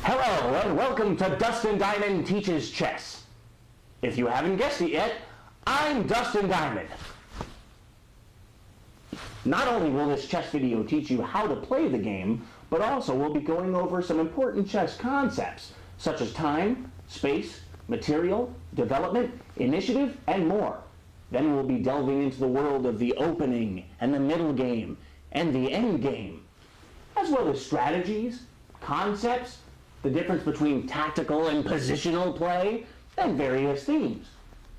Hello, and welcome to Dustin Diamond Teaches Chess. If you haven't guessed it yet, I'm Dustin Diamond. Not only will this chess video teach you how to play the game, but also we'll be going over some important chess concepts, such as time, space, material, development, initiative, and more. Then we'll be delving into the world of the opening, and the middle game, and the end game, as well as strategies, concepts, the difference between tactical and positional play, and various themes.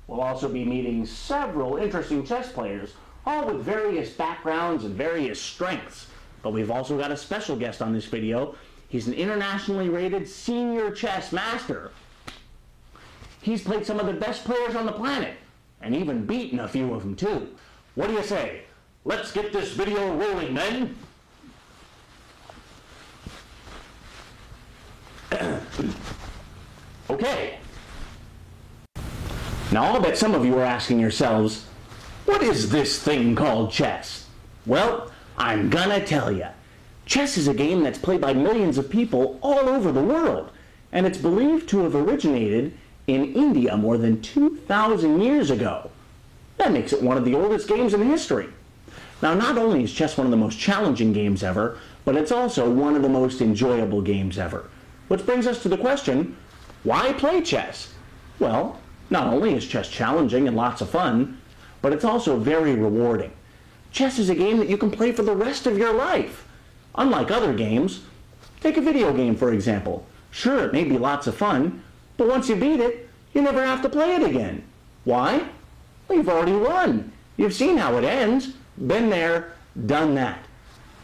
We'll also be meeting several interesting chess players, all with various backgrounds and various strengths. But we've also got a special guest on this video. He's an internationally rated senior chess master. He's played some of the best players on the planet, and even beaten a few of them too. What do you say? Let's get this video rolling, men! Okay. Now I'll bet some of you are asking yourselves, what is this thing called chess? Well, I'm gonna tell you. Chess is a game that's played by millions of people all over the world, and it's believed to have originated in India more than 2,000 years ago. That makes it one of the oldest games in history. Now, not only is chess one of the most challenging games ever, but it's also one of the most enjoyable games ever. Which brings us to the question, why play chess? Well, not only is chess challenging and lots of fun, but it's also very rewarding. Chess is a game that you can play for the rest of your life. Unlike other games, take a video game for example. Sure, it may be lots of fun, but once you beat it, you never have to play it again. Why? Well, you've already won. You've seen how it ends. Been there, done that.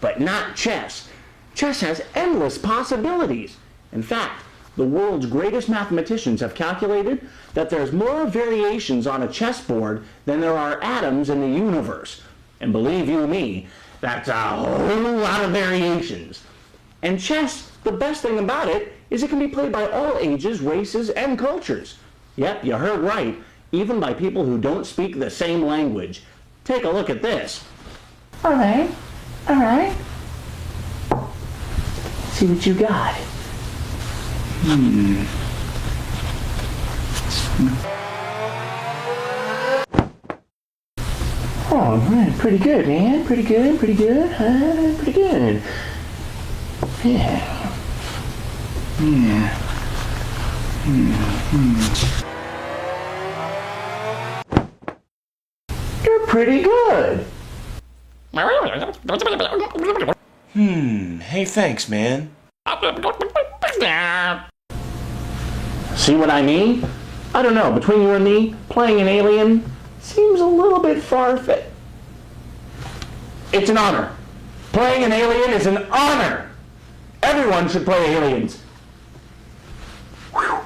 But not chess. Chess has endless possibilities. In fact, the world's greatest mathematicians have calculated that there's more variations on a chessboard than there are atoms in the universe. And believe you me, that's a whole lot of variations. And chess, the best thing about it is it can be played by all ages, races, and cultures. Yep, you heard right, even by people who don't speak the same language. Take a look at this. All right. See what you got. Oh, man, pretty good, man. Pretty good. Pretty good. Yeah. You're pretty good. Hey, thanks, man. See what I mean? I don't know, between you and me, playing an alien seems a little bit far-fetched. It's an honor. Playing an alien is an honor. Everyone should play aliens. Whew.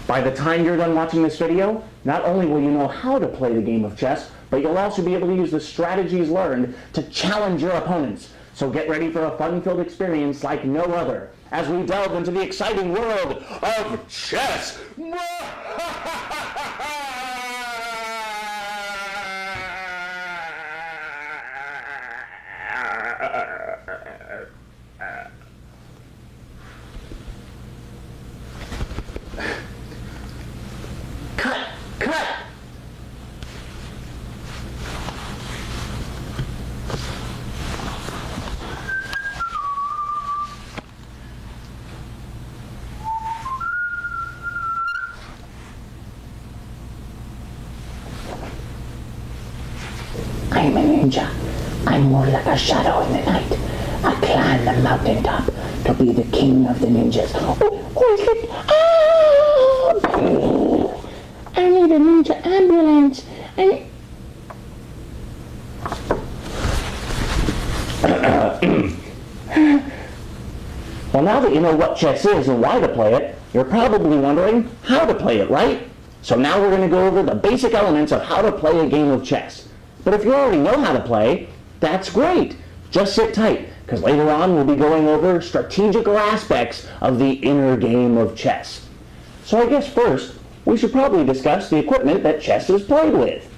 By the time you're done watching this video, not only will you know how to play the game of chess, but you'll also be able to use the strategies learned to challenge your opponents. So get ready for a fun-filled experience like no other as we delve into the exciting world of chess. Cut! I'm a ninja. I'm more like a shadow in the night. I climb the mountaintop to be the king of the ninjas. Oh, is it? Oh, I need a ninja ambulance. Well, now that you know what chess is and why to play it, you're probably wondering how to play it, right? So now we're going to go over the basic elements of how to play a game of chess. But if you already know how to play, that's great. Just sit tight, because later on we'll be going over strategical aspects of the inner game of chess. So I guess first, we should probably discuss the equipment that chess is played with.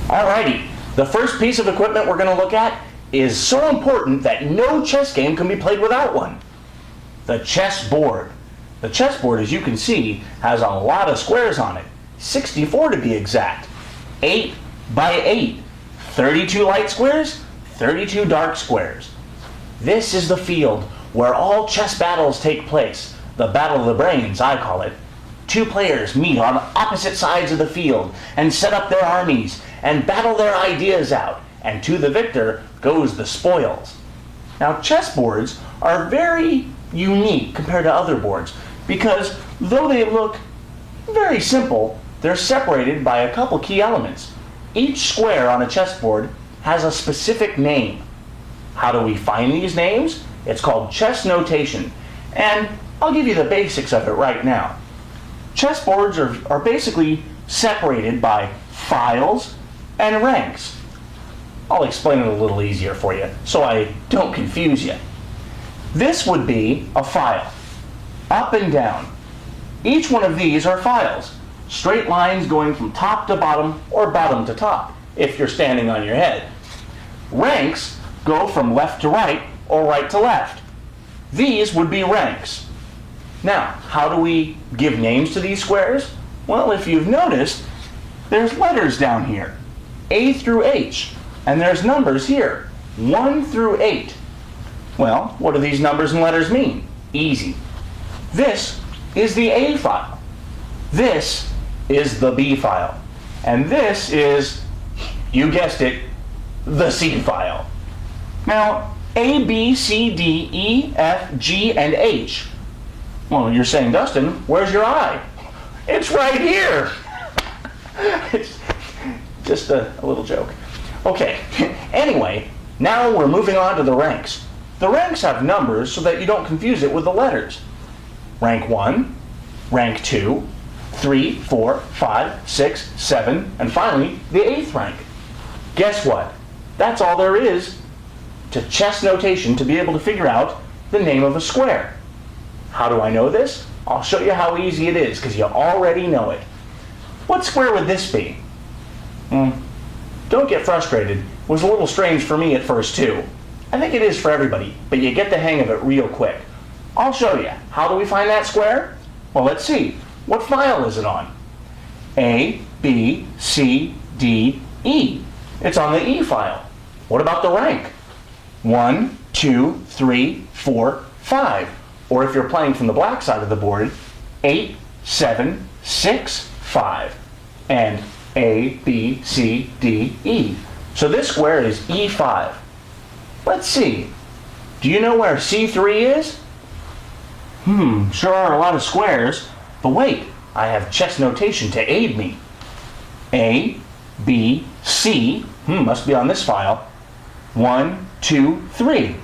Alrighty, the first piece of equipment we're going to look at is so important that no chess game can be played without one. The chessboard. The chessboard, as you can see, has a lot of squares on it. 64 to be exact. 8 by 8. 32 light squares, 32 dark squares. This is the field where all chess battles take place. The battle of the brains, I call it. Two players meet on opposite sides of the field and set up their armies and battle their ideas out. And to the victor goes the spoils. Now, chessboards are very unique compared to other boards because though they look very simple, they're separated by a couple key elements. Each square on a chessboard has a specific name. How do we find these names? It's called chess notation. And I'll give you the basics of it right now. Chessboards are basically separated by files and ranks. I'll explain it a little easier for you so I don't confuse you. This would be a file, up and down. Each one of these are files, straight lines going from top to bottom or bottom to top if you're standing on your head. Ranks go from left to right or right to left. These would be ranks. Now, how do we give names to these squares? Well, if you've noticed, there's letters down here, A through H, and there's numbers here, 1 through 8. Well, what do these numbers and letters mean? Easy. This is the A file. This is the B file. And this is, you guessed it, the C file. Now, A, B, C, D, E, F, G, and H. Well, you're saying, Dustin, where's your I? It's right here. It's just a little joke. Okay, anyway, now we're moving on to the ranks. The ranks have numbers so that you don't confuse it with the letters. Rank 1, rank 2, 3, 4, 5, 6, 7, and finally, the 8th rank. Guess what? That's all there is to chess notation to be able to figure out the name of a square. How do I know this? I'll show you how easy it is because you already know it. What square would this be? Don't get frustrated. It was a little strange for me at first too. I think it is for everybody, but you get the hang of it real quick. I'll show you. How do we find that square? Well, let's see. What file is it on? A, B, C, D, E. It's on the E file. What about the rank? 1, 2, 3, 4, 5. Or if you're playing from the black side of the board, 8, 7, 6, 5. And A, B, C, D, E. So this square is E5. Let's see. Do you know where C3 is? Sure are a lot of squares, but wait, I have chess notation to aid me. A, B, C, must be on this file. 1, 2, 3.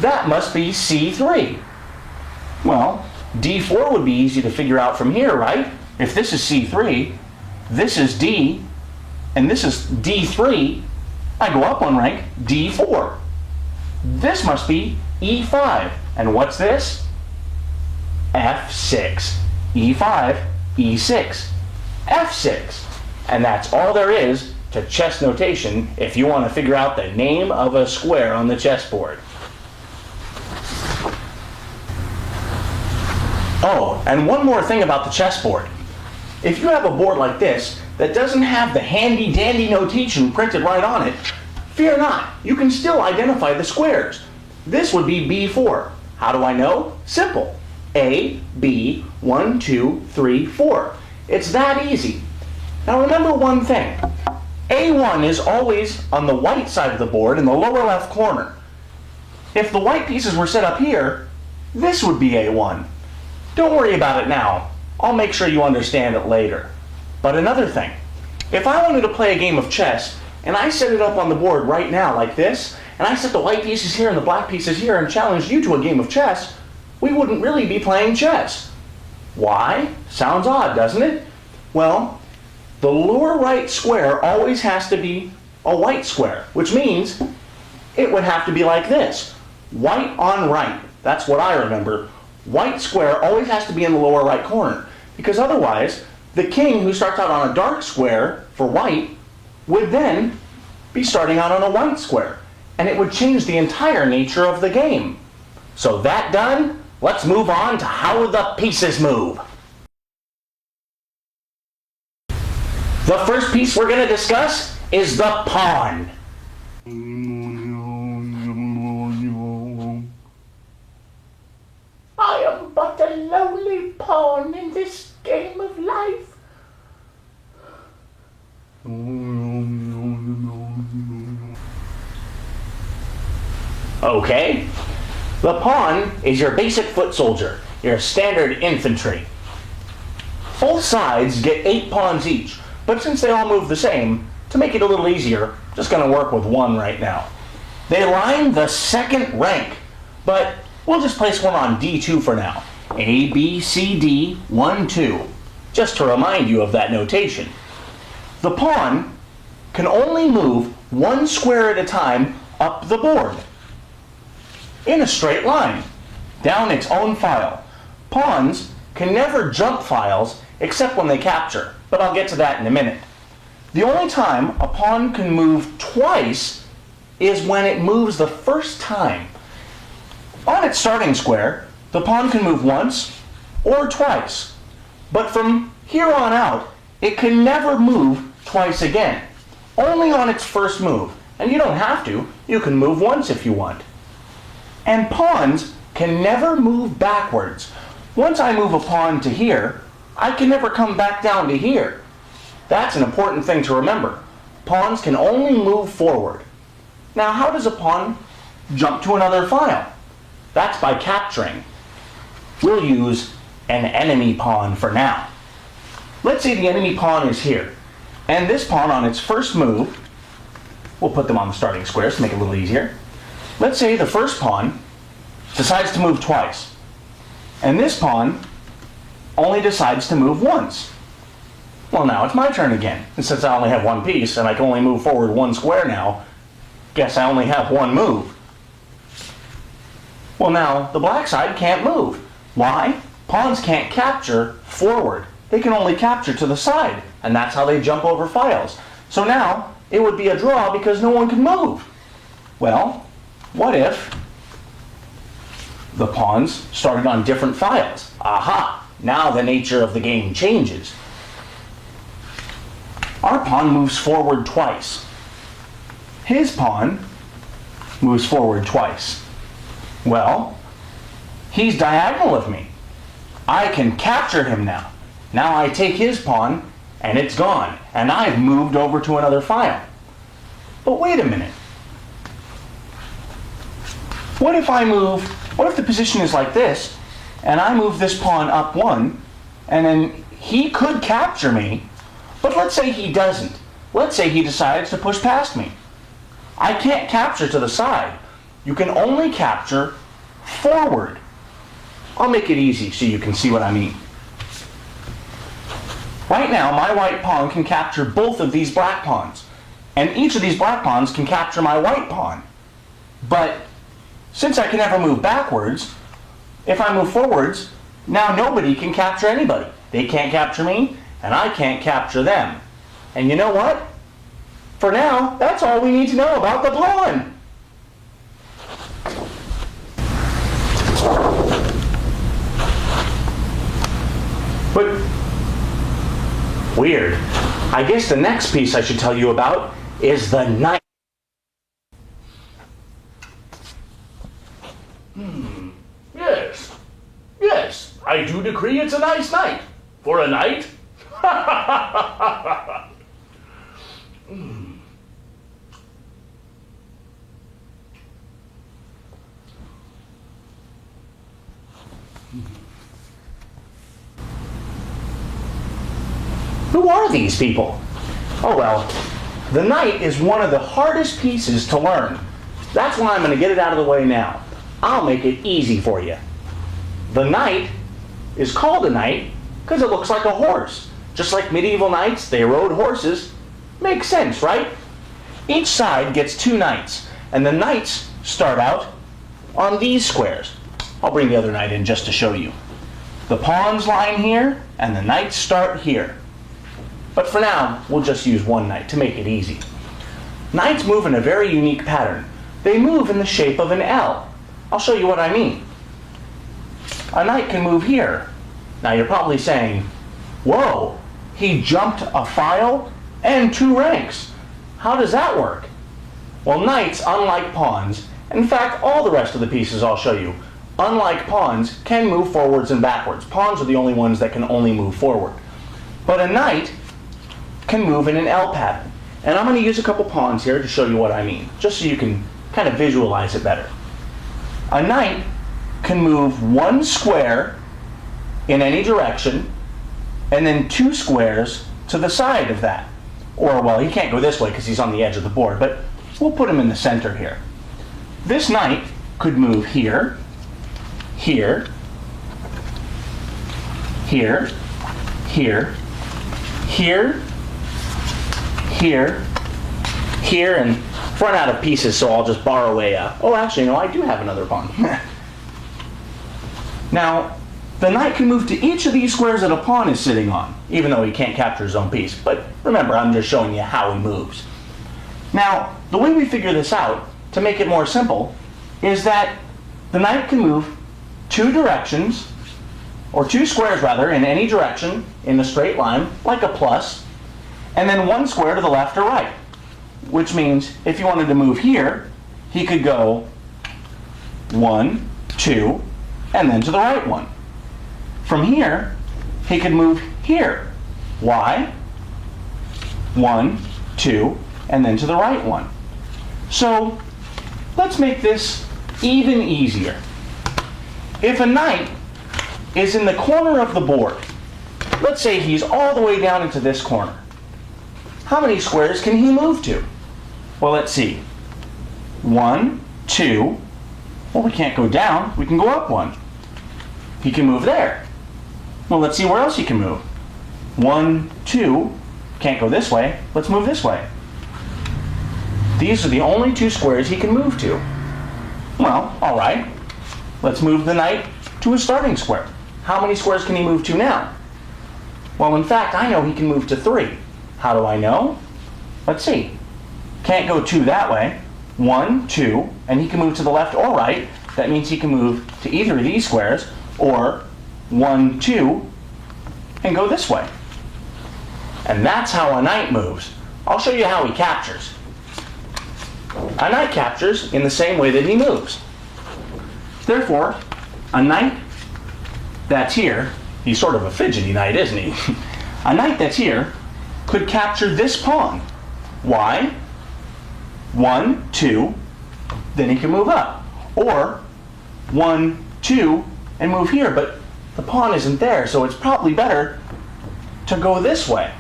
That must be C3. Well, D4 would be easy to figure out from here, right? If this is C3, this is D, and this is D3, I go up one rank, D4. This must be E5. And what's this? F6. E5, E6, F6. And that's all there is to chess notation if you want to figure out the name of a square on the chessboard. Oh, and one more thing about the chessboard. If you have a board like this that doesn't have the handy-dandy notation printed right on it, fear not, you can still identify the squares. This would be B4. How do I know? Simple. A, B, 1, 2, 3, 4. It's that easy. Now remember one thing. A1 is always on the white side of the board in the lower left corner. If the white pieces were set up here, this would be A1. Don't worry about it now. I'll make sure you understand it later. But another thing, if I wanted to play a game of chess, and I set it up on the board right now like this, and I set the white pieces here and the black pieces here and challenged you to a game of chess, we wouldn't really be playing chess. Why? Sounds odd, doesn't it? Well, the lower right square always has to be a white square, which means it would have to be like this. White on right. That's what I remember. White square always has to be in the lower right corner, because otherwise the king who starts out on a dark square for white would then be starting out on a white square. and it would change the entire nature of the game. So that done, let's move on to how the pieces move. The first piece we're going to discuss is the pawn. I am but a lowly pawn in this game of life. Okay, the pawn is your basic foot soldier, your standard infantry. Both sides get 8 pawns each, but since they all move the same, to make it a little easier, just going to work with one right now. They line the second rank, but we'll just place one on D2 for now. A, B, C, D, 1, 2. Just to remind you of that notation. The pawn can only move 1 square at a time up the board, in a straight line, down its own file. Pawns can never jump files except when they capture, but I'll get to that in a minute. The only time a pawn can move twice is when it moves the first time. On its starting square, the pawn can move once or twice, but from here on out, it can never move twice again. Only on its first move, and you don't have to, you can move once if you want. And pawns can never move backwards. Once I move a pawn to here, I can never come back down to here. That's an important thing to remember. Pawns can only move forward. Now, how does a pawn jump to another file? That's by capturing. We'll use an enemy pawn for now. Let's say the enemy pawn is here, and this pawn on its first move, we'll put them on the starting squares to make it a little easier. Let's say the first pawn decides to move twice, and this pawn only decides to move once. Well, now it's my turn again. And since I only have one piece and I can only move forward 1 square now, guess I only have 1 move. Well, now the black side can't move. Why? Pawns can't capture forward. They can only capture to the side, and that's how they jump over files. So now it would be a draw because no one can move. Well, what if the pawns started on different files? Aha! Now the nature of the game changes. Our pawn moves forward twice. His pawn moves forward twice. Well, he's diagonal of me. I can capture him now. Now I take his pawn and it's gone, and I've moved over to another file. But wait a minute. What if the position is like this, and I move this pawn up 1, and then he could capture me, but let's say he doesn't. Let's say he decides to push past me. I can't capture to the side. You can only capture forward. I'll make it easy so you can see what I mean. Right now, my white pawn can capture both of these black pawns, and each of these black pawns can capture my white pawn. But since I can never move backwards, if I move forwards, now nobody can capture anybody. They can't capture me, and I can't capture them. And you know what? For now, that's all we need to know about the pawn. But weird. I guess the next piece I should tell you about is the knight. Yes, I do decree it's a nice night. For a knight? Who are these people? Oh well, the knight is one of the hardest pieces to learn. That's why I'm going to get it out of the way now. I'll make it easy for you. The knight is called a knight because it looks like a horse. Just like medieval knights, they rode horses. Makes sense, right? Each side gets 2 knights, and the knights start out on these squares. I'll bring the other knight in just to show you. The pawns line here, and the knights start here. But for now, we'll just use one knight to make it easy. Knights move in a very unique pattern. they move in the shape of an L. I'll show you what I mean. A knight can move here. Now you're probably saying, whoa, he jumped a file and 2 ranks. How does that work? Well, knights, unlike pawns, in fact, all the rest of the pieces I'll show you, unlike pawns, can move forwards and backwards. Pawns are the only ones that can only move forward. But a knight can move in an L pattern. And I'm going to use a couple pawns here to show you what I mean, just so you can kind of visualize it better. A knight can move 1 square in any direction, and then 2 squares to the side of that. Or, well, he can't go this way because he's on the edge of the board, but we'll put him in the center here. This knight could move here, here, here, here, here, here, here, and I've run out of pieces, so I'll just borrow a... oh, actually, no, I do have another pawn. Now, the knight can move to each of these squares that a pawn is sitting on, even though he can't capture his own piece. But remember, I'm just showing you how he moves. Now, the way we figure this out, to make it more simple, is that the knight can move 2 directions, or 2 squares rather, in any direction in a straight line, like a plus, and then 1 square to the left or right. Which means if he wanted to move here, he could go 1, 2, and then to the right 1. From here, he could move here. Why? 1, 2, and then to the right 1. So let's make this even easier. If a knight is in the corner of the board, let's say he's all the way down into this corner, how many squares can he move to? Well, let's see. 1, 2. Well, we can't go down. We can go up 1. He can move there. Well, let's see where else he can move. 1, 2. Can't go this way. Let's move this way. These are the only 2 squares he can move to. Well, all right. Let's move the knight to a starting square. How many squares can he move to now? Well, in fact, I know he can move to 3. How do I know? Let's see. Can't go 2 that way. 1, 2, and he can move to the left or right. That means he can move to either of these squares, or 1, 2, and go this way. And that's how a knight moves. I'll show you how he captures. A knight captures in the same way that he moves. Therefore, a knight that's here, he's sort of a fidgety knight, isn't he? A knight that's here could capture this pawn. Why? 1, 2, then he can move up. Or 1, 2, and move here, but the pawn isn't there, so it's probably better to go this way.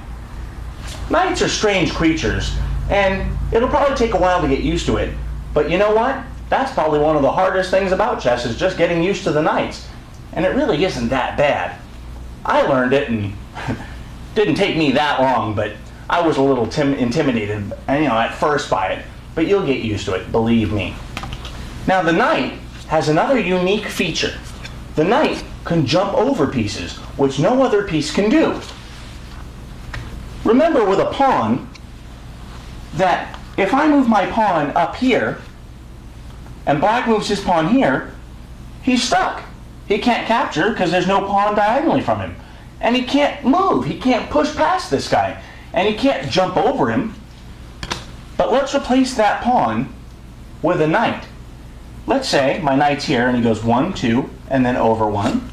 Knights are strange creatures, and it'll probably take a while to get used to it, but you know what? That's probably one of the hardest things about chess, is just getting used to the knights. And it really isn't that bad. I learned it, and didn't take me that long, but I was a little intimidated, at first by it. But you'll get used to it, believe me. Now the knight has another unique feature. The knight can jump over pieces, which no other piece can do. Remember with a pawn, that if I move my pawn up here, and black moves his pawn here, he's stuck. He can't capture because there's no pawn diagonally from him. And he can't move. He can't push past this guy. And he can't jump over him. But let's replace that pawn with a knight. Let's say my knight's here and he goes 1, 2, and then over 1.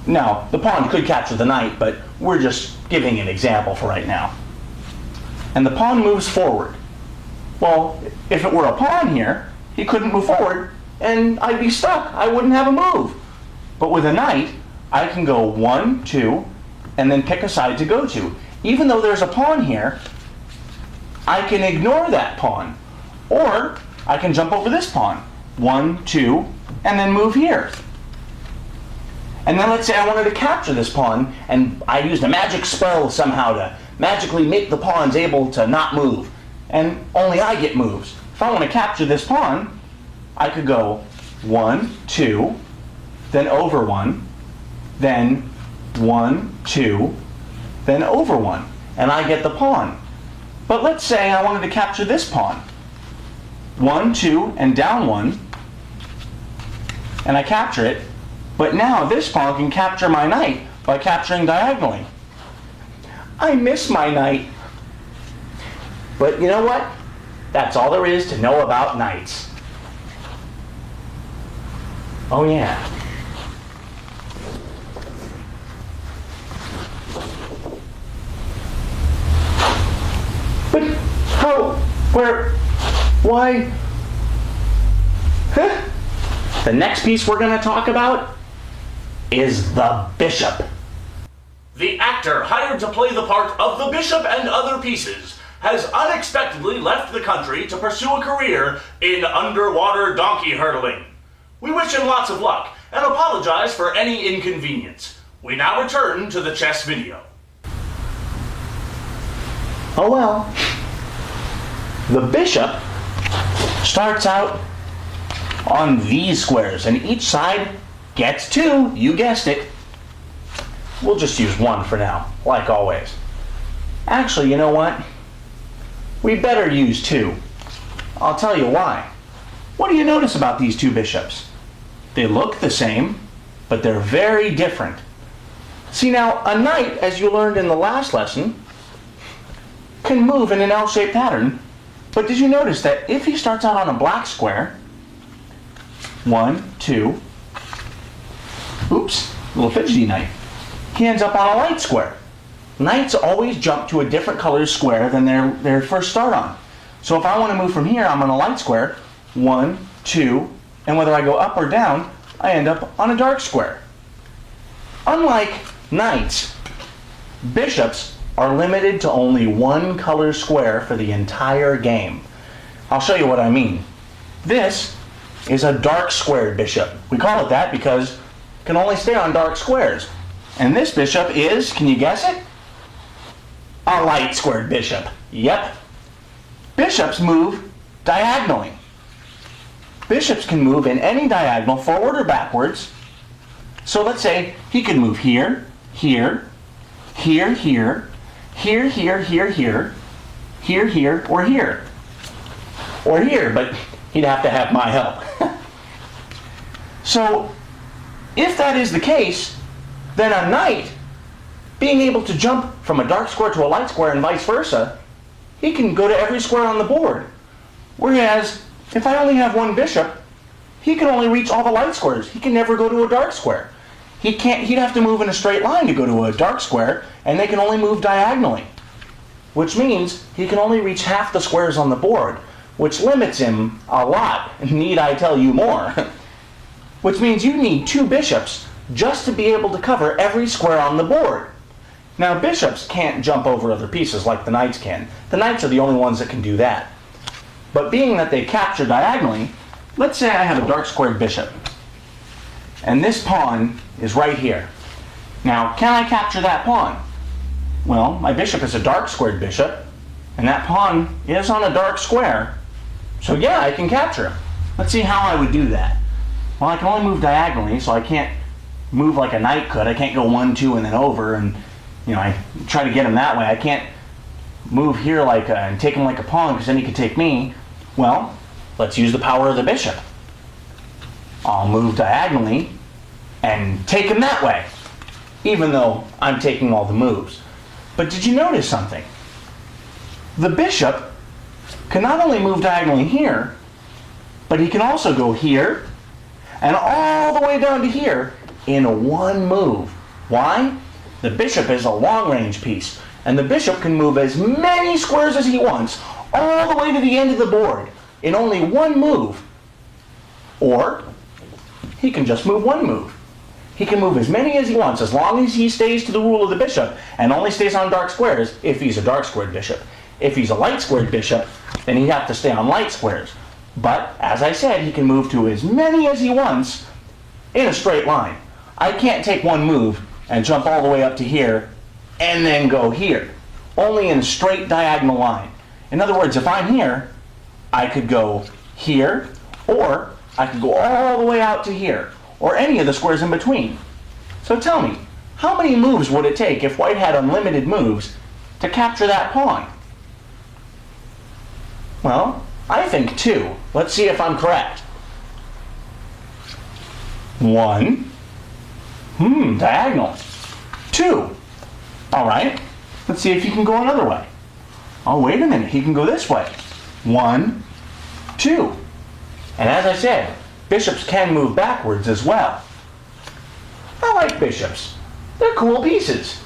Now, the pawn could capture the knight, but we're just giving an example for right now. And the pawn moves forward. Well, if it were a pawn here, he couldn't move forward, and I'd be stuck. I wouldn't have a move. But with a knight, I can go 1, 2, and then pick a side to go to. Even though there's a pawn here, I can ignore that pawn. Or I can jump over this pawn. 1, 2, and then move here. And then let's say I wanted to capture this pawn, and I used a magic spell somehow to magically make the pawns able to not move. And only I get moves. If I want to capture this pawn, I could go 1, 2, then over 1, then 1, 2, then over 1, and I get the pawn. But let's say I wanted to capture this pawn. 1, 2, and down 1, and I capture it, but now this pawn can capture my knight by capturing diagonally. I miss my knight. But you know what? That's all there is to know about knights. Oh yeah. But how, where, why? Huh? The next piece we're going to talk about is the bishop. The actor hired to play the part of the bishop and other pieces has unexpectedly left the country to pursue a career in underwater donkey hurdling. We wish him lots of luck and apologize for any inconvenience. We now return to the chess video. Oh well. The bishop starts out on these squares, and each side gets 2, you guessed it. We'll just use 1 for now, like always. Actually, you know what? We better use 2. I'll tell you why. What do you notice about these 2 bishops? They look the same, but they're very different. See now, a knight, as you learned in the last lesson, can move in an L-shaped pattern, but did you notice that if he starts out on a black square, 1, 2, oops, little fidgety knight, he ends up on a light square. Knights always jump to a different colored square than their first start on. So if I want to move from here, I'm on a light square, 1, 2, and whether I go up or down, I end up on a dark square. Unlike knights, bishops are limited to only 1 color square for the entire game. I'll show you what I mean. This is a dark squared bishop. We call it that because it can only stay on dark squares. And this bishop is, can you guess it? A light squared bishop. Yep. Bishops move diagonally. Bishops can move in any diagonal, forward or backwards. So let's say he could move here, here, here, here, here, here, here, here, here, here, or here. Or here, but he'd have to have my help. So, if that is the case, then a knight, being able to jump from a dark square to a light square and vice versa, he can go to every square on the board. Whereas, if I only have 1 bishop, he can only reach all the light squares. He can never go to a dark square. He'd have to move in a straight line to go to a dark square, and they can only move diagonally. Which means he can only reach half the squares on the board, which limits him a lot. Need I tell you more? Which means you need 2 bishops just to be able to cover every square on the board. Now, bishops can't jump over other pieces like the knights can. The knights are the only ones that can do that. But being that they capture diagonally, let's say I have a dark squared bishop, and this pawn is right here. Now, can I capture that pawn? Well, my bishop is a dark squared bishop, and that pawn is on a dark square. So yeah, I can capture him. Let's see how I would do that. Well, I can only move diagonally, so I can't move like a knight could. I can't go 1, 2, and then over, and I try to get him that way. I can't move here and take him like a pawn, because then he could take me. Well, let's use the power of the bishop. I'll move diagonally and take him that way, even though I'm taking all the moves. But did you notice something? The bishop can not only move diagonally here, but he can also go here and all the way down to here in 1 move. Why? The bishop is a long-range piece, and the bishop can move as many squares as he wants all the way to the end of the board in only 1 move. Or he can just move 1 move. He can move as many as he wants as long as he stays to the rule of the bishop and only stays on dark squares if he's a dark squared bishop. If he's a light squared bishop, then he'd have to stay on light squares. But, as I said, he can move to as many as he wants in a straight line. I can't take 1 move and jump all the way up to here and then go here. Only in a straight diagonal line. In other words, if I'm here, I could go here, or I could go all the way out to here, or any of the squares in between. So tell me, how many moves would it take if white had unlimited moves to capture that pawn? Well, I think 2. Let's see if I'm correct. 1. Diagonal. 2. All right. Let's see if he can go another way. Oh, wait a minute. He can go this way. 1, 2. And as I said, bishops can move backwards as well. I like bishops. They're cool pieces.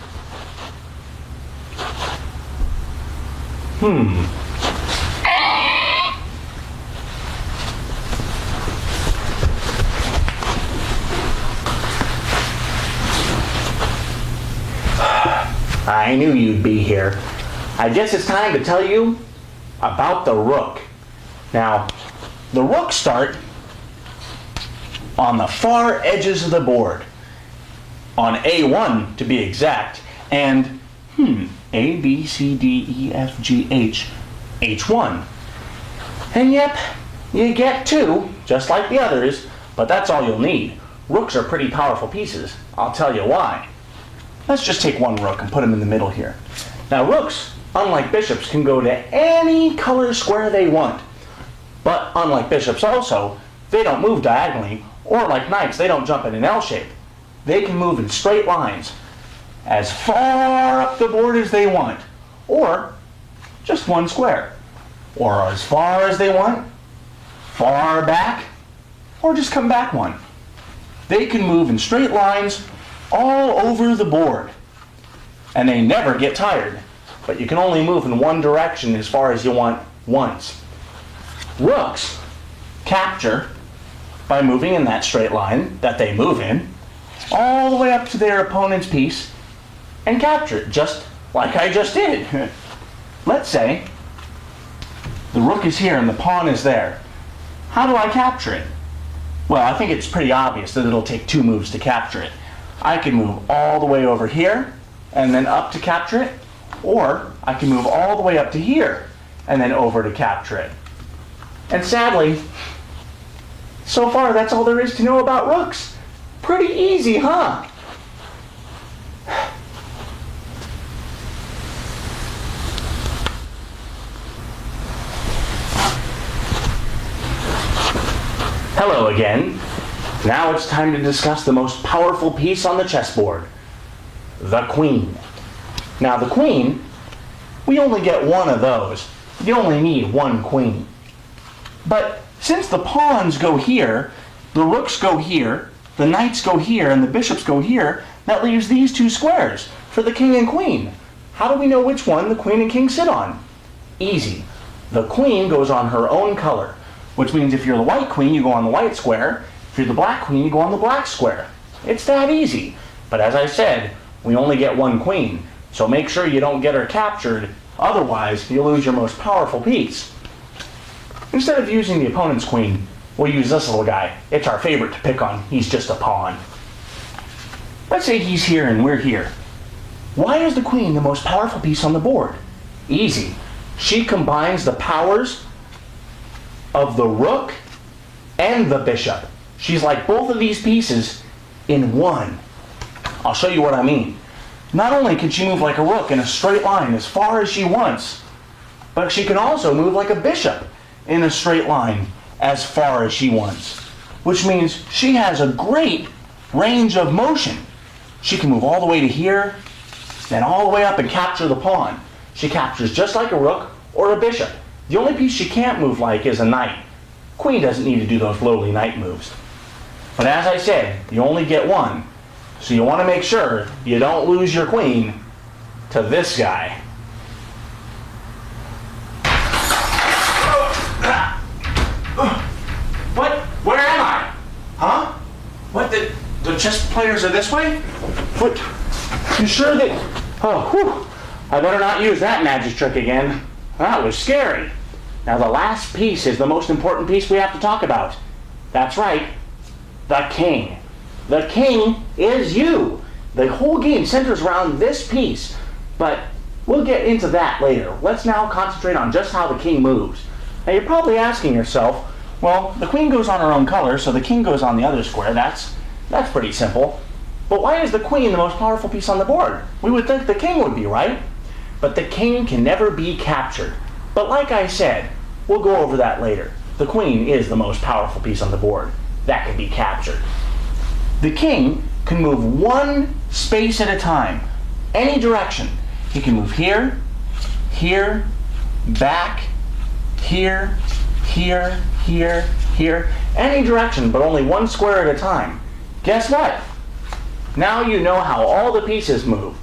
I knew you'd be here. I guess it's time to tell you about the rook. Now, the rooks start on the far edges of the board, on A1 to be exact, and A, B, C, D, E, F, G, H, H1. And yep, you get 2, just like the others, but that's all you'll need. Rooks are pretty powerful pieces. I'll tell you why. Let's just take one rook and put him in the middle here. Now rooks, unlike bishops, can go to any color square they want. But unlike bishops also, they don't move diagonally, or like knights, they don't jump in an L shape. They can move in straight lines, as far up the board as they want, or just one square, or as far as they want, far back, or just come back one. They can move in straight lines all over the board, and they never get tired, but you can only move in one direction as far as you want once. Rooks capture by moving in that straight line that they move in, all the way up to their opponent's piece, and capture it, just like I just did. Let's say the rook is here and the pawn is there. How do I capture it? Well, I think it's pretty obvious that it'll take 2 moves to capture it. I can move all the way over here and then up to capture it, or I can move all the way up to here and then over to capture it. And sadly, so far that's all there is to know about rooks. Pretty easy, huh? Hello again. Now it's time to discuss the most powerful piece on the chessboard, the queen. Now the queen, we only get one of those. You only need one queen. But since the pawns go here, the rooks go here, the knights go here, and the bishops go here, that leaves these 2 squares for the king and queen. How do we know which one the queen and king sit on? Easy. The queen goes on her own color, which means if you're the white queen, you go on the white square. If you're the black queen, you go on the black square. It's that easy. But as I said, we only get one queen, so make sure you don't get her captured, otherwise you'll lose your most powerful piece. Instead of using the opponent's queen, we'll use this little guy. It's our favorite to pick on. He's just a pawn. Let's say he's here and we're here. Why is the queen the most powerful piece on the board? Easy. She combines the powers of the rook and the bishop. She's like both of these pieces in one. I'll show you what I mean. Not only can she move like a rook in a straight line as far as she wants, but she can also move like a bishop in a straight line as far as she wants, which means she has a great range of motion. She can move all the way to here, then all the way up and capture the pawn. She captures just like a rook or a bishop. The only piece she can't move like is a knight. Queen doesn't need to do those lowly knight moves. But as I said, you only get one, so you want to make sure you don't lose your queen to this guy. What? Where am I? Huh? What? The chess players are this way? What? You sure that... Oh, whew. I better not use that magic trick again. That was scary. Now the last piece is the most important piece we have to talk about. That's right, the king. The king is you. The whole game centers around this piece, but we'll get into that later. Let's now concentrate on just how the king moves. Now you're probably asking yourself, well, the queen goes on her own color, so the king goes on the other square. That's pretty simple. But why is the queen the most powerful piece on the board? We would think the king would be, right? But the king can never be captured. But like I said, we'll go over that later. The queen is the most powerful piece on the board. That can be captured. The king can move one space at a time, any direction. He can move here, here, back, here, here, here, here, any direction, but only one square at a time. Guess what? Now you know how all the pieces move.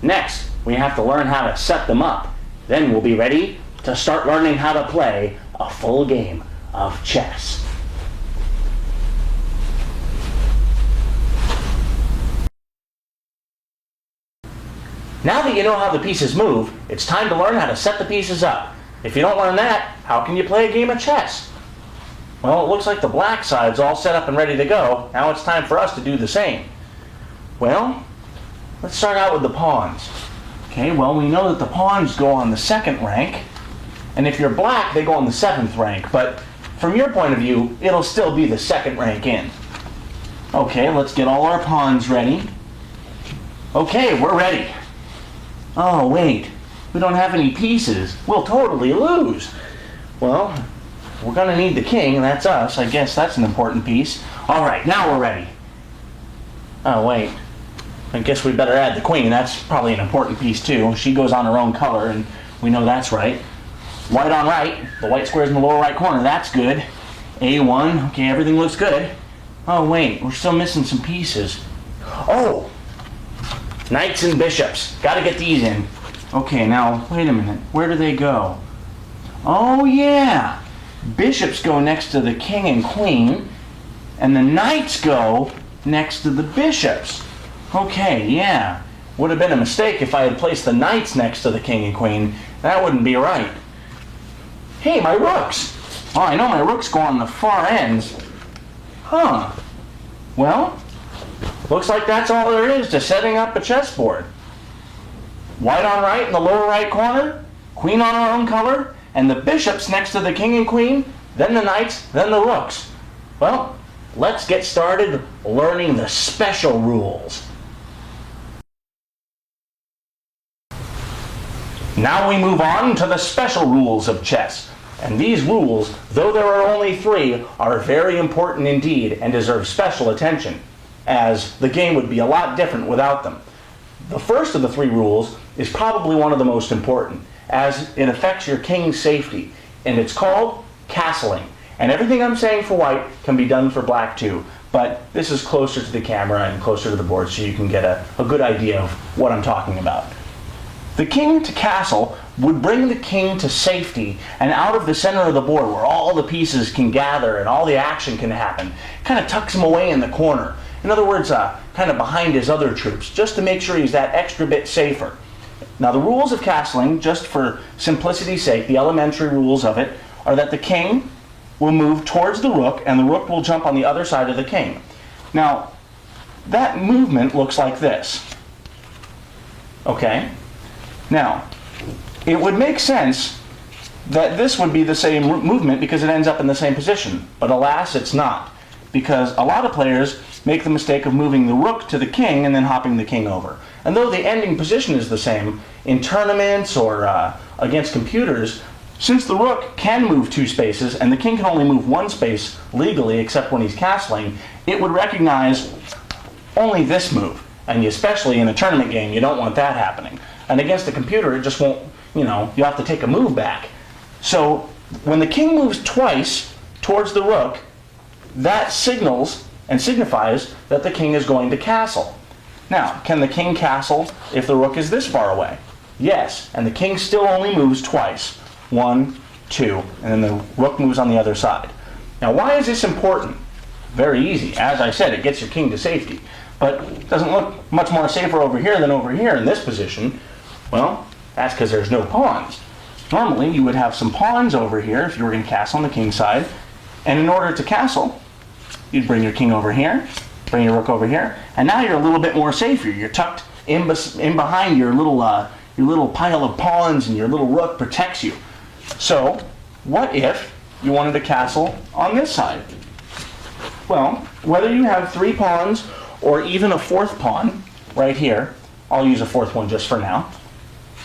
Next, we have to learn how to set them up. Then we'll be ready to start learning how to play a full game of chess. Now that you know how the pieces move, it's time to learn how to set the pieces up. If you don't learn that, how can you play a game of chess? Well, it looks like the black side's all set up and ready to go. Now it's time for us to do the same. Well, let's start out with the pawns. Okay, well, we know that the pawns go on the 2nd rank, and if you're black, they go on the 7th rank, but from your point of view, it'll still be the 2nd rank in. Okay, let's get all our pawns ready. Okay, we're ready. Oh, wait, we don't have any pieces. We'll totally lose. Well, we're going to need the king, that's us. I guess that's an important piece. All right, now we're ready. Oh, wait. I guess we better add the queen. That's probably an important piece, too. She goes on her own color, and we know that's right. White on right. The white square's in the lower right corner. That's good. A1. Okay, everything looks good. Oh, wait, we're still missing some pieces. Oh! Knights and bishops. Gotta get these in. Okay, now, wait a minute. Where do they go? Oh, yeah. Bishops go next to the king and queen, and the knights go next to the bishops. Okay, yeah. Would have been a mistake if I had placed the knights next to the king and queen. That wouldn't be right. Hey, my rooks. Oh, I know my rooks go on the far ends. Huh. Well, looks like that's all there is to setting up a chessboard. White on right in the lower right corner, queen on her own color, and the bishops next to the king and queen, then the knights, then the rooks. Well, let's get started learning the special rules. Now we move on to the special rules of chess. And these rules, though there are only 3, are very important indeed and deserve special attention, as the game would be a lot different without them. The first of the 3 rules is probably one of the most important, as it affects your king's safety, and it's called castling. And everything I'm saying for white can be done for black too, but this is closer to the camera and closer to the board so you can get a good idea of what I'm talking about. The king to castle would bring the king to safety and out of the center of the board where all the pieces can gather and all the action can happen. Kind of tucks him away in the corner. In other words, kind of behind his other troops, just to make sure he's that extra bit safer. Now the rules of castling, just for simplicity's sake, the elementary rules of it, are that the king will move towards the rook and the rook will jump on the other side of the king. Now, that movement looks like this. Okay? Now, it would make sense that this would be the same movement because it ends up in the same position. But alas, it's not. Because a lot of players make the mistake of moving the rook to the king and then hopping the king over. And though the ending position is the same, in tournaments or against computers, since the rook can move 2 spaces and the king can only move 1 space legally except when he's castling, it would recognize only this move. And especially in a tournament game, you don't want that happening. And against the computer, it just won't, you have to take a move back. So when the king moves twice towards the rook, that signals and signifies that the king is going to castle. Now, can the king castle if the rook is this far away? Yes, and the king still only moves twice. 1, 2, and then the rook moves on the other side. Now, why is this important? Very easy. As I said, it gets your king to safety. But it doesn't look much more safer over here than over here in this position. Well, that's because there's no pawns. Normally, you would have some pawns over here if you were going to castle on the king's side. And in order to castle, you'd bring your king over here, bring your rook over here, and now you're a little bit more safer. You're tucked in behind your little pile of pawns, and your little rook protects you. So, what if you wanted to castle on this side? Well, whether you have 3 pawns or even a 4th pawn right here, I'll use a 4th one just for now,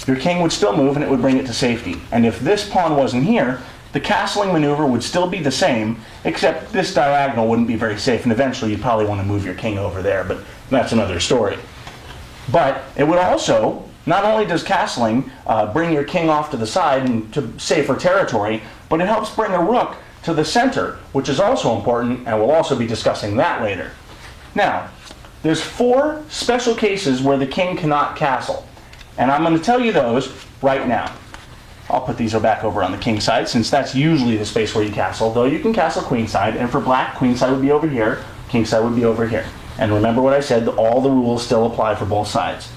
your king would still move and it would bring it to safety. And if this pawn wasn't here, the castling maneuver would still be the same, except this diagonal wouldn't be very safe, and eventually you'd probably want to move your king over there, but that's another story. But it would also, not only does castling bring your king off to the side and to safer territory, but it helps bring a rook to the center, which is also important, and we'll also be discussing that later. Now, there's 4 special cases where the king cannot castle, and I'm going to tell you those right now. I'll put these back over on the king side, since that's usually the space where you castle, though you can castle queen side, and for black, queen side would be over here, king side would be over here. And remember what I said, all the rules still apply for both sides.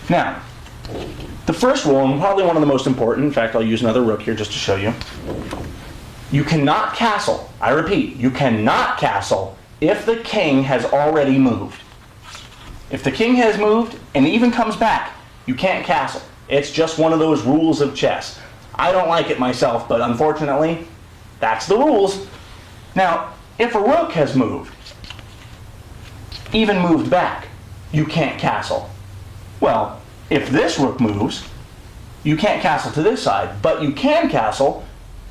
Now, the first rule, and probably one of the most important, in fact I'll use another rook here just to show you. You cannot castle, I repeat, you cannot castle if the king has already moved. If the king has moved and even comes back, you can't castle. It's just one of those rules of chess. I don't like it myself, but unfortunately, that's the rules. Now, if a rook has moved, even moved back, you can't castle. Well, if this rook moves, you can't castle to this side, but you can castle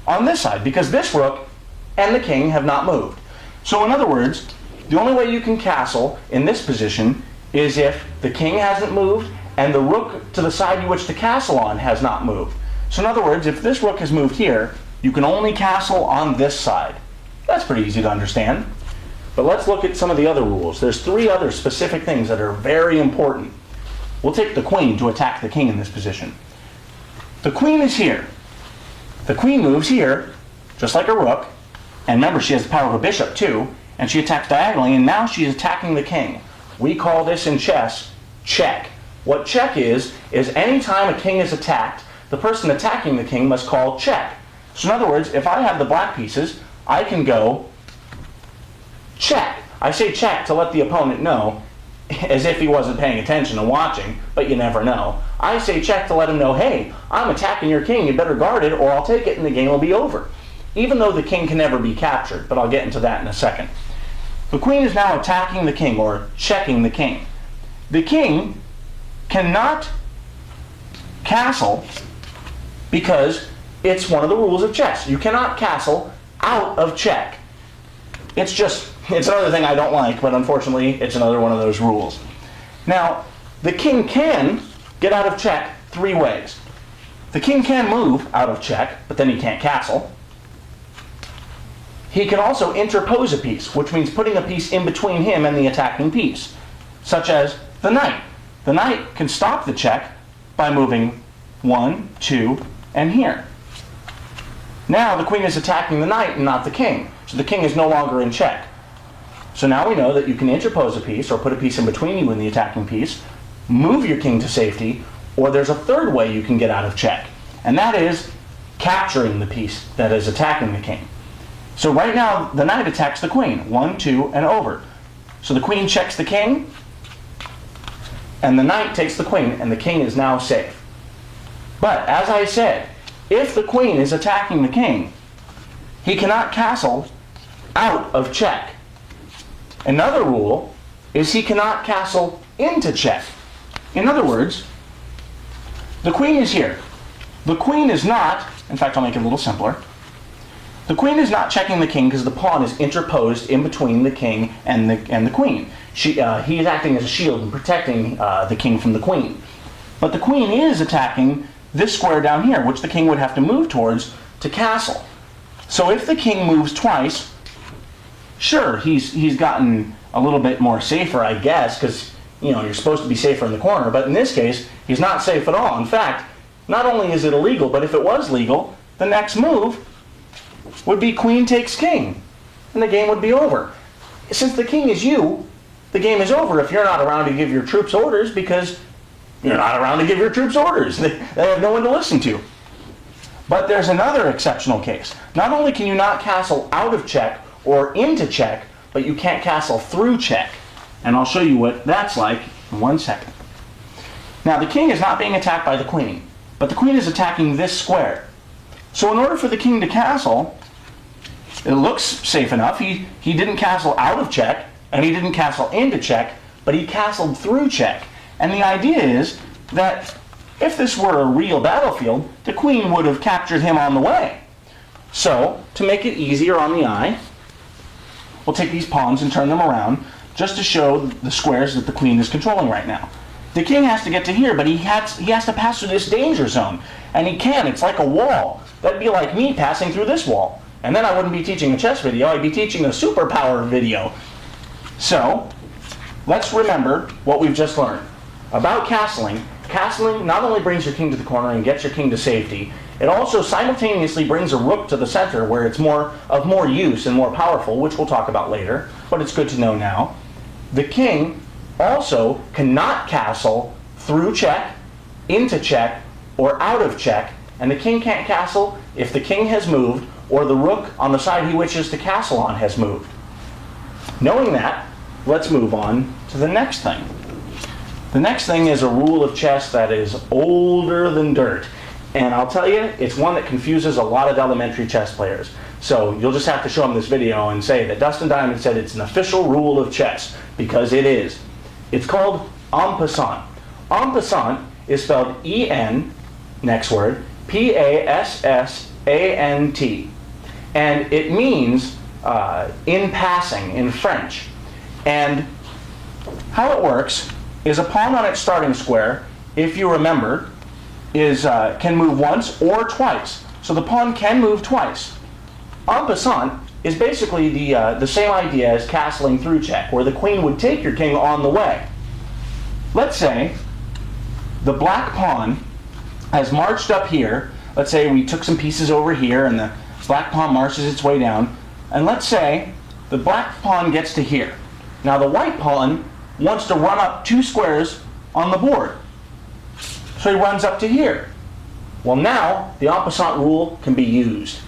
on this side, because this rook and the king have not moved. So in other words, the only way you can castle in this position is if the king hasn't moved and the rook to the side you wish to castle on has not moved. So in other words, if this rook has moved here, you can only castle on this side. That's pretty easy to understand. But let's look at some of the other rules. There's 3 other specific things that are very important. We'll take the queen to attack the king in this position. The queen is here. The queen moves here, just like a rook, and remember she has the power of a bishop too, and she attacks diagonally, and now she's attacking the king. We call this in chess check. What check is any time a king is attacked, the person attacking the king must call check. So in other words, if I have the black pieces, I can go check. I say check to let the opponent know, as if he wasn't paying attention and watching, but you never know. I say check to let him know, hey, I'm attacking your king, you better guard it or I'll take it and the game will be over. Even though the king can never be captured, but I'll get into that in a second. The queen is now attacking the king, or checking the king. The king cannot castle because it's one of the rules of chess. You cannot castle out of check. It's another thing I don't like, but unfortunately it's another one of those rules. Now, the king can get out of check 3 ways. The king can move out of check, but then he can't castle. He can also interpose a piece, which means putting a piece in between him and the attacking piece, such as the knight. The knight can stop the check by moving 1, 2, and here. Now the queen is attacking the knight and not the king, so the king is no longer in check. So now we know that you can interpose a piece, or put a piece in between you and the attacking piece, move your king to safety, or there's a third way you can get out of check, and that is capturing the piece that is attacking the king. So right now, the knight attacks the queen. 1, 2, and over. So the queen checks the king, and the knight takes the queen, and the king is now safe. But, as I said, if the queen is attacking the king, he cannot castle out of check. Another rule is he cannot castle into check. In other words, the queen is here. The queen is not, in fact I'll make it a little simpler, the queen is not checking the king because the pawn is interposed in between the king and the queen. He is acting as a shield and protecting the king from the queen. But the queen is attacking this square down here, which the king would have to move towards to castle. So if the king moves twice, sure, he's gotten a little bit more safer, I guess, because you're supposed to be safer in the corner, but in this case, he's not safe at all. In fact, not only is it illegal, but if it was legal, the next move would be queen takes king, and the game would be over. Since the king is you, the game is over if you're not around to give your troops orders, because you're not around to give your troops orders. They have no one to listen to. But there's another exceptional case. Not only can you not castle out of check or into check, but you can't castle through check. And I'll show you what that's like in 1 second. Now the king is not being attacked by the queen, but the queen is attacking this square. So in order for the king to castle, it looks safe enough. He didn't castle out of check, and he didn't castle into check, but he castled through check. And the idea is that if this were a real battlefield, the queen would have captured him on the way. So, to make it easier on the eye, we'll take these pawns and turn them around just to show the squares that the queen is controlling right now. The king has to get to here, but he has to pass through this danger zone. And he can. It's like a wall. That'd be like me passing through this wall. And then I wouldn't be teaching a chess video, I'd be teaching a superpower video. So, let's remember what we've just learned. About castling, castling not only brings your king to the corner and gets your king to safety, it also simultaneously brings a rook to the center where it's more use and more powerful, which we'll talk about later, but it's good to know now. The king also cannot castle through check, into check, or out of check, and the king can't castle if the king has moved or the rook on the side he wishes to castle on has moved. Knowing that, let's move on to the next thing. The next thing is a rule of chess that is older than dirt. And I'll tell you, it's one that confuses a lot of elementary chess players. So you'll just have to show them this video and say that Dustin Diamond said it's an official rule of chess, because it is. It's called en passant. En passant is spelled E-N, next word, P-A-S-S-A-N-T. And it means in passing in French. And how it works is a pawn on its starting square, if you remember, can move once or twice. So the pawn can move twice. En passant is basically the same idea as castling through check, where the queen would take your king on the way. Let's say the black pawn has marched up here. Let's say we took some pieces over here and the black pawn marches its way down. And let's say the black pawn gets to here. Now the white pawn wants to run up 2 squares on the board. So he runs up to here. Well, now the en passant rule can be used.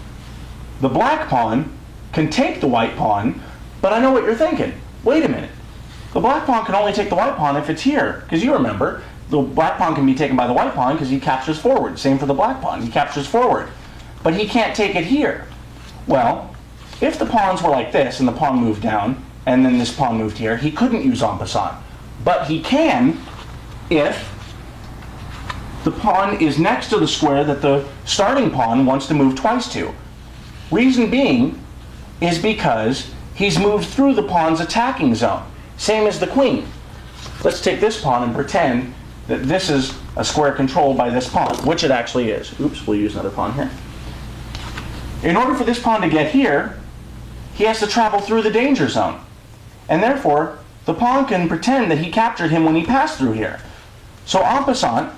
The black pawn can take the white pawn, but I know what you're thinking. Wait a minute. The black pawn can only take the white pawn if it's here, because you remember, the black pawn can be taken by the white pawn because he captures forward. Same for the black pawn, he captures forward. But he can't take it here. Well, if the pawns were like this and the pawn moved down, and then this pawn moved here, he couldn't use en passant. But he can if the pawn is next to the square that the starting pawn wants to move twice to. Reason being is because he's moved through the pawn's attacking zone. Same as the queen. Let's take this pawn and pretend that this is a square controlled by this pawn, which it actually is. Oops, we'll use another pawn here. In order for this pawn to get here, he has to travel through the danger zone. And therefore, the pawn can pretend that he captured him when he passed through here. So en passant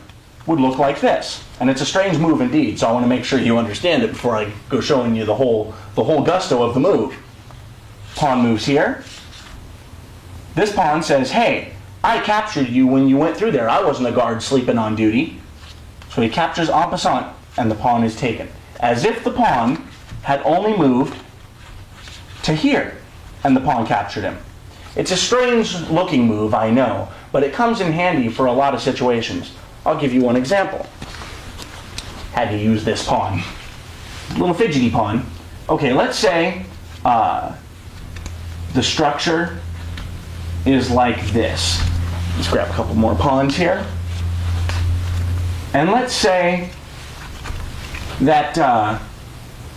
would look like this. And it's a strange move indeed, so I want to make sure you understand it before I go showing you the whole gusto of the move. Pawn moves here. This pawn says, hey, I captured you when you went through there. I wasn't a guard sleeping on duty. So he captures en passant, and the pawn is taken. As if the pawn had only moved to here, and the pawn captured him. It's a strange looking move, I know, but it comes in handy for a lot of situations. I'll give you one example. Had to use this pawn. Little fidgety pawn. Okay, let's say the structure is like this. Let's grab a couple more pawns here. And let's say that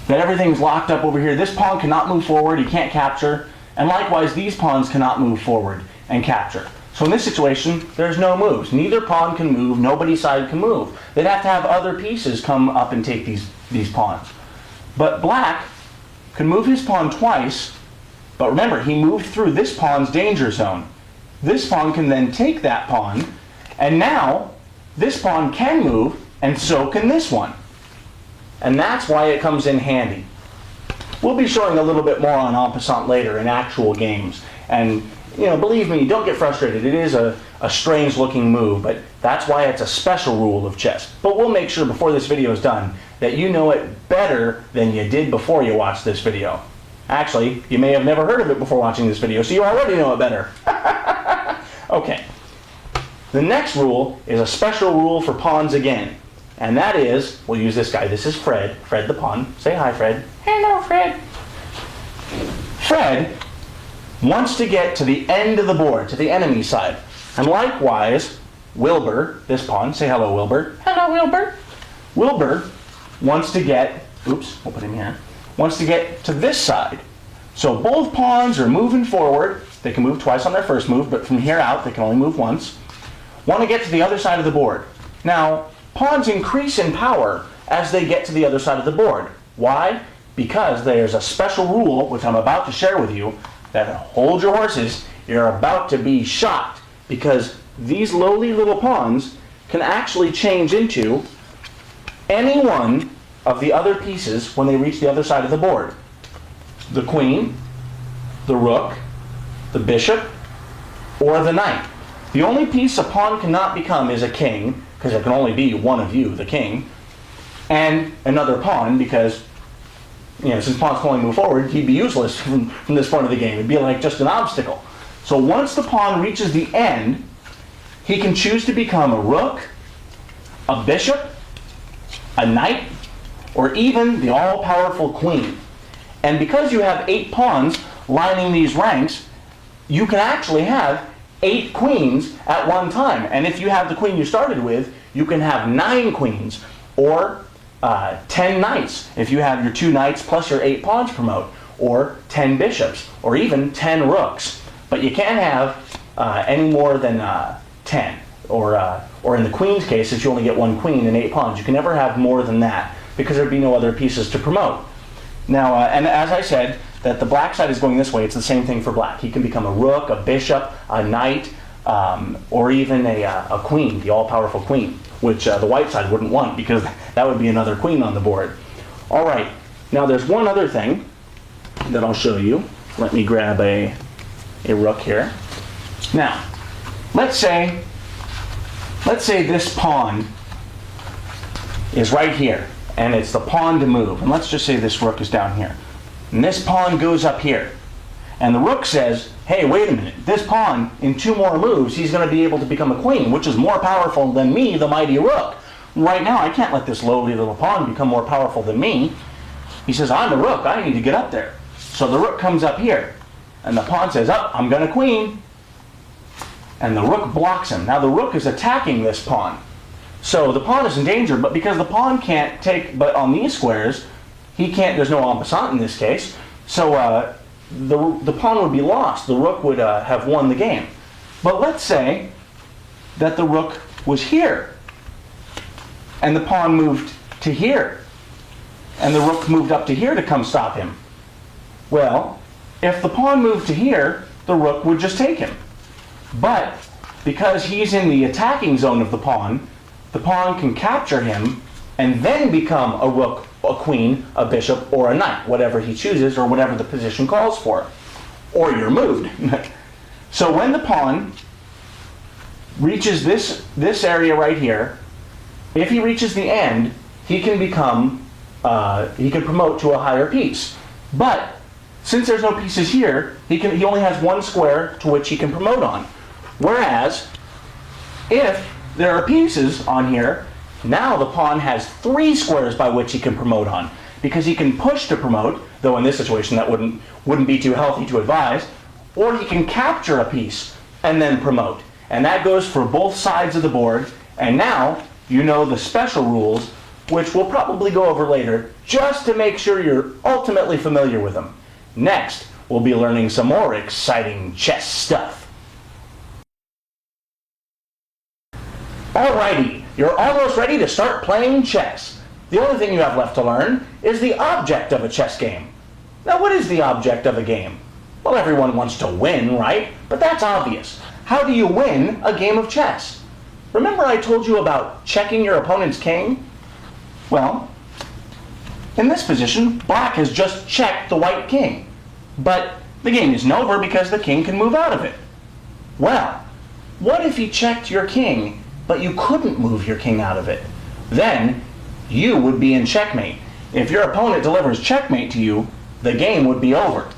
everything's locked up over here. This pawn cannot move forward, he can't capture, and likewise these pawns cannot move forward and capture. So in this situation, there's no moves. Neither pawn can move, nobody's side can move. They'd have to have other pieces come up and take these pawns. But black can move his pawn twice, but remember, he moved through this pawn's danger zone. This pawn can then take that pawn, and now this pawn can move, and so can this one. And that's why it comes in handy. We'll be showing a little bit more on en passant later in actual games. And, believe me, don't get frustrated. It is a strange looking move, but that's why it's a special rule of chess. But we'll make sure before this video is done that you know it better than you did before you watched this video. Actually, you may have never heard of it before watching this video, so you already know it better. Okay. The next rule is a special rule for pawns again. And that is, we'll use this guy. This is Fred. Fred the pawn. Say hi, Fred. Hello, Fred. Fred wants to get to the end of the board, to the enemy side. And likewise, Wilbur, this pawn. Say hello, Wilbur. Hello, Wilbur. Wilbur wants to get, oops, we'll put him here. wants to get to this side. So both pawns are moving forward. They can move twice on their first move, but from here out they can only move once. Want to get to the other side of the board. Now, pawns increase in power as they get to the other side of the board. Why? Because there's a special rule, which I'm about to share with you, that hold your horses, you're about to be shocked, because these lowly little pawns can actually change into any one of the other pieces when they reach the other side of the board. The queen, the rook, the bishop, or the knight. The only piece a pawn cannot become is a king, because there can only be one of you, the king, and another pawn, because since pawns can only move forward, he'd be useless from this point of the game. It'd be like just an obstacle. So once the pawn reaches the end, he can choose to become a rook, a bishop, a knight, or even the all-powerful queen. And because you have 8 pawns lining these ranks, you can actually have 8 queens at one time. And if you have the queen you started with, you can have 9 queens, or 10 knights if you have your 2 knights plus your 8 pawns promote, or 10 bishops, or even 10 rooks. But you can't have any more than 10. Or in the queen's case, since you only get 1 queen and 8 pawns, you can never have more than that, because there'd be no other pieces to promote. Now, and as I said, that the black side is going this way, it's the same thing for black. He can become a rook, a bishop, a knight, or even a queen, the all-powerful queen, which the white side wouldn't want, because that would be another queen on the board. All right, now there's one other thing that I'll show you. Let me grab a rook here. Now, let's say this pawn is right here, and it's the pawn to move. And let's just say this rook is down here. And this pawn goes up here. And the rook says, hey, wait a minute. This pawn, in 2 more moves, he's going to be able to become a queen, which is more powerful than me, the mighty rook. Right now, I can't let this lowly little pawn become more powerful than me. He says, I'm a rook. I need to get up there. So the rook comes up here. And the pawn says, oh, I'm going to queen. And the rook blocks him. Now the rook is attacking this pawn. So the pawn is in danger, but because the pawn can't take, but on these squares, he can't, there's no en passant in this case, so the pawn would be lost. The rook would have won the game. But let's say that the rook was here, and the pawn moved to here, and the rook moved up to here to come stop him. Well, if the pawn moved to here, the rook would just take him. But because he's in the attacking zone of the pawn can capture him and then become a rook, a queen, a bishop, or a knight, whatever he chooses or whatever the position calls for. Or you're moved. So when the pawn reaches this area right here, if he reaches the end, he can he can promote to a higher piece. But since there's no pieces here, he only has 1 square to which he can promote on. Whereas, if there are pieces on here, now the pawn has 3 squares by which he can promote on, because he can push to promote, though in this situation that wouldn't be too healthy to advise, or he can capture a piece and then promote. And that goes for both sides of the board, and now you know the special rules, which we'll probably go over later, just to make sure you're ultimately familiar with them. Next, we'll be learning some more exciting chess stuff. Alrighty, you're almost ready to start playing chess. The only thing you have left to learn is the object of a chess game. Now, what is the object of a game? Well, everyone wants to win, right? But that's obvious. How do you win a game of chess? Remember I told you about checking your opponent's king? Well, in this position, black has just checked the white king. But the game isn't over because the king can move out of it. Well, what if he checked your king, but you couldn't move your king out of it? Then you would be in checkmate. If your opponent delivers checkmate to you, the game would be over.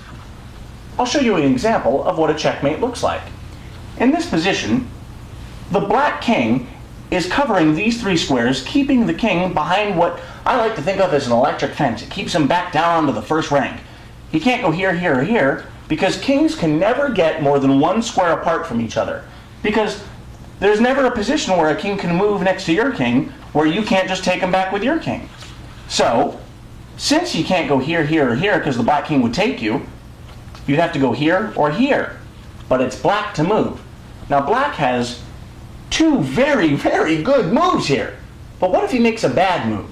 I'll show you an example of what a checkmate looks like. In this position, the black king is covering these 3 squares, keeping the king behind what I like to think of as an electric fence. It keeps him back down onto the first rank. He can't go here, here, or here, because kings can never get more than 1 square apart from each other. Because there's never a position where a king can move next to your king where you can't just take him back with your king. So, Since you can't go here, here, or here because the black king would take you, you'd have to go here or here. But it's black to move. Now black has two very, very good moves here. But what if he makes a bad move?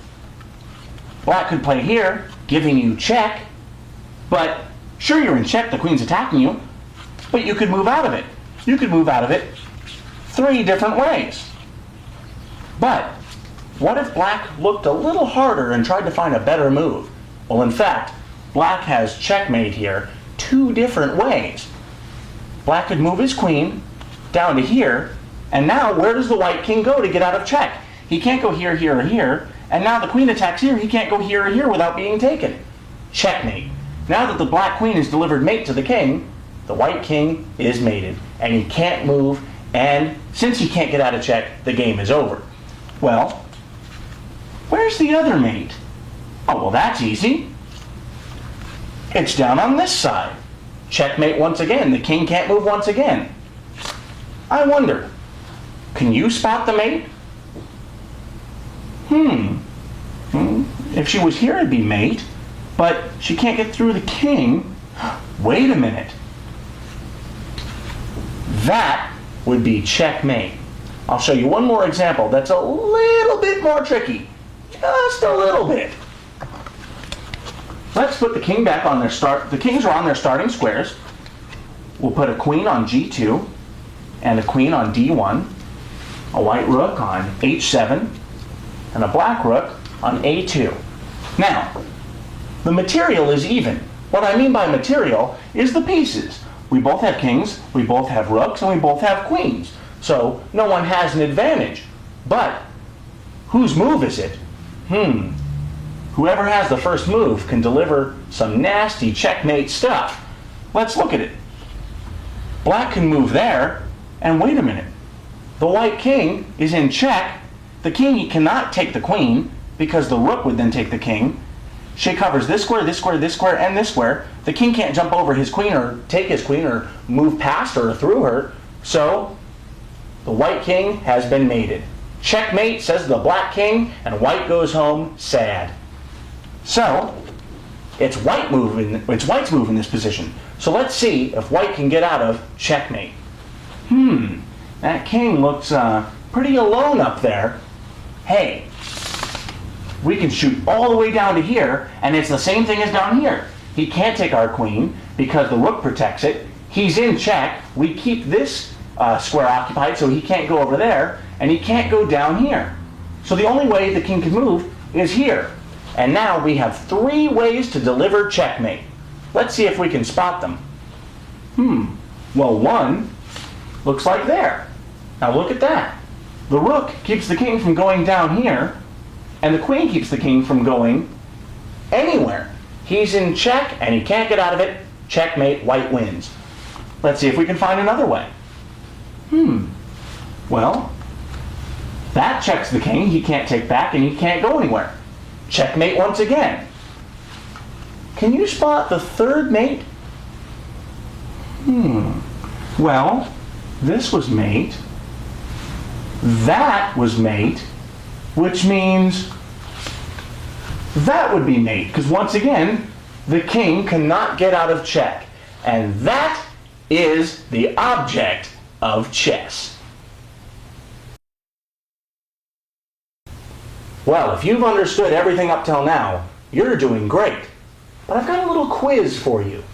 Black could play here, giving you check. But sure, you're in check, the queen's attacking you. But you could move out of it. You could move out of it 3 different ways. But what if black looked a little harder and tried to find a better move? Well, in fact, black has checkmate here 2 different ways. Black could move his queen down to here, and now where does the white king go to get out of check? He can't go here, here, or here, and now the queen attacks here, he can't go here or here without being taken. Checkmate. Now that the black queen has delivered mate to the king, the white king is mated, and he can't move, and since he can't get out of check, the game is over. Well, where's the other mate? Oh, well, that's easy. It's down on this side. Checkmate once again. The king can't move once again. I wonder, can you spot the mate? If she was here, it'd be mate, but she can't get through the king. Wait a minute. That would be checkmate. I'll show you one more example that's a little bit more tricky. Just a little bit. Let's put the king back on their start. The kings are on their starting squares. We'll put a queen on g2 and a queen on d1, a white rook on h7, and a black rook on a2. Now, the material is even. What I mean by material is the pieces. We both have kings, we both have rooks, and we both have queens. So no one has an advantage. But whose move is it? Whoever has the first move can deliver some nasty checkmate stuff. Let's look at it. Black can move there, and wait a minute. The white king is in check. The king, he cannot take the queen because the rook would then take the king. She covers this square, this square, this square, and this square. The king can't jump over his queen or take his queen or move past her or through her. So the white king has been mated. Checkmate, says the black king, and white goes home sad. So it's white's move in this position. So let's see if white can get out of checkmate. That king looks pretty alone up there. Hey, we can shoot all the way down to here, and it's the same thing as down here. He can't take our queen because the rook protects it. He's in check. We keep this square occupied so he can't go over there, and he can't go down here. So the only way the king can move is here. And now we have 3 ways to deliver checkmate. Let's see if we can spot them. Well, one looks like there. Now look at that. The rook keeps the king from going down here, and the queen keeps the king from going anywhere. He's in check, and he can't get out of it. Checkmate, white wins. Let's see if we can find another way. Well, that checks the king. He can't take back, and he can't go anywhere. Checkmate once again. Can you spot the third mate? Well, this was mate. That was mate, which means that would be mate, because once again, the king cannot get out of check. And that is the object of chess. Well, if you've understood everything up till now, you're doing great. But I've got a little quiz for you.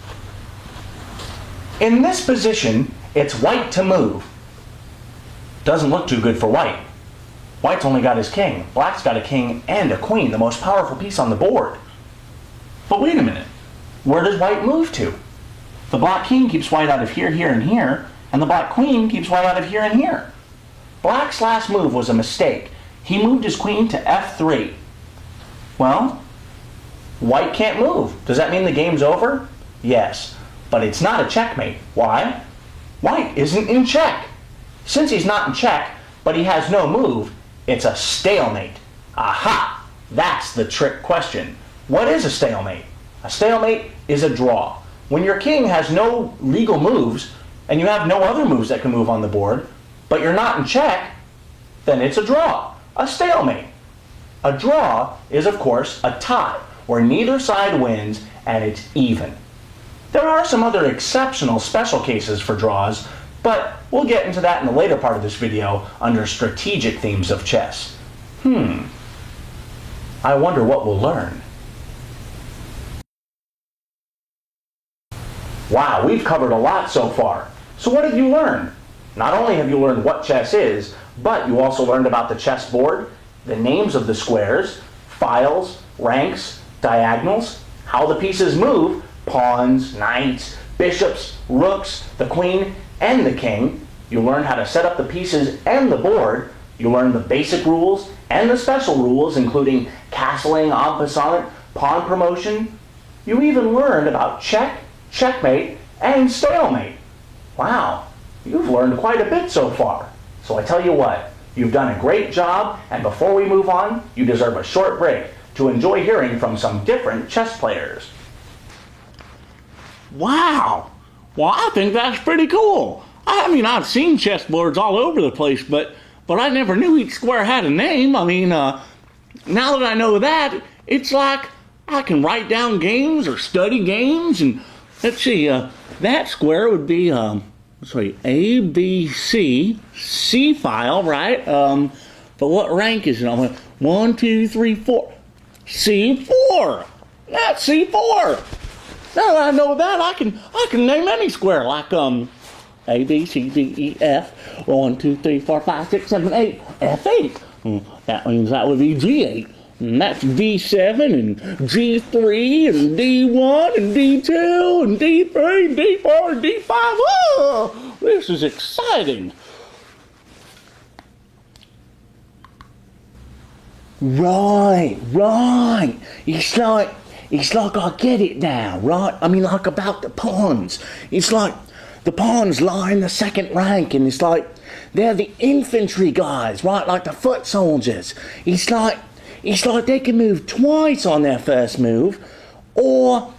In this position, it's white to move. Doesn't look too good for white. White's only got his king. Black's got a king and a queen, the most powerful piece on the board. But wait a minute. Where does white move to? The black king keeps white out of here, here, and here, and the black queen keeps white out of here and here. Black's last move was a mistake. He moved his queen to f3. Well, white can't move. Does that mean the game's over? Yes, but it's not a checkmate. Why? White isn't in check. Since he's not in check, but he has no move, it's a stalemate. Aha! That's the trick question. What is a stalemate? A stalemate is a draw. When your king has no legal moves, and you have no other moves that can move on the board, but you're not in check, then it's a draw. A stalemate. A draw is, of course, a tie. where neither side wins and it's even. There are some other exceptional special cases for draws, but we'll get into that in the later part of this video under strategic themes of chess. I wonder what we'll learn. Wow, we've covered a lot so far. So what have you learned? Not only have you learned what chess is, but you also learned about the chessboard, the names of the squares, files, ranks, diagonals, how the pieces move, pawns, knights, bishops, rooks, the queen, and the king. You learned how to set up the pieces and the board. You learned the basic rules and the special rules, including castling, en passant, pawn promotion. You even learned about check, checkmate, and stalemate. Wow, you've learned quite a bit so far. So I tell you what, you've done a great job, and before we move on, you deserve a short break to enjoy hearing from some different chess players. Wow! Well, I think that's pretty cool. I mean, I've seen chessboards all over the place, but I never knew each square had a name. I mean, now that I know that, it's like I can write down games or study games, and let's see, that square would be, A, B, C file, right? But what rank is it on? 1, 2, 3, 4. C4! That's C4! Now that I know that, I can name any square, like, A, B, C, D, E, F, 1, 2, 3, 4, 5, 6, 7, 8, F8. That means that would be G8. And that's D7 and G3 and D1 and D2 and D3 and D4 and D5. Oh, this is exciting. Right. It's like I get it now, right? I mean, like about the pawns. It's like the pawns lie in the second rank, and it's like they're the infantry guys, right? Like the foot soldiers. It's like they can move twice on their first move, or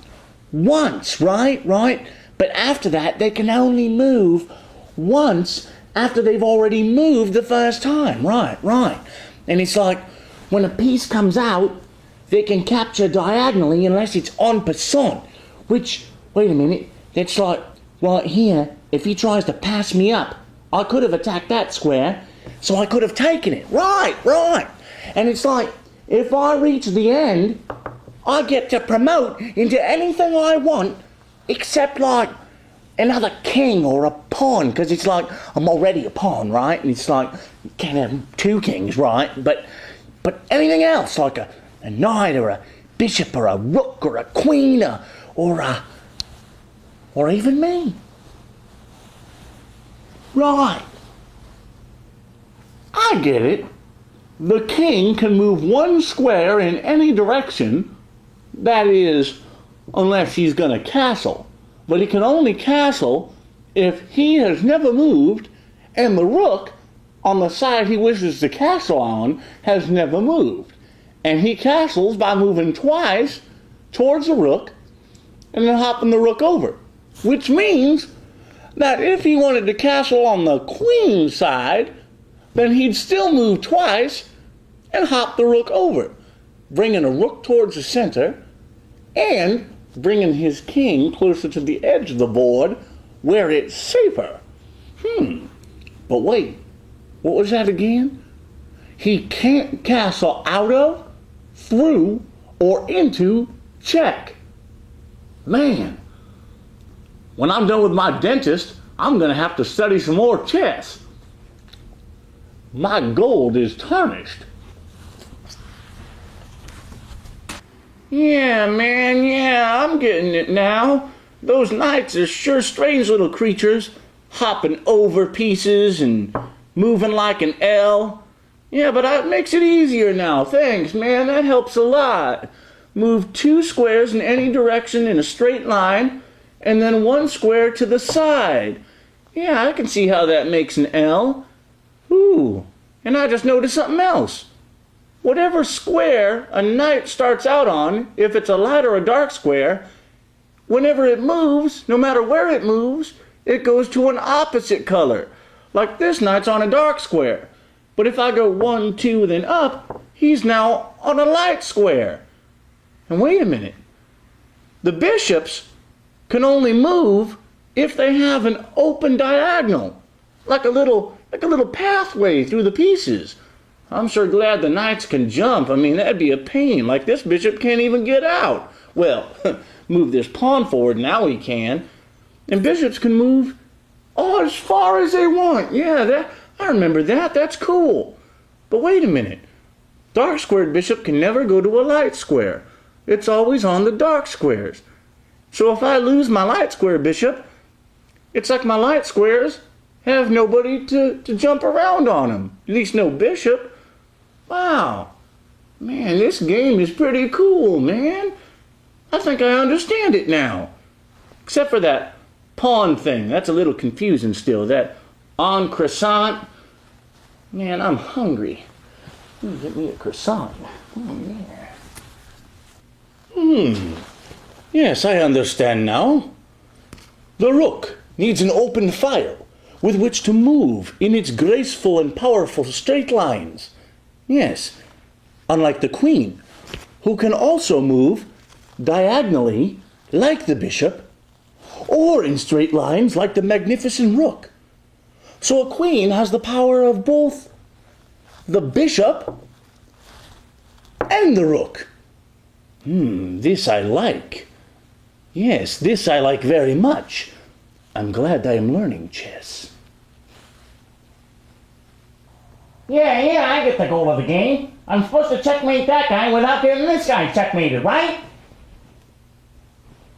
once, right? But after that, they can only move once after they've already moved the first time, right. And it's like when a piece comes out, they can capture diagonally unless it's en passant, which, wait a minute, that's like right here. If he tries to pass me up, I could have attacked that square, so I could have taken it, right. And it's like, if I reach the end, I get to promote into anything I want, except like another king or a pawn, because it's like, I'm already a pawn, right? And it's like, you can't have two kings, right? But anything else, like a knight or a bishop or a rook or a queen or even me. Right. I get it. The king can move one square in any direction, that is, unless he's going to castle. But he can only castle if he has never moved and the rook on the side he wishes to castle on has never moved. And he castles by moving twice towards the rook and then hopping the rook over. Which means that if he wanted to castle on the queen side, then he'd still move twice and hop the rook over, bringing a rook towards the center and bringing his king closer to the edge of the board where it's safer. But wait, what was that again? He can't castle out of, through, or into check. Man, when I'm done with my dentist, I'm going to have to study some more chess. My gold is tarnished. Yeah, man, I'm getting it now. Those knights are sure strange little creatures, hopping over pieces and moving like an L. Yeah, but it makes it easier now. Thanks, man, that helps a lot. Move 2 squares in any direction in a straight line, and then 1 square to the side. Yeah, I can see how that makes an L. Ooh, and I just noticed something else. Whatever square a knight starts out on, if it's a light or a dark square, whenever it moves, no matter where it moves, it goes to an opposite color. Like this knight's on a dark square. But if I go 1, 2, then up, he's now on a light square. And wait a minute. The bishops can only move if they have an open diagonal, like a little pathway through the pieces. I'm sure glad the knights can jump. I mean, that'd be a pain. Like this bishop can't even get out. Well, move this pawn forward, now he can. And bishops can move as far as they want. Yeah, I remember that. That's cool. But wait a minute. Dark squared bishop can never go to a light square. It's always on the dark squares. So if I lose my light square bishop, it's like my light squares have nobody to jump around on them. At least no bishop. Wow. Man, this game is pretty cool, man. I think I understand it now. Except for that pawn thing. That's a little confusing still. That en croissant. Man, I'm hungry. Get me a croissant. Oh, yeah. Yes, I understand now. The rook needs an open file with which to move in its graceful and powerful straight lines. Yes, unlike the queen, who can also move diagonally like the bishop, or in straight lines like the magnificent rook. So a queen has the power of both the bishop and the rook. This I like. Yes, this I like very much. I'm glad I am learning chess. Yeah, I get the goal of the game. I'm supposed to checkmate that guy without getting this guy checkmated, right?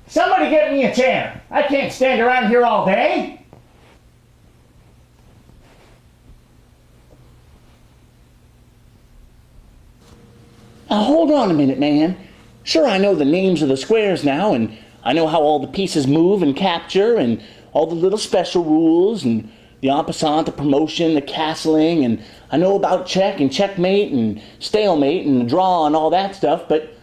Somebody get me a chair. I can't stand around here all day. Now hold on a minute, man. Sure, I know the names of the squares now, and I know how all the pieces move and capture, and all the little special rules, and the en passant, the promotion, the castling, and I know about check and checkmate and stalemate and draw and all that stuff, but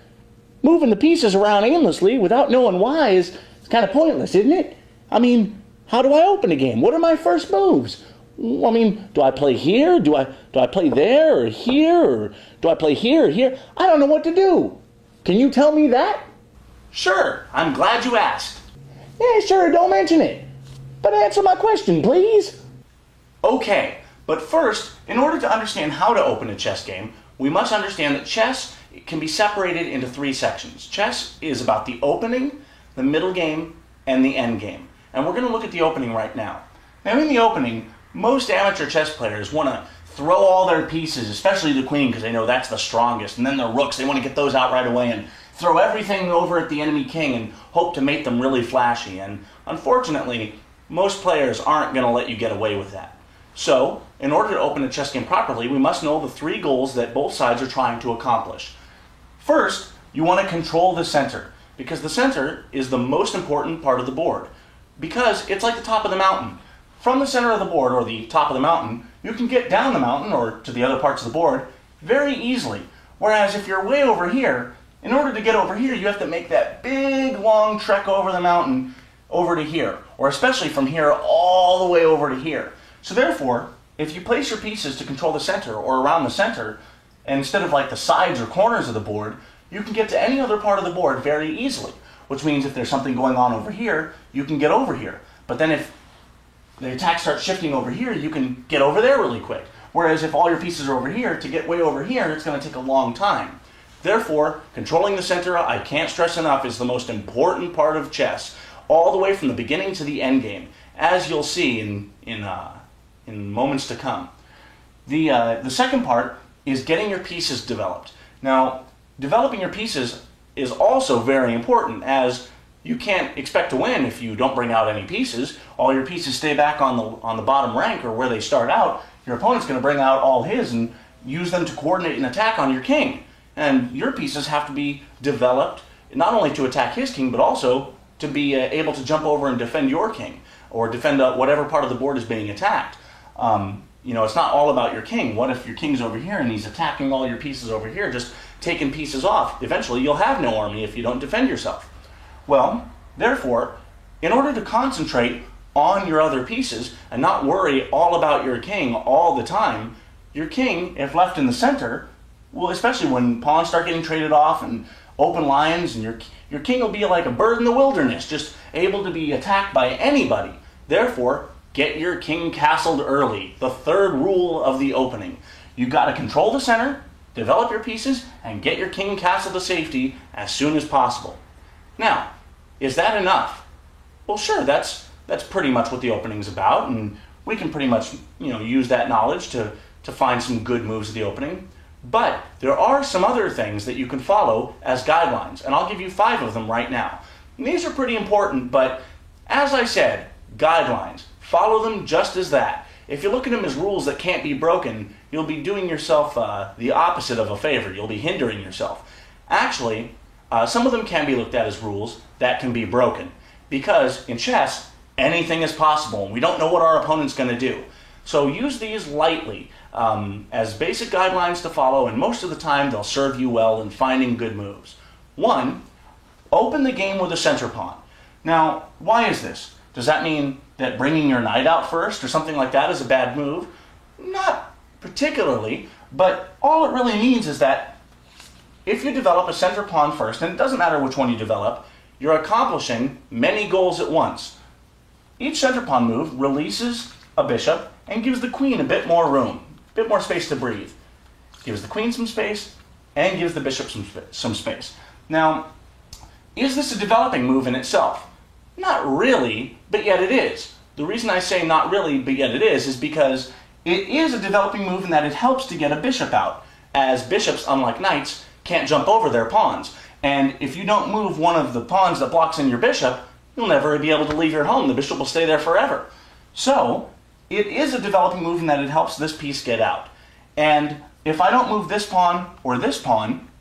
moving the pieces around aimlessly without knowing why is kind of pointless, isn't it? I mean, how do I open a game? What are my first moves? I mean, do I play here? Do I play there or here? Or do I play here or here? I don't know what to do. Can you tell me that? Sure, I'm glad you asked. Yeah, sure, don't mention it. But answer my question, please. Okay, but first, in order to understand how to open a chess game, we must understand that chess can be separated into three sections. Chess is about the opening, the middle game, and the end game. And we're going to look at the opening right now. Now in the opening, most amateur chess players want to throw all their pieces, especially the queen, because they know that's the strongest, and then the rooks, they want to get those out right away and throw everything over at the enemy king and hope to make them really flashy. And unfortunately, most players aren't going to let you get away with that. So, in order to open a chess game properly, we must know the three goals that both sides are trying to accomplish. First, you want to control the center, because the center is the most important part of the board, because it's like the top of the mountain. From the center of the board, or the top of the mountain, you can get down the mountain, or to the other parts of the board, very easily. Whereas if you're way over here, in order to get over here, you have to make that big, long trek over the mountain over to here, or especially from here all the way over to here. So therefore, if you place your pieces to control the center or around the center, and instead of like the sides or corners of the board, you can get to any other part of the board very easily, which means if there's something going on over here, you can get over here. But then if the attack starts shifting over here, you can get over there really quick. Whereas if all your pieces are over here, to get way over here, it's going to take a long time. Therefore, controlling the center, I can't stress enough, is the most important part of chess, all the way from the beginning to the end game, as you'll see in moments to come. The second part is getting your pieces developed. Now, developing your pieces is also very important, as you can't expect to win if you don't bring out any pieces. All your pieces stay back on the bottom rank, or where they start out. Your opponent's going to bring out all his and use them to coordinate an attack on your king. And your pieces have to be developed not only to attack his king, but also to be able to jump over and defend your king, or defend whatever part of the board is being attacked. It's not all about your king. What if your king's over here and he's attacking all your pieces over here, just taking pieces off? Eventually you'll have no army if you don't defend yourself. Well, therefore, in order to concentrate on your other pieces and not worry all about your king all the time, your king, if left in the center, well, especially when pawns start getting traded off and open lines, and your king will be like a bird in the wilderness, just able to be attacked by anybody. Therefore, get your king castled early. The third rule of the opening. You've got to control the center, develop your pieces, and get your king castled to safety as soon as possible. Now, is that enough? Well, sure, that's pretty much what the opening's about, and we can pretty much use that knowledge to find some good moves at the opening. But there are some other things that you can follow as guidelines, and I'll give you 5 of them right now. And these are pretty important, but as I said, guidelines. Follow them just as that. If you look at them as rules that can't be broken, you'll be doing yourself the opposite of a favor. You'll be hindering yourself. Actually, some of them can be looked at as rules that can be broken, because in chess, anything is possible, and we don't know what our opponent's going to do. So use these lightly as basic guidelines to follow, and most of the time they'll serve you well in finding good moves. 1, open the game with a center pawn. Now, why is this? Does that mean that bringing your knight out first or something like that is a bad move? Not particularly, but all it really means is that if you develop a center pawn first, and it doesn't matter which one you develop, you're accomplishing many goals at once. Each center pawn move releases a bishop and gives the queen a bit more room, a bit more space to breathe. Gives the queen some space and gives the bishop some space. Now, is this a developing move in itself? Not really, but yet it is. The reason I say not really, but yet it is because it is a developing move in that it helps to get a bishop out, as bishops, unlike knights, can't jump over their pawns. And if you don't move one of the pawns that blocks in your bishop, you'll never be able to leave your home. The bishop will stay there forever. So, it is a developing move in that it helps this piece get out. And if I don't move this pawn,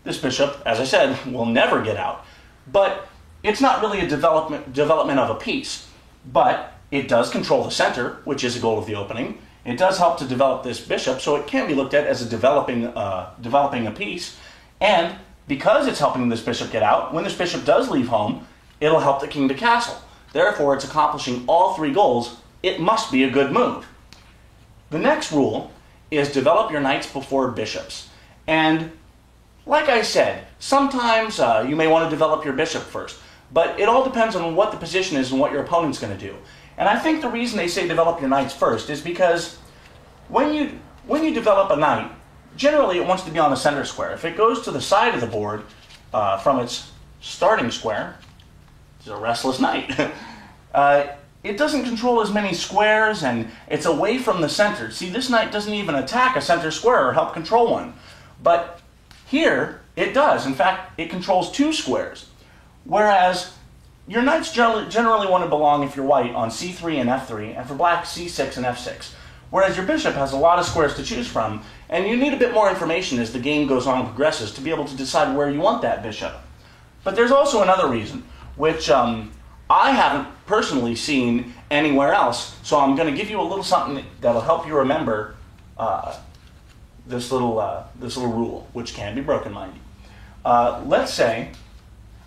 this bishop, as I said, will never get out. But it's not really a development of a piece. But it does control the center, which is a goal of the opening. It does help to develop this bishop, so it can be looked at as a developing a piece. And because it's helping this bishop get out, when this bishop does leave home, it'll help the king to castle. Therefore, it's accomplishing all 3 goals. It must be a good move. The next rule is develop your knights before bishops. And like I said, sometimes you may want to develop your bishop first, but it all depends on what the position is and what your opponent's going to do. And I think the reason they say develop your knights first is because when you develop a knight, generally it wants to be on the center square. If it goes to the side of the board from its starting square, it's a restless knight. It doesn't control as many squares, and it's away from the center. See, this knight doesn't even attack a center square or help control one. But here, it does. In fact, it controls 2 squares. Whereas, your knights generally want to belong, if you're white, on c3 and f3, and for black, c6 and f6. Whereas your bishop has a lot of squares to choose from, and you need a bit more information as the game goes on and progresses to be able to decide where you want that bishop. But there's also another reason, which I haven't personally seen anywhere else, so I'm going to give you a little something that'll help you remember this little rule, which can be broken, mind you. Let's say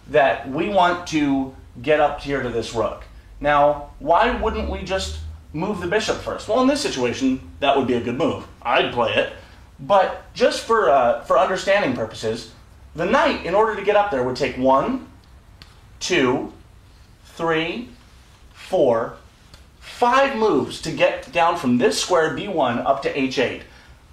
that we want to get up here to this rook. Now, why wouldn't we just move the bishop first? Well, in this situation, that would be a good move. I'd play it. But just for understanding purposes, the knight, in order to get up there, would take 1, 2, 3, 4, 5 moves to get down from this square b1 up to h8.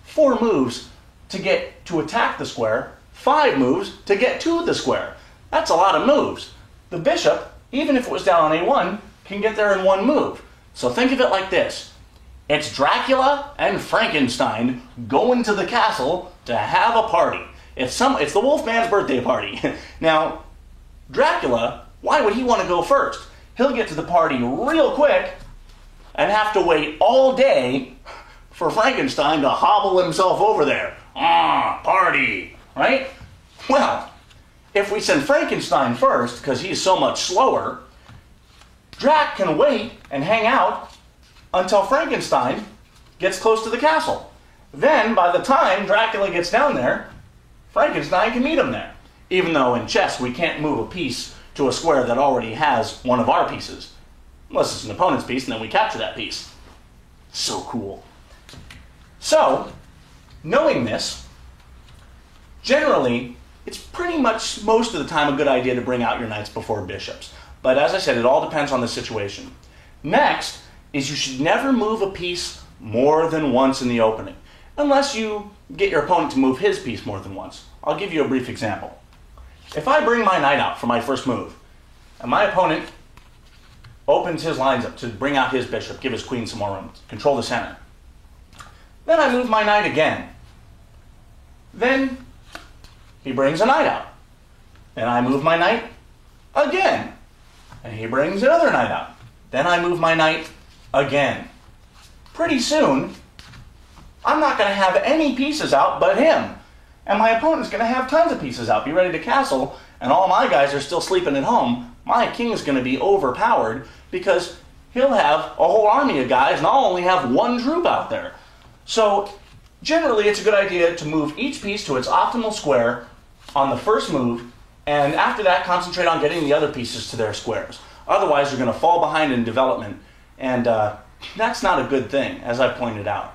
4 moves to attack the square, 5 moves to get to the square. That's a lot of moves. The bishop, even if it was down on a1, can get there in 1 move. So think of it like this. It's Dracula and Frankenstein going to the castle to have a party. It's the Wolfman's birthday party. Now, Dracula, why would he want to go first? He'll get to the party real quick and have to wait all day for Frankenstein to hobble himself over there. Party, right? Well, if we send Frankenstein first, because he's so much slower, Drac can wait and hang out until Frankenstein gets close to the castle. Then, by the time Dracula gets down there, Frankenstein can meet him there. Even though in chess we can't move a piece to a square that already has one of our pieces. Unless it's an opponent's piece, and then we capture that piece. So cool. So, knowing this, generally, it's pretty much most of the time a good idea to bring out your knights before bishops. But as I said, it all depends on the situation. Next is you should never move a piece more than once in the opening, unless you get your opponent to move his piece more than once. I'll give you a brief example. If I bring my knight out for my first move, and my opponent opens his lines up to bring out his bishop, give his queen some more room, control the center, then I move my knight again. Then he brings a knight out. Then I move my knight again. And he brings another knight out. Then I move my knight again. Pretty soon, I'm not going to have any pieces out but him. And my opponent's going to have tons of pieces out, be ready to castle, and all my guys are still sleeping at home. My king's going to be overpowered because he'll have a whole army of guys and I'll only have one troop out there. So generally it's a good idea to move each piece to its optimal square on the first move, and after that concentrate on getting the other pieces to their squares. Otherwise you're going to fall behind in development, and that's not a good thing, as I pointed out.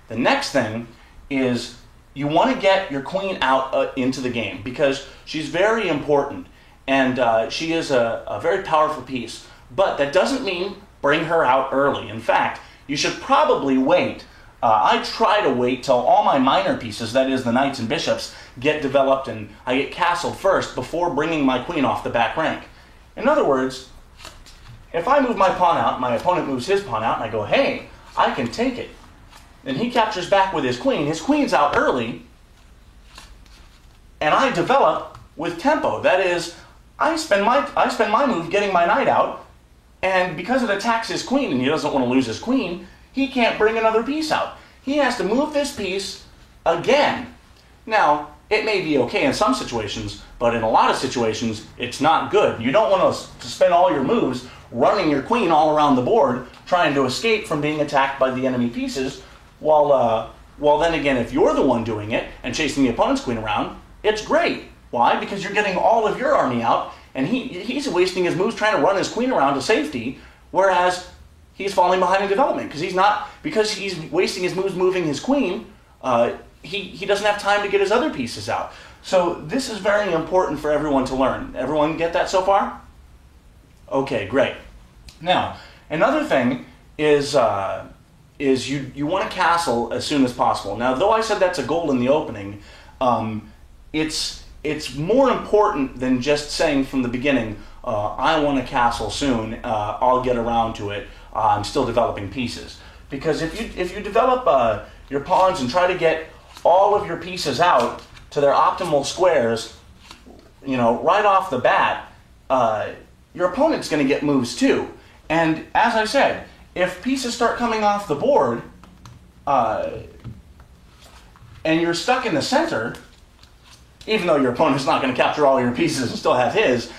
The next thing is you want to get your queen out into the game because she's very important, and she is a very powerful piece. But that doesn't mean bring her out early. In fact, you should probably wait. I try to wait till all my minor pieces, that is the knights and bishops, get developed and I get castled first before bringing my queen off the back rank. In other words, if I move my pawn out, my opponent moves his pawn out, and I go, hey, I can take it. Then he captures back with his queen's out early, and I develop with tempo. That is, I spend my move getting my knight out, and because it attacks his queen and he doesn't want to lose his queen, he can't bring another piece out. He has to move this piece again. Now, it may be okay in some situations, but in a lot of situations, it's not good. You don't want to spend all your moves running your queen all around the board, trying to escape from being attacked by the enemy pieces, while then again, if you're the one doing it and chasing the opponent's queen around, it's great. Why? Because you're getting all of your army out, and he's wasting his moves trying to run his queen around to safety, whereas he's falling behind in development because he's wasting his moves moving his queen. He doesn't have time to get his other pieces out. So this is very important for everyone to learn. Everyone get that so far? Okay, great. Now, another thing is you want to castle as soon as possible. Now, though I said that's a goal in the opening, it's more important than just saying from the beginning, I want to castle soon, I'll get around to it, I'm still developing pieces. Because if you develop your pawns and try to get all of your pieces out to their optimal squares, right off the bat, your opponent's going to get moves too. And as I said, if pieces start coming off the board, and you're stuck in the center, even though your opponent's not going to capture all your pieces and still have his,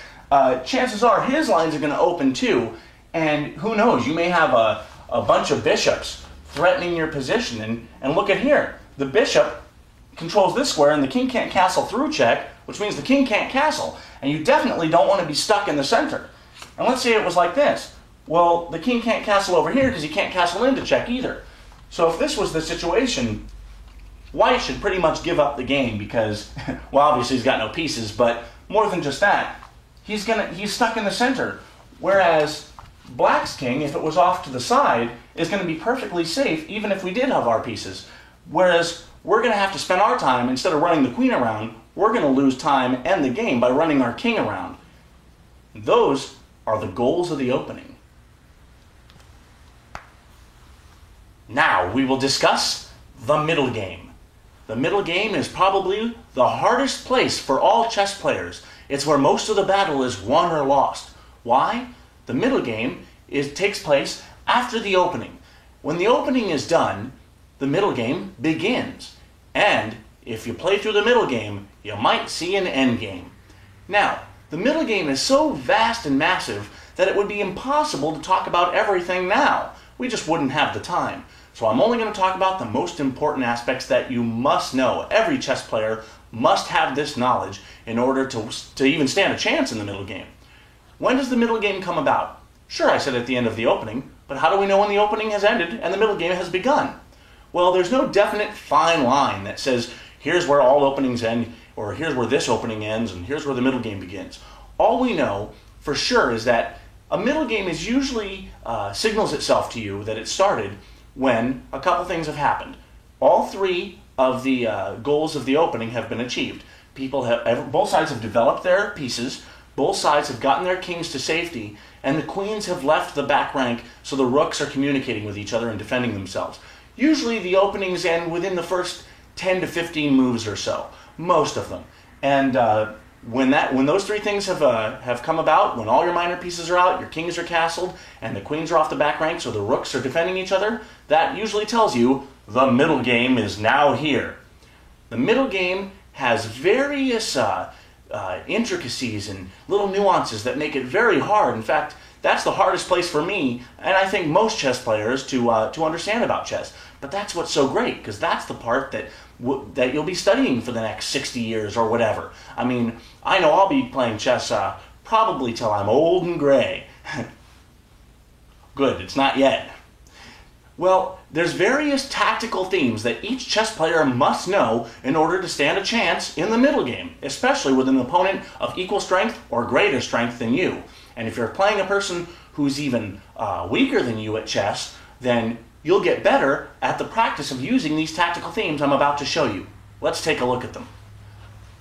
chances are his lines are going to open too. And who knows, you may have a bunch of bishops threatening your position. And look at here, the bishop controls this square and the king can't castle through check, which means the king can't castle. And you definitely don't want to be stuck in the center. And let's say it was like this. Well, the king can't castle over here because he can't castle into check either. So if this was the situation, white should pretty much give up the game because, well, obviously he's got no pieces, but more than just that, he's stuck in the center. Whereas black's king, if it was off to the side, is going to be perfectly safe even if we did have our pieces. Whereas we're going to have to spend our time, instead of running the queen around, we're going to lose time and the game by running our king around. Those are the goals of the opening. Now we will discuss the middle game. The middle game is probably the hardest place for all chess players. It's where most of the battle is won or lost. Why? The middle game takes place after the opening. When the opening is done, the middle game begins. And if you play through the middle game, you might see an end game. Now, the middle game is so vast and massive that it would be impossible to talk about everything now. We just wouldn't have the time. So I'm only going to talk about the most important aspects that you must know. Every chess player must have this knowledge in order to even stand a chance in the middle game. When does the middle game come about? Sure, I said at the end of the opening, but how do we know when the opening has ended and the middle game has begun? Well, there's no definite fine line that says, here's where all openings end, or here's where this opening ends, and here's where the middle game begins. All we know for sure is that a middle game is usually signals itself to you that it started when a couple things have happened. All three of the goals of the opening have been achieved. Both sides have developed their pieces, both sides have gotten their kings to safety, and the queens have left the back rank so the rooks are communicating with each other and defending themselves. Usually the openings end within the first 10 to 15 moves or so, most of them. And when those three things have come about, when all your minor pieces are out, your kings are castled, and the queens are off the back rank so the rooks are defending each other, that usually tells you the middle game is now here. The middle game has various intricacies and little nuances that make it very hard. In fact, that's the hardest place for me, and I think most chess players, to understand about chess. But that's what's so great, because that's the part that you'll be studying for the next 60 years or whatever. I mean, I know I'll be playing chess probably till I'm old and gray. Good, it's not yet. Well, there's various tactical themes that each chess player must know in order to stand a chance in the middle game, especially with an opponent of equal strength or greater strength than you. And if you're playing a person who's even weaker than you at chess, then you'll get better at the practice of using these tactical themes I'm about to show you. Let's take a look at them.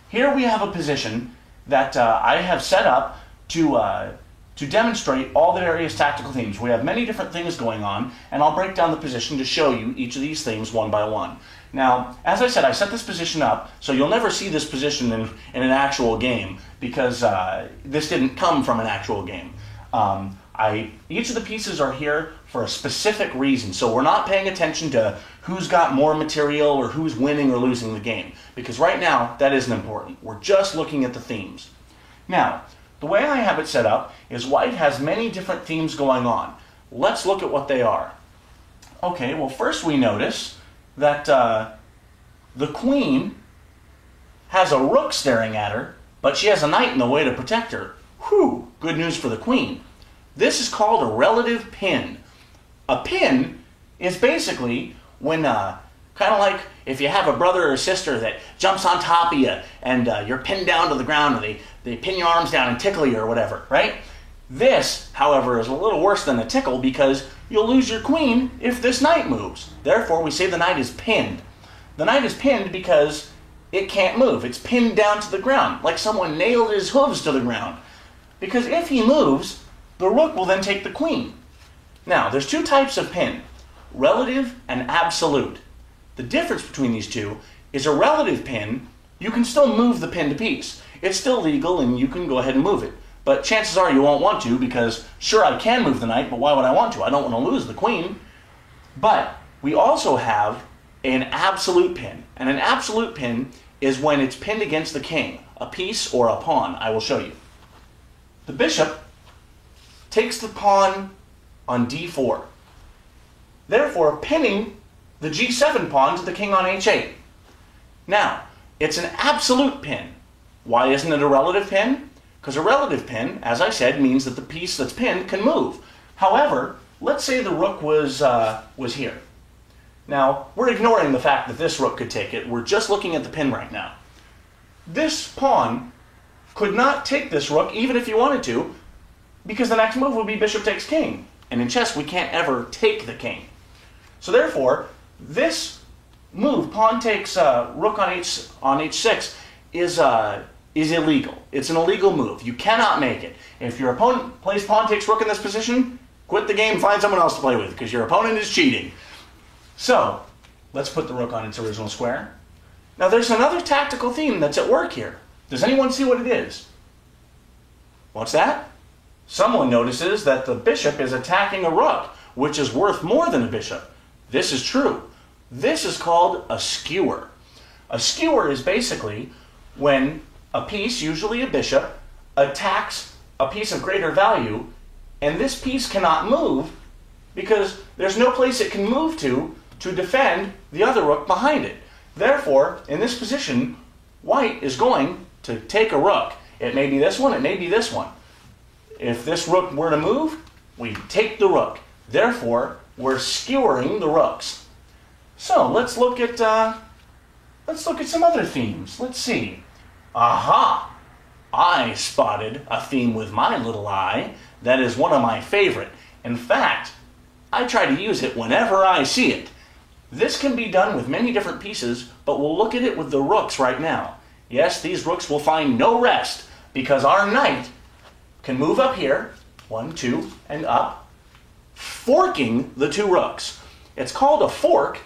Here we have a position that I have set up to demonstrate all the various tactical themes. We have many different things going on, and I'll break down the position to show you each of these themes one by one. Now, as I said, I set this position up so you'll never see this position in an actual game, because this didn't come from an actual game. Each of the pieces are here for a specific reason, so we're not paying attention to who's got more material or who's winning or losing the game, because right now that isn't important. We're just looking at the themes. Now, the way I have it set up is white has many different themes going on. Let's look at what they are. Okay, well, first we notice that the queen has a rook staring at her, but she has a knight in the way to protect her. Whew, good news for the queen. This is called a relative pin. A pin is basically when, kind of like if you have a brother or sister that jumps on top of you and you're pinned down to the ground, and they pin your arms down and tickle you or whatever, right? This, however, is a little worse than a tickle, because you'll lose your queen if this knight moves. Therefore, we say the knight is pinned. The knight is pinned because it can't move. It's pinned down to the ground, like someone nailed his hooves to the ground. Because if he moves, the rook will then take the queen. Now, there's two types of pin, relative and absolute. The difference between these two is a relative pin, you can still move the pinned piece. It's still legal and you can go ahead and move it. But chances are you won't want to, because sure, I can move the knight, but why would I want to? I don't want to lose the queen. But we also have an absolute pin. And an absolute pin is when it's pinned against the king, a piece or a pawn. I will show you. The bishop takes the pawn on d4, therefore pinning the g7 pawn to the king on h8. Now, it's an absolute pin. Why isn't it a relative pin? Because a relative pin, as I said, means that the piece that's pinned can move. However, let's say the rook was here. Now, we're ignoring the fact that this rook could take it. We're just looking at the pin right now. This pawn could not take this rook even if you wanted to, because the next move would be bishop takes king. And in chess, we can't ever take the king. So therefore, this move, pawn takes rook on h6, is illegal. It's an illegal move. You cannot make it. If your opponent plays pawn takes rook in this position, quit the game, find someone else to play with, because your opponent is cheating. So, let's put the rook on its original square. Now there's another tactical theme that's at work here. Does anyone see what it is? What's that? Someone notices that the bishop is attacking a rook, which is worth more than a bishop. This is true. This is called a skewer. A skewer is basically when a piece, usually a bishop, attacks a piece of greater value, and this piece cannot move because there's no place it can move to defend the other rook behind it. Therefore, in this position, white is going to take a rook. It may be this one, it may be this one. If this rook were to move, we take the rook. Therefore, we're skewering the rooks. So let's look at some other themes. Let's see. Aha! I spotted a theme with my little eye that is one of my favorite. In fact, I try to use it whenever I see it. This can be done with many different pieces, but we'll look at it with the rooks right now. Yes, these rooks will find no rest because our knight can move up here, 1, 2, and up, forking the two rooks. It's called a fork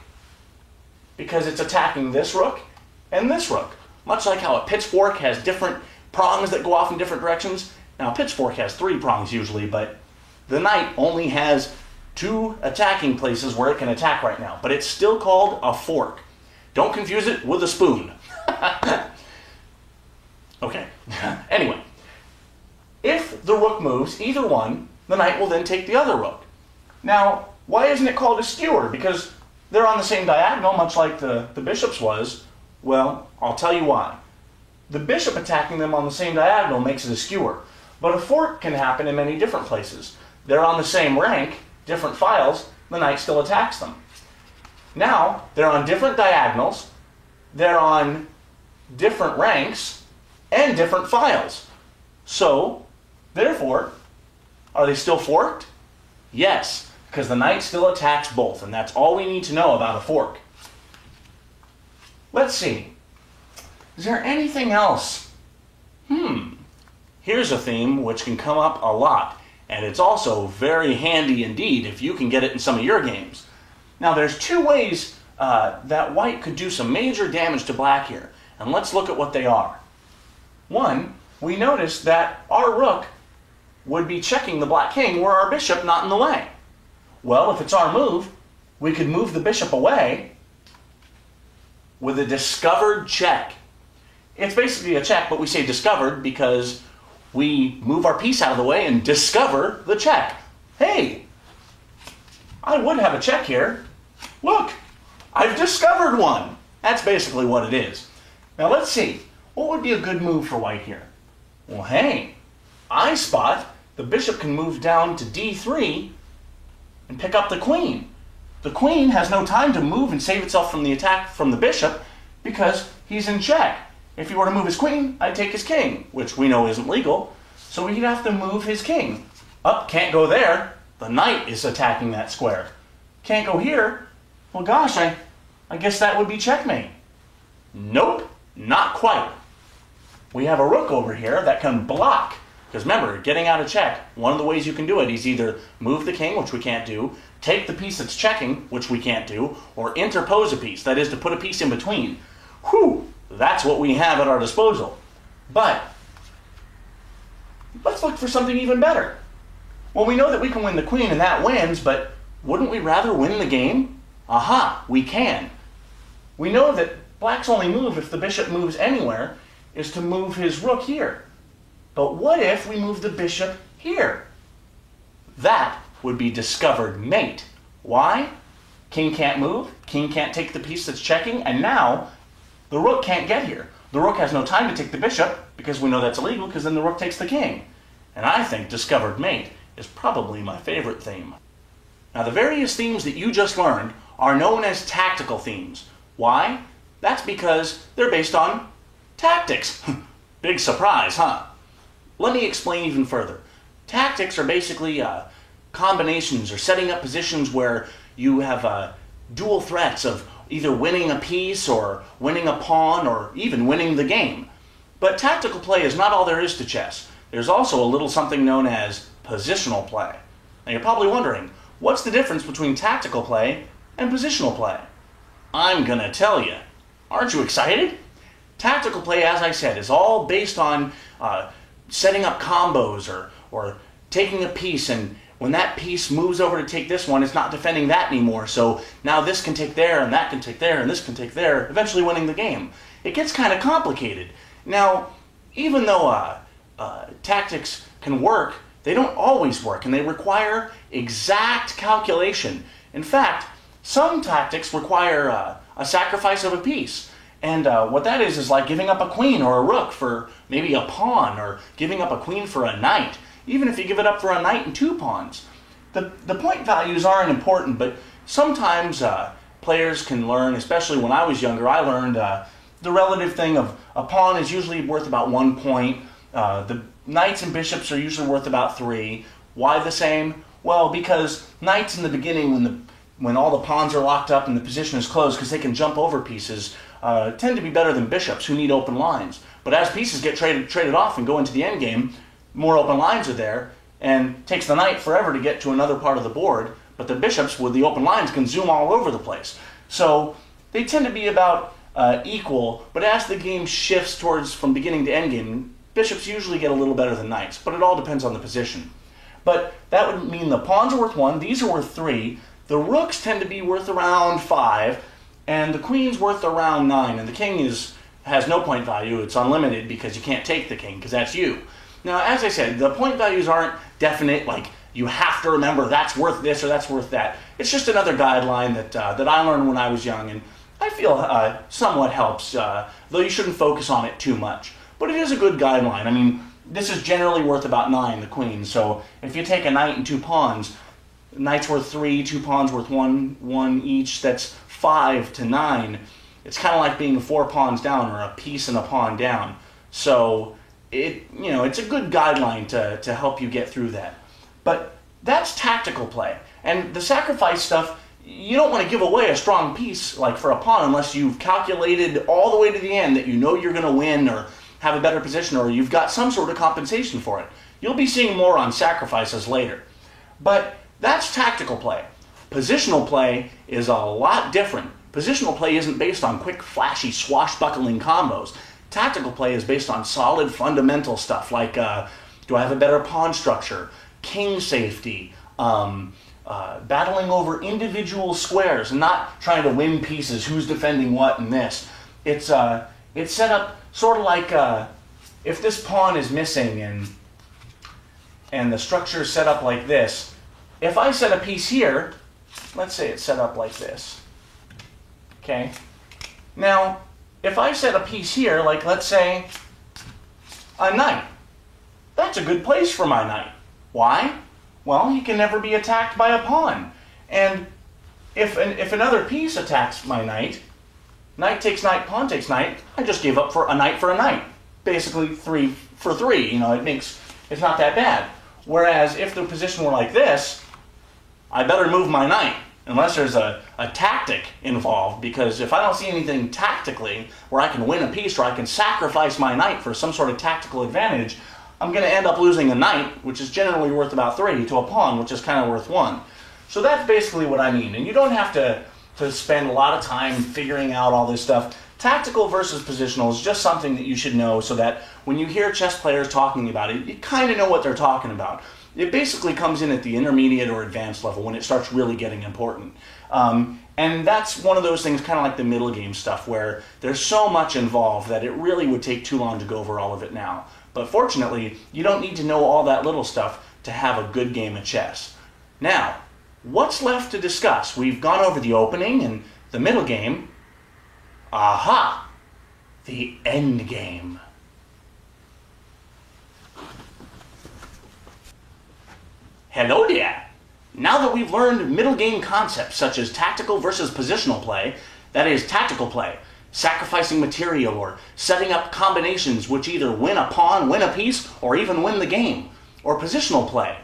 because it's attacking this rook and this rook. Much like how a pitchfork has different prongs that go off in different directions. Now, a pitchfork has 3 prongs usually, but the knight only has 2 attacking places where it can attack right now. But it's still called a fork. Don't confuse it with a spoon. Okay. Anyway, if the rook moves either one, the knight will then take the other rook. Now, why isn't it called a skewer? Because they're on the same diagonal, much like the bishop's was. Well, I'll tell you why. The bishop attacking them on the same diagonal makes it a skewer. But a fork can happen in many different places. They're on the same rank, different files, the knight still attacks them. Now, they're on different diagonals, they're on different ranks, and different files. So, therefore, are they still forked? Yes, because the knight still attacks both, and that's all we need to know about a fork. Let's see. Is there anything else? Here's a theme which can come up a lot, and it's also very handy indeed if you can get it in some of your games. Now, there's 2 ways that white could do some major damage to black here, and let's look at what they are. One, we notice that our rook would be checking the black king were our bishop not in the way. Well, if it's our move, we could move the bishop away with a discovered check. It's basically a check, but we say discovered because we move our piece out of the way and discover the check. Hey, I would have a check here. Look, I've discovered one. That's basically what it is. Now let's see. What would be a good move for white here? Well, hey, I spot the bishop can move down to d3 and pick up the queen. The queen has no time to move and save itself from the attack from the bishop because he's in check. If he were to move his queen, I'd take his king, which we know isn't legal, so he'd have to move his king. Up, can't go there. The knight is attacking that square. Can't go here. Well, gosh, I guess that would be checkmate. Nope, not quite. We have a rook over here that can block. Because remember, getting out of check, one of the ways you can do it is either move the king, which we can't do, take the piece that's checking, which we can't do, or interpose a piece, that is to put a piece in between. Whew, that's what we have at our disposal. But let's look for something even better. Well, we know that we can win the queen and that wins, but wouldn't we rather win the game? Aha, we can. We know that black's only move if the bishop moves anywhere is to move his rook here. But what if we move the bishop here? That would be discovered mate. Why? King can't move, king can't take the piece that's checking, and now the rook can't get here. The rook has no time to take the bishop because we know that's illegal because then the rook takes the king. And I think discovered mate is probably my favorite theme. Now, the various themes that you just learned are known as tactical themes. Why? That's because they're based on tactics. Big surprise, huh? Let me explain even further. Tactics are basically combinations or setting up positions where you have dual threats of either winning a piece or winning a pawn or even winning the game. But tactical play is not all there is to chess. There's also a little something known as positional play. Now you're probably wondering, what's the difference between tactical play and positional play? I'm gonna tell you. Aren't you excited? Tactical play, as I said, is all based on setting up combos or taking a piece, and when that piece moves over to take this one, it's not defending that anymore. So now this can take there, and that can take there, and this can take there, eventually winning the game. It gets kind of complicated. Now, even though tactics can work, they don't always work, and they require exact calculation. In fact, some tactics require a sacrifice of a piece. And what that is like giving up a queen or a rook for maybe a pawn, or giving up a queen for a knight, even if you give it up for a knight and 2 pawns. The point values aren't important, but sometimes players can learn, especially when I was younger, I learned the relative thing of a pawn is usually worth about 1 point. The knights and bishops are usually worth about 3. Why the same? Well, because knights in the beginning, when all the pawns are locked up and the position is closed, because they can jump over pieces, tend to be better than bishops who need open lines. But as pieces get traded off and go into the endgame, more open lines are there, and it takes the knight forever to get to another part of the board, but the bishops with the open lines can zoom all over the place. So they tend to be about equal, but as the game shifts towards from beginning to endgame, bishops usually get a little better than knights, but it all depends on the position. But that would mean the pawns are worth 1, these are worth 3, the rooks tend to be worth around 5, and the queen's worth around 9, and the king has no point value, it's unlimited because you can't take the king, because that's you. Now, as I said, the point values aren't definite, like you have to remember that's worth this or that's worth that. It's just another guideline that I learned when I was young, and I feel somewhat helps, though you shouldn't focus on it too much. But it is a good guideline. I mean, this is generally worth about 9, the queen, so if you take a knight and 2 pawns, knight's worth 3, 2 pawns worth 1 each, that's 5 to 9. It's kind of like being 4 pawns down or a piece and a pawn down. So it's a good guideline to help you get through that. But that's tactical play. And the sacrifice stuff, you don't want to give away a strong piece like for a pawn unless you've calculated all the way to the end that you know you're going to win or have a better position or you've got some sort of compensation for it. You'll be seeing more on sacrifices later. But that's tactical play. Positional play is a lot different. Positional play isn't based on quick, flashy, swashbuckling combos. Tactical play is based on solid, fundamental stuff like do I have a better pawn structure, king safety, battling over individual squares and not trying to win pieces, who's defending what and this. It's set up sort of like if this pawn is missing and the structure is set up like this, if I set a piece here, let's say it's set up like this, okay? Now, if I set a piece here, like let's say a knight, that's a good place for my knight. Why? Well, he can never be attacked by a pawn. And if another piece attacks my knight, knight takes knight, pawn takes knight, I just gave up for a knight. Basically 3 for 3, it's not that bad. Whereas if the position were like this, I better move my knight, unless there's a tactic involved, because if I don't see anything tactically where I can win a piece or I can sacrifice my knight for some sort of tactical advantage, I'm going to end up losing a knight, which is generally worth about 3, to a pawn, which is kind of worth 1. So that's basically what I mean. And you don't have to spend a lot of time figuring out all this stuff. Tactical versus positional is just something that you should know so that when you hear chess players talking about it, you kind of know what they're talking about. It basically comes in at the intermediate or advanced level when it starts really getting important. And that's one of those things, kind of like the middle game stuff, where there's so much involved that it really would take too long to go over all of it now. But fortunately, you don't need to know all that little stuff to have a good game of chess. Now, what's left to discuss? We've gone over the opening and the middle game. Aha! The end game. Hello there! Now that we've learned middle game concepts such as tactical versus positional play, that is tactical play, sacrificing material or setting up combinations which either win a pawn, win a piece, or even win the game, or positional play,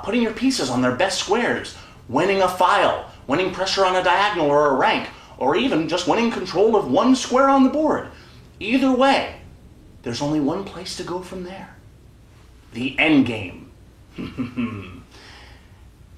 putting your pieces on their best squares, winning a file, winning pressure on a diagonal or a rank, or even just winning control of one square on the board. Either way, there's only one place to go from there. The end game.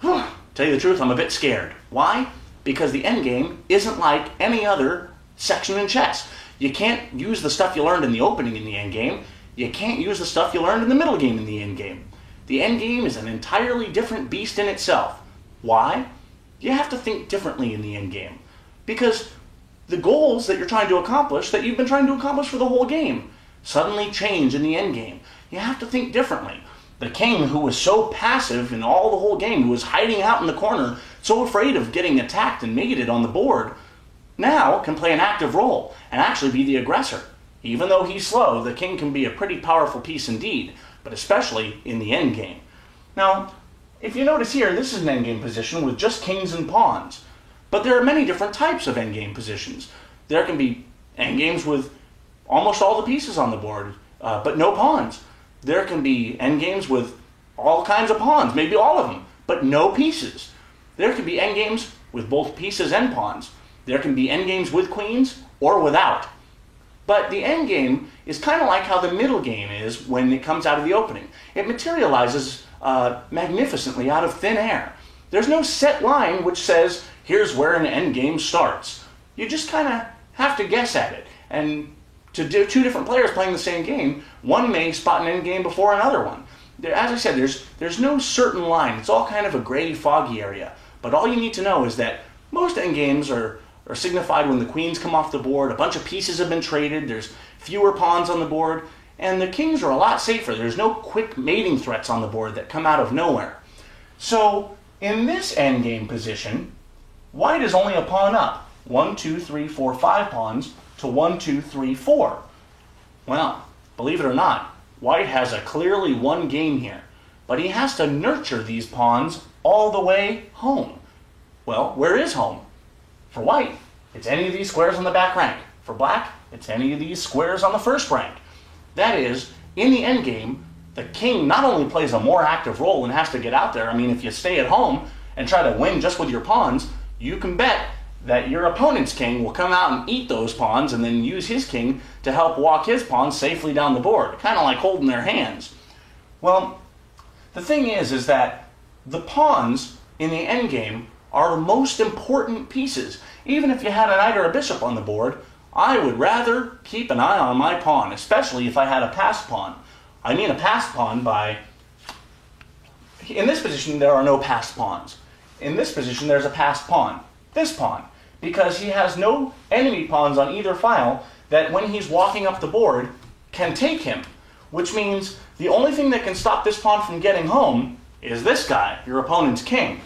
Tell you the truth, I'm a bit scared. Why? Because the end game isn't like any other section in chess. You can't use the stuff you learned in the opening in the end game. You can't use the stuff you learned in the middle game in the end game. The end game is an entirely different beast in itself. Why? You have to think differently in the end game. Because the goals that you're trying to accomplish, that you've been trying to accomplish for the whole game, suddenly change in the end game. You have to think differently. The king, who was so passive in all the whole game, who was hiding out in the corner, so afraid of getting attacked and mated on the board, now can play an active role and actually be the aggressor. Even though he's slow, the king can be a pretty powerful piece indeed, but especially in the end game. Now, if you notice here, this is an endgame position with just kings and pawns. But there are many different types of endgame positions. There can be endgames with almost all the pieces on the board, but no pawns. There can be endgames with all kinds of pawns, maybe all of them, but no pieces. There can be endgames with both pieces and pawns. There can be endgames with queens or without. But the endgame is kind of like how the middle game is when it comes out of the opening. It materializes magnificently out of thin air. There's no set line which says, here's where an endgame starts. You just kind of have to guess at it. And to do two different players playing the same game, one may spot an endgame before another one. As I said, there's no certain line. It's all kind of a gray, foggy area. But all you need to know is that most endgames are signified when the queens come off the board, a bunch of pieces have been traded, there's fewer pawns on the board, and the kings are a lot safer. There's no quick mating threats on the board that come out of nowhere. So, in this endgame position, white is only a pawn up. 1, 2, 3, 4, 5 pawns to 1, 2, 3, 4. Well, believe it or not, white has a clearly won game here, but he has to nurture these pawns all the way home. Well, where is home? For white, it's any of these squares on the back rank. For black, it's any of these squares on the first rank. That is, in the endgame, the king not only plays a more active role and has to get out there. I mean, if you stay at home and try to win just with your pawns, you can bet that your opponent's king will come out and eat those pawns and then use his king to help walk his pawns safely down the board, kind of like holding their hands. Well, the thing is that the pawns in the endgame are the most important pieces. Even if you had a knight or a bishop on the board, I would rather keep an eye on my pawn, especially if I had a passed pawn. I mean a passed pawn by... In this position, there are no passed pawns. In this position, there's a passed pawn. This pawn. Because he has no enemy pawns on either file that when he's walking up the board can take him. Which means the only thing that can stop this pawn from getting home is this guy, your opponent's king.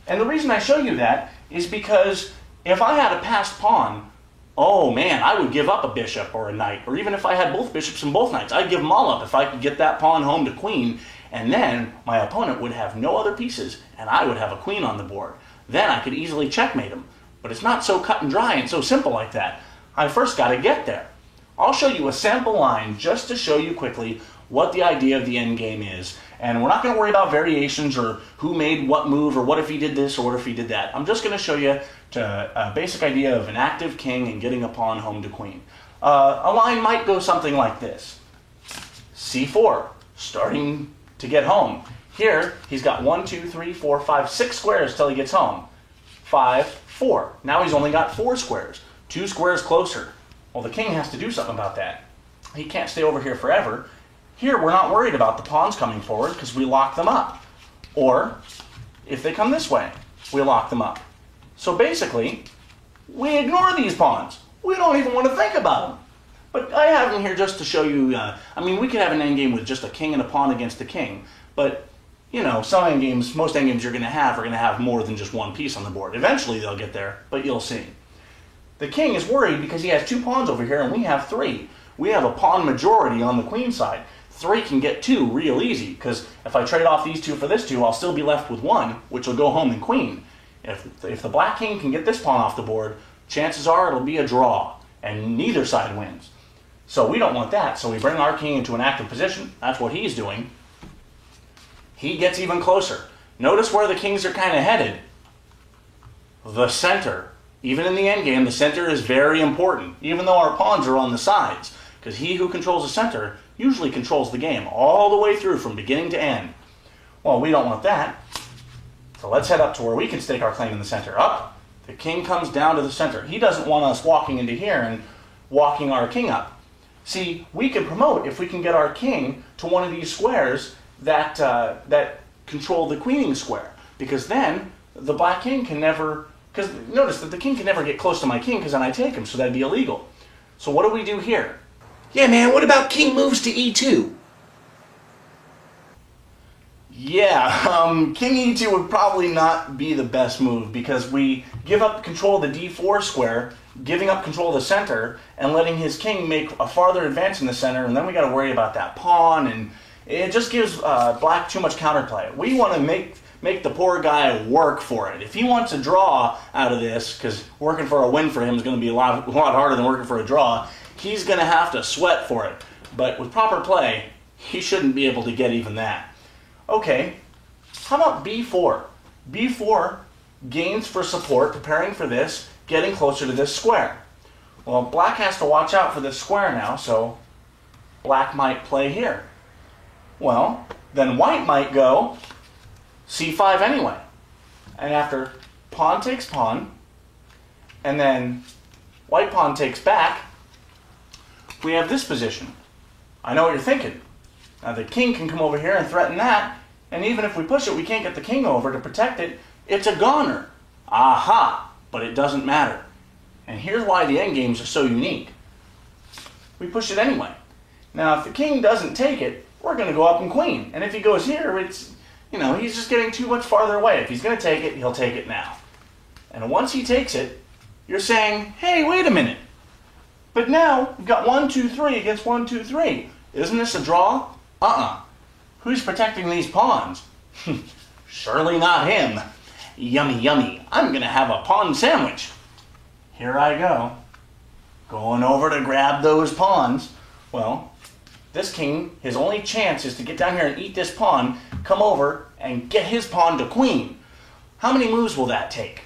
And the reason I show you that is because if I had a passed pawn, oh man, I would give up a bishop or a knight. Or even if I had both bishops and both knights, I'd give them all up if I could get that pawn home to queen. And then my opponent would have no other pieces, and I would have a queen on the board. Then I could easily checkmate him. But it's not so cut and dry and so simple like that. I first got to get there. I'll show you a sample line just to show you quickly what the idea of the endgame is. And we're not going to worry about variations or who made what move or what if he did this or what if he did that. I'm just going to show you a basic idea of an active king and getting a pawn home to queen. A line might go something like this. C4, starting to get home. Here, he's got 1, 2, 3, 4, 5, 6 squares till he gets home. 5, 4. Now he's only got 4 squares. 2 squares closer. Well, the king has to do something about that. He can't stay over here forever. Here, we're not worried about the pawns coming forward because we lock them up. Or, if they come this way, we lock them up. So basically, we ignore these pawns. We don't even want to think about them. But I have them here just to show you, we could have an endgame with just a king and a pawn against a king. But, some endgames, most endgames you're going to have more than just one piece on the board. Eventually they'll get there, but you'll see. The king is worried because he has 2 pawns over here and we have 3. We have a pawn majority on the queen side. 3 can get 2 real easy, because if I trade off these 2 for this 2, I'll still be left with 1, which will go home in queen. If the black king can get this pawn off the board, chances are it'll be a draw, and neither side wins. So we don't want that, so we bring our king into an active position. That's what he's doing. He gets even closer. Notice where the kings are kind of headed. The center. Even in the endgame, the center is very important, even though our pawns are on the sides, because he who controls the center usually controls the game all the way through from beginning to end. Well, we don't want that. So let's head up to where we can stake our claim in the center. Up. The king comes down to the center. He doesn't want us walking into here and walking our king up. See, we can promote if we can get our king to one of these squares that control the queening square. Because then the black king can never... Because notice that the king can never get close to my king because then I take him, so that'd be illegal. So what do we do here? Yeah, man, what about king moves to e2? Yeah, king e2 would probably not be the best move because we give up control of the d4 square, giving up control of the center, and letting his king make a farther advance in the center, and then we got to worry about that pawn, and it just gives black too much counterplay. We want to make the poor guy work for it. If he wants a draw out of this, because working for a win for him is going to be a lot harder than working for a draw, he's going to have to sweat for it. But with proper play, he shouldn't be able to get even that. Okay, how about b4? b4 gains for support, preparing for this, getting closer to this square. Well, black has to watch out for this square now, so black might play here. Well, then white might go c5 anyway. And after pawn takes pawn, and then white pawn takes back, we have this position. I know what you're thinking. Now the king can come over here and threaten that, and even if we push it, we can't get the king over to protect it. It's a goner. Aha! But it doesn't matter. And here's why the endgames are so unique. We push it anyway. Now if the king doesn't take it, we're going to go up and queen. And if he goes here, it's, he's just getting too much farther away. If he's going to take it, he'll take it now. And once he takes it, you're saying, hey, wait a minute. But now, we've got 1, 2, 3 against 1, 2, 3. Isn't this a draw? Who's protecting these pawns? Surely not him. Yummy, yummy. I'm going to have a pawn sandwich. Here I go. Going over to grab those pawns. Well, this king, his only chance is to get down here and eat this pawn, come over, and get his pawn to queen. How many moves will that take?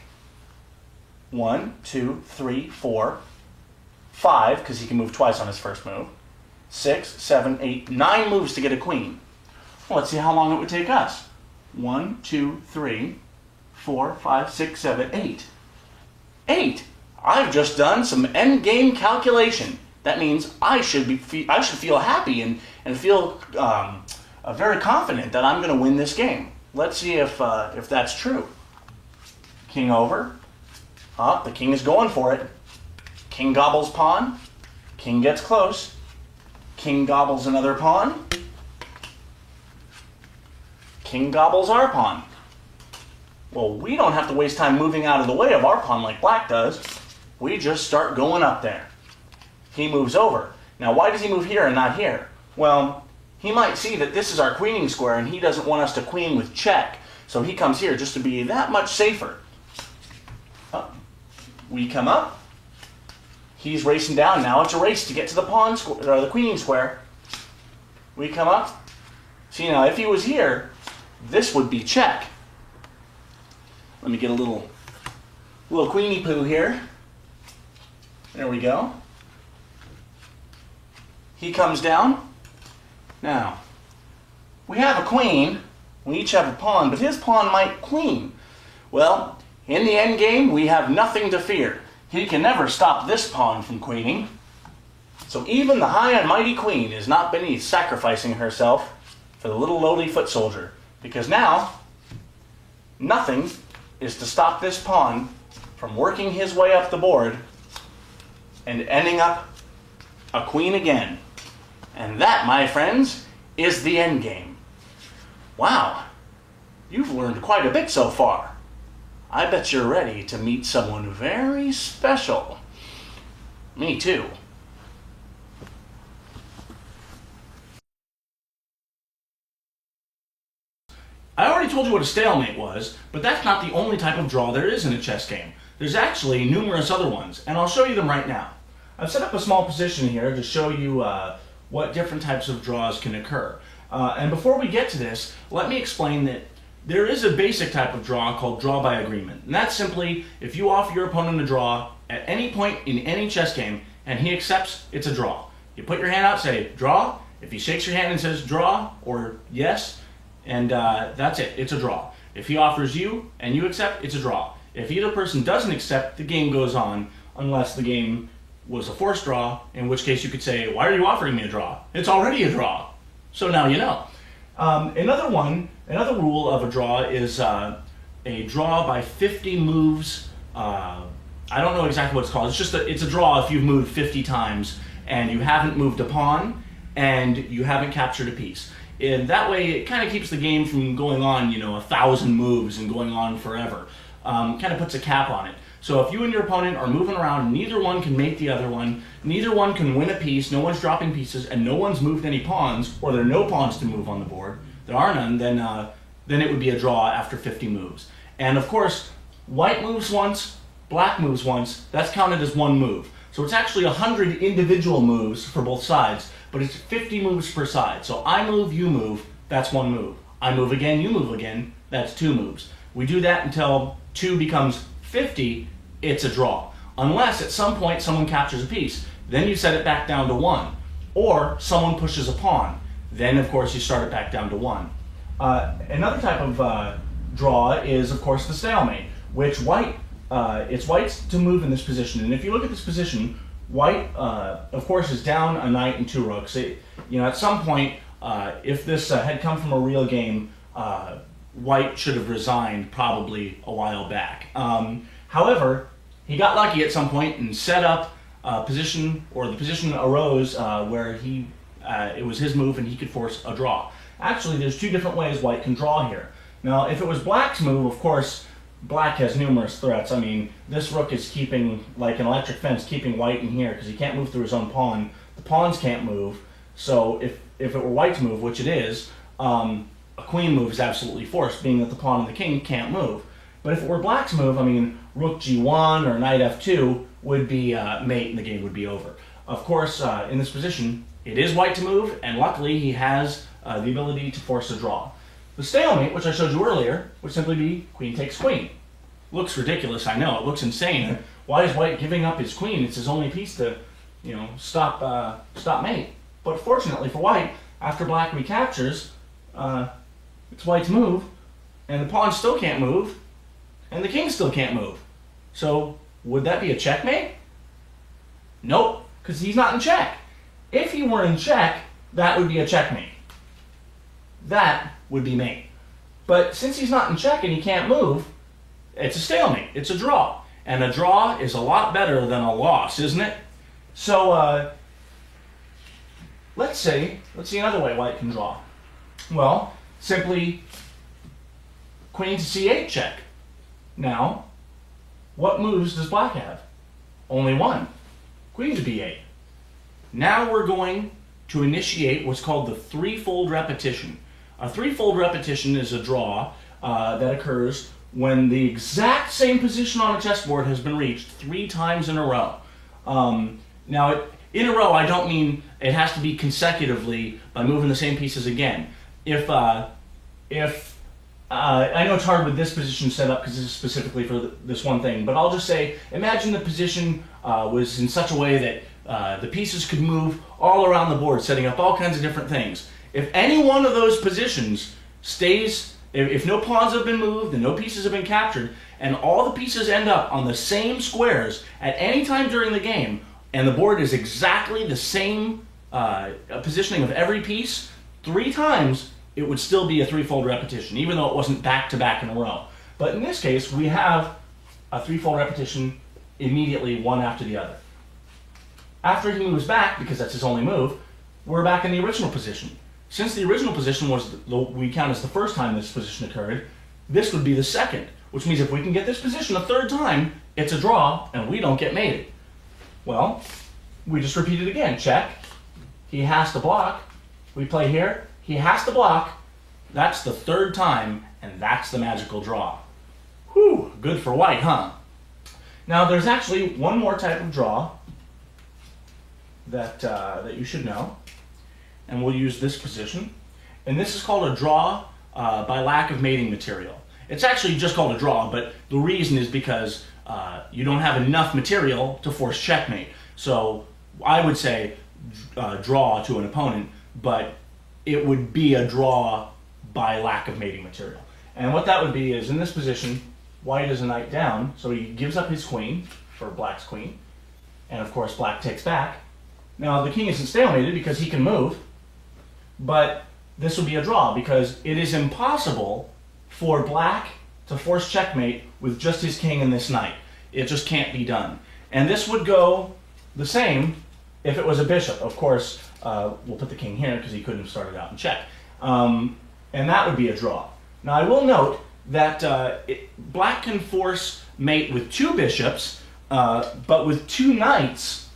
1, 2, 3, 4, 5, because he can move twice on his first move. 6, 7, 8, 9 moves to get a queen. Well, let's see how long it would take us. 1, 2, 3, 4, 5, 6, 7, 8. 8! I've just done some endgame calculation. That means I should feel happy and feel very confident that I'm going to win this game. Let's see if that's true. King over. The king is going for it. King gobbles pawn. King gets close. King gobbles another pawn. King gobbles our pawn. Well, we don't have to waste time moving out of the way of our pawn like black does. We just start going up there. He moves over. Now, why does he move here and not here? Well, he might see that this is our queening square and he doesn't want us to queen with check. So he comes here just to be that much safer. We come up. He's racing down. Now it's a race to get to the pawn square, or the queening square. We come up. See, now if he was here, this would be check. Let me get a little queenie poo here. There we go. He comes down. Now, we have a queen. We each have a pawn, but his pawn might queen. Well, in the end game, we have nothing to fear. He can never stop this pawn from queening. So even the high and mighty queen is not beneath sacrificing herself for the little lowly foot soldier, because now nothing is to stop this pawn from working his way up the board and ending up a queen again. And that, my friends, is the end game. Wow, you've learned quite a bit so far. I bet you're ready to meet someone very special. Me too. I already told you what a stalemate was, but that's not the only type of draw there is in a chess game. There's actually numerous other ones, and I'll show you them right now. I've set up a small position here to show you what different types of draws can occur. And before we get to this, let me explain that there is a basic type of draw called draw by agreement. And that's simply if you offer your opponent a draw at any point in any chess game and he accepts, it's a draw. You put your hand out, say draw. If he shakes your hand and says draw or yes, and that's it, it's a draw. If he offers you and you accept, it's a draw. If either person doesn't accept, the game goes on unless the game was a forced draw, in which case you could say, why are you offering me a draw? It's already a draw. So now you know. Another rule of a draw is a draw by 50 moves. I don't know exactly what it's called. It's just it's a draw if you've moved 50 times and you haven't moved a pawn and you haven't captured a piece. And that way it kind of keeps the game from going on, 1,000 moves and going on forever. Kind of puts a cap on it. So if you and your opponent are moving around, neither one can mate the other one, neither one can win a piece, no one's dropping pieces, and no one's moved any pawns, or there are no pawns to move on the board, there are none, then then it would be a draw after 50 moves. And of course, white moves once, black moves once, that's counted as one move. So it's actually 100 individual moves for both sides, but it's 50 moves per side. So I move, you move, that's one move. I move again, you move again, that's two moves. We do that until 2 becomes 50, it's a draw. Unless at some point someone captures a piece, then you set it back down to 1. Or someone pushes a pawn, then of course you start it back down to 1. Another type of draw is of course the stalemate, which it's white's to move in this position. And if you look at this position, white of course is down a knight and 2 rooks. At some point, if this had come from a real game, white should have resigned probably a while back. However, he got lucky at some point and set up a position, or the position arose where it was his move and he could force a draw. Actually, there's 2 different ways white can draw here. Now, if it was black's move, of course, black has numerous threats. I mean, this rook is keeping, like an electric fence, keeping white in here because he can't move through his own pawn. The pawns can't move. So if it were white's move, which it is, a queen move is absolutely forced, being that the pawn and the king can't move. But if it were black's move, I mean, rook g1 or knight f2 would be mate and the game would be over. Of course, in this position, it is white to move, and luckily he has the ability to force a draw. The stalemate, which I showed you earlier, would simply be queen takes queen. Looks ridiculous, I know, it looks insane. Why is white giving up his queen? It's his only piece to, stop mate. But fortunately for white, after black recaptures, it's white's move, and the pawn still can't move, and the king still can't move. So, would that be a checkmate? Nope, because he's not in check. If he were in check, that would be a checkmate. That would be mate. But since he's not in check and he can't move, it's a stalemate, it's a draw. And a draw is a lot better than a loss, isn't it? So, let's see another way white can draw. Well, simply queen to c8 check. Now, what moves does black have? Only one. Queen to b8. Now we're going to initiate what's called the threefold repetition. A threefold repetition is a draw that occurs when the exact same position on a chessboard has been reached 3 times in a row. Now, in a row, I don't mean it has to be consecutively by moving the same pieces again. If I know it's hard with this position set up because this is specifically for this one thing, but I'll just say, imagine the position was in such a way that the pieces could move all around the board, setting up all kinds of different things. If any one of those positions stays, if no pawns have been moved and no pieces have been captured, and all the pieces end up on the same squares at any time during the game, and the board is exactly the same positioning of every piece 3 times, it would still be a threefold repetition, even though it wasn't back-to-back in a row. But in this case, we have a threefold repetition immediately, one after the other. After he moves back, because that's his only move, we're back in the original position. Since the original position we count as the first time this position occurred, this would be the second, which means if we can get this position a 3rd time, it's a draw, and we don't get mated. Well, we just repeat it again. Check. He has to block. We play here. He has to block. That's the 3rd time, and that's the magical draw. Whew, good for white, huh? Now, there's actually one more type of draw that you should know, and we'll use this position. And this is called a draw by lack of mating material. It's actually just called a draw, but the reason is because you don't have enough material to force checkmate. So I would say draw to an opponent, but it would be a draw by lack of mating material. And what that would be is, in this position, white is a knight down, so he gives up his queen for black's queen, and of course black takes back. Now the king isn't stalemated because he can move, but this would be a draw because it is impossible for black to force checkmate with just his king and this knight. It just can't be done. And this would go the same if it was a bishop. Of course, we'll put the king here because he couldn't have started out in check. And that would be a draw. Now I will note that black can force mate with 2 bishops, but with 2 knights,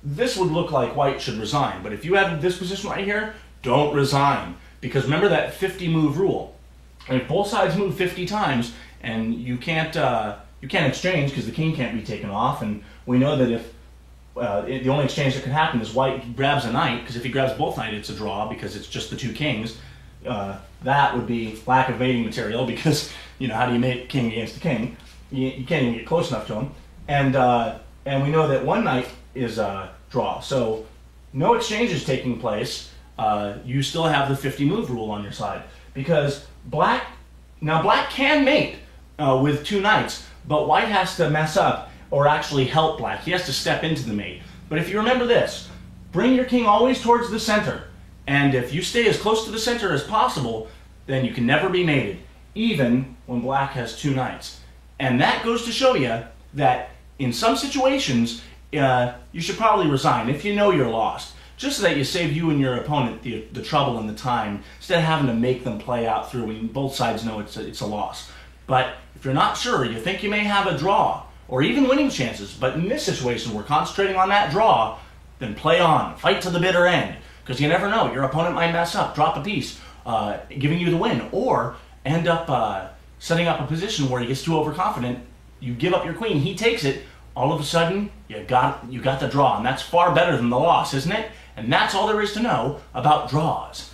this would look like white should resign. But if you have this position right here, don't resign. Because remember that 50 move rule. And if both sides move 50 times, and you can't exchange because the king can't be taken off, and we know that if the only exchange that could happen is white grabs a knight, because if he grabs both knights, it's a draw because it's just the two kings. That would be lack of mating material because, how do you mate king against the king? You can't even get close enough to him. And we know that one knight is a draw. So no exchange is taking place. You still have the 50 move rule on your side because black can mate with two knights, but white has to mess up or actually help black. He has to step into the mate. But if you remember this, bring your king always towards the center. And if you stay as close to the center as possible, then you can never be mated, even when black has two knights. And that goes to show you that in some situations, you should probably resign if you know you're lost, just so that you save you and your opponent the trouble and the time, instead of having to make them play out through when both sides know it's a loss. But if you're not sure, you think you may have a draw, or even winning chances, but in this situation we're concentrating on that draw, then play on, fight to the bitter end, because you never know, your opponent might mess up, drop a piece, giving you the win, or end up setting up a position where he gets too overconfident, you give up your queen, he takes it, all of a sudden you got the draw, and that's far better than the loss, isn't it? And that's all there is to know about draws.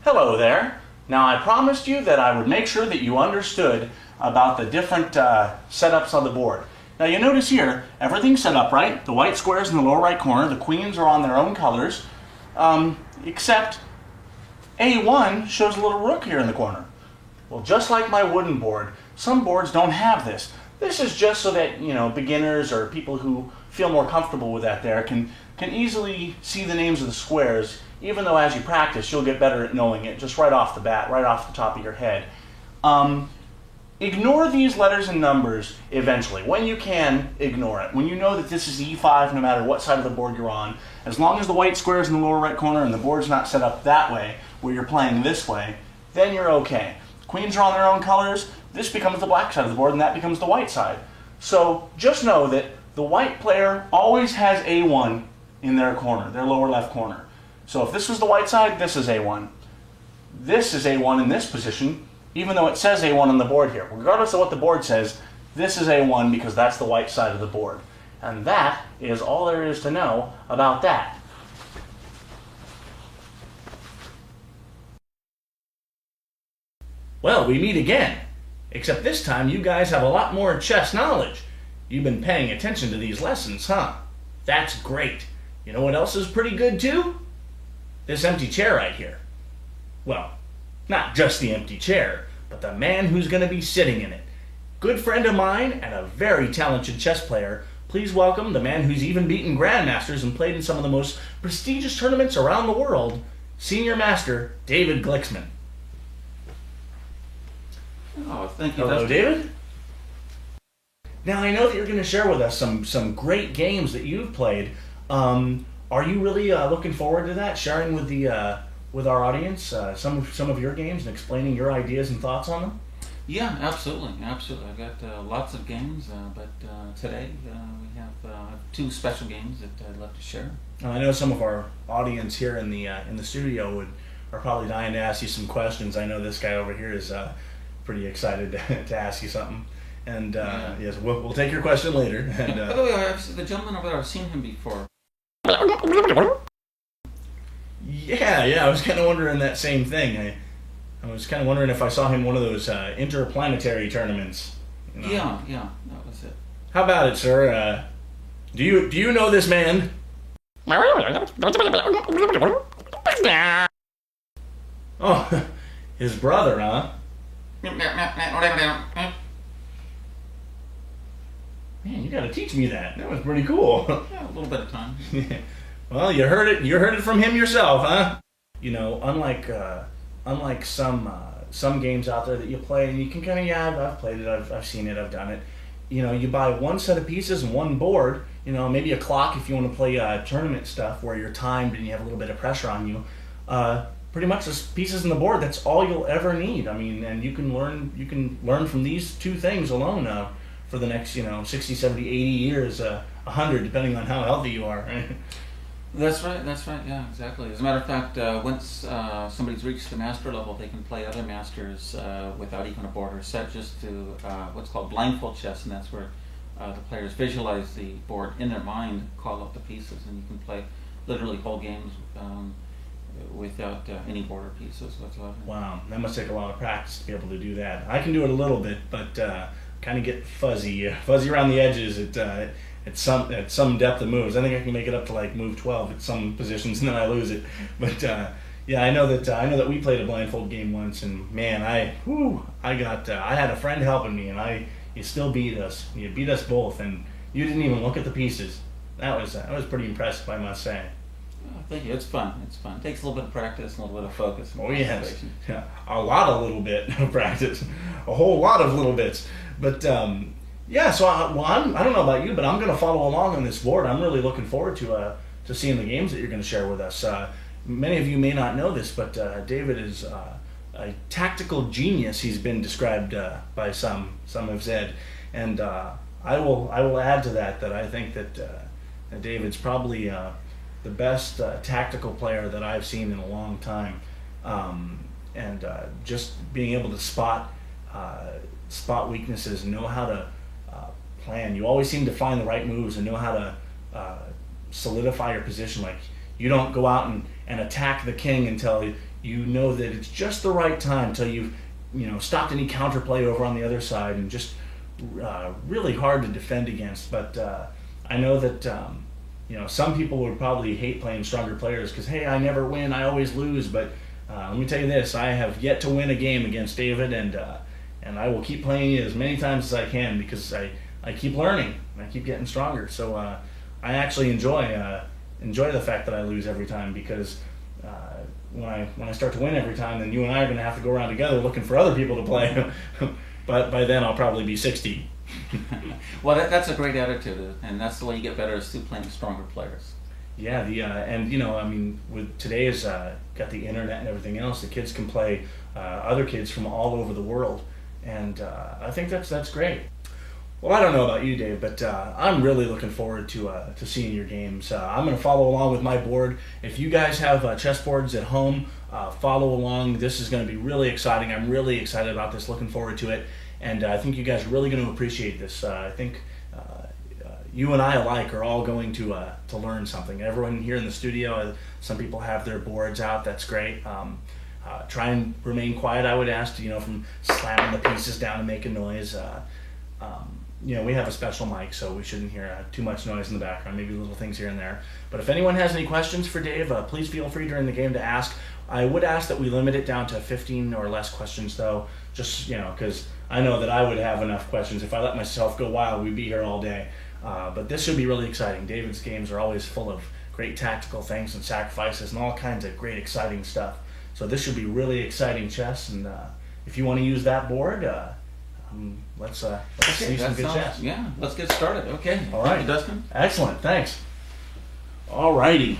Hello there. Now I promised you that I would make sure that you understood about the different setups on the board. Now you notice here, everything's set up right. The white squares in the lower right corner, the queens are on their own colors, except A1 shows a little rook here in the corner. Well, just like my wooden board, some boards don't have this. This is just so that, beginners or people who feel more comfortable with that there can easily see the names of the squares, even though as you practice, you'll get better at knowing it just right off the bat, right off the top of your head. Ignore these letters and numbers eventually, when you can ignore it. When you know that this is E5, no matter what side of the board you're on, as long as the white square is in the lower right corner and the board's not set up that way, where you're playing this way, then you're okay. Queens are on their own colors, this becomes the black side of the board and that becomes the white side. So just know that the white player always has A1 in their corner, their lower left corner. So if this was the white side, this is A1. This is A1 in this position, even though it says A1 on the board here. Regardless of what the board says, this is A1 because that's the white side of the board. And that is all there is to know about that. Well, we meet again. Except this time you guys have a lot more chess knowledge. You've been paying attention to these lessons, huh? That's great. You know what else is pretty good too? This empty chair right here. Well, not just the empty chair, but the man who's going to be sitting in it. Good friend of mine and a very talented chess player. Please welcome the man who's even beaten grandmasters and played in some of the most prestigious tournaments around the world, Senior Master David Glicksman. Oh, thank you. Hello, David. Now, I know that you're going to share with us some great games that you've played. Are you really looking forward to that, sharing with the with our audience some of your games and explaining your ideas and thoughts on them? Yeah, absolutely. I've got lots of games, but today we have two special games that I'd love to share. I know some of our audience here in the studio are probably dying to ask you some questions. I know this guy over here is pretty excited to ask you something. And yes, we'll take your question later. And, by the way, the gentleman over there, I've seen him before. Yeah, I was kind of wondering that same thing. I was kind of wondering if I saw him in one of those interplanetary tournaments. Yeah, that was it. How about it, sir? Do you know this man? Oh, his brother, huh? Man, you got to teach me that. That was pretty cool. Yeah, a little bit of time. Well, you heard it. You heard it from him yourself, huh? Unlike some games out there that you play and you can kind of I've played it. I've seen it. I've done it. You buy one set of pieces and one board. Maybe a clock if you want to play tournament stuff where you're timed and you have a little bit of pressure on you. Pretty much the pieces in the board. That's all you'll ever need. I mean, and you can learn from these two things alone for the next 60, 70, 80 years, 100, depending on how healthy you are. Right? That's right. Yeah, exactly. As a matter of fact, once somebody's reached the master level, they can play other masters without even a board or set, just to what's called blindfold chess, and that's where the players visualize the board in their mind, call out the pieces, and you can play literally whole games without any border pieces whatsoever. Wow, that must take a lot of practice to be able to do that. I can do it a little bit, but kind of get fuzzy around the edges at some depth of moves. I think I can make it up to like move 12 at some positions, and then I lose it. But yeah, I know that we played a blindfold game once, and man, I had a friend helping me, and you still beat us. You beat us both, and you didn't even look at the pieces. That was pretty impressive, I must say. Oh, thank you. It's fun. It takes a little bit of practice, and a little bit of focus. Oh yes, yeah, a lot of little bit of practice, a whole lot of little bits. But yeah, so I don't know about you, but I'm going to follow along on this board. I'm really looking forward to seeing the games that you're going to share with us. Many of you may not know this, but David is a tactical genius. He's been described by some have said, and I will add to that I think that David's probably the best tactical player that I've seen in a long time, and just being able to spot weaknesses and know how to plan. You always seem to find the right moves and know how to solidify your position. Like, you don't go out and attack the king until you know that it's just the right time, until you've stopped any counterplay over on the other side, and just really hard to defend against. But I know that some people would probably hate playing stronger players because, hey, I never win, I always lose. But let me tell you this: I have yet to win a game against David, and I will keep playing it as many times as I can, because I keep learning and I keep getting stronger. So I actually enjoy the fact that I lose every time, because when I start to win every time, then you and I are going to have to go around together looking for other people to play. But by then I'll probably be 60. Well, that's a great attitude, and that's the way you get better, is through playing stronger players. Yeah, with today's got the internet and everything else, the kids can play other kids from all over the world, and I think that's great. Well, I don't know about you, Dave, but I'm really looking forward to seeing your games. I'm going to follow along with my board. If you guys have chess boards at home, follow along. This is going to be really exciting. I'm really excited about this, looking forward to it, and I think you guys are really going to appreciate this. I think you and I alike are all going to learn something. Everyone here in the studio, some people have their boards out. That's great. Try and remain quiet, I would ask, from slamming the pieces down and making noise. We have a special mic, so we shouldn't hear too much noise in the background, maybe little things here and there. But if anyone has any questions for Dave, please feel free during the game to ask. I would ask that we limit it down to 15 or less questions, though, just, because I know that I would have enough questions. If I let myself go wild, we'd be here all day. But this should be really exciting. David's games are always full of great tactical things and sacrifices and all kinds of great, exciting stuff. So this should be really exciting chess, and if you want to use that board, let's see some good chess. Yeah, let's get started. Okay. All right. Thank you, Dustin. Excellent. Thanks. All righty.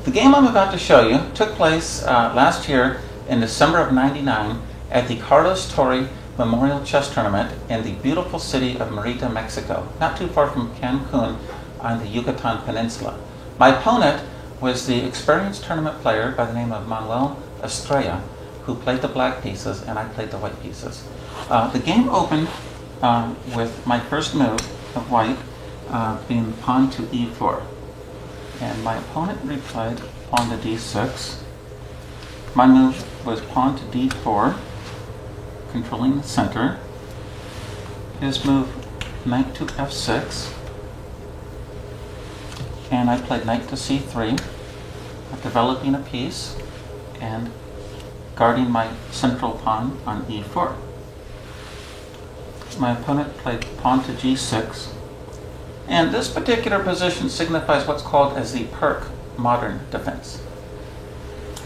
The game I'm about to show you took place last year in December of '99 at the Carlos Torre Memorial Chess Tournament in the beautiful city of Merida, Mexico, not too far from Cancun on the Yucatan Peninsula. My opponent was the experienced tournament player by the name of Manuel Estrella, who played the black pieces and I played the white pieces. The game opened with my first move of white being pawn to e4. And my opponent replied pawn to d6. My move was pawn to d4, controlling the center. His move, knight to f6. And I played knight to c3, developing a piece and guarding my central pawn on e4. My opponent played pawn to g6. And this particular position signifies what's called as the perk modern defense.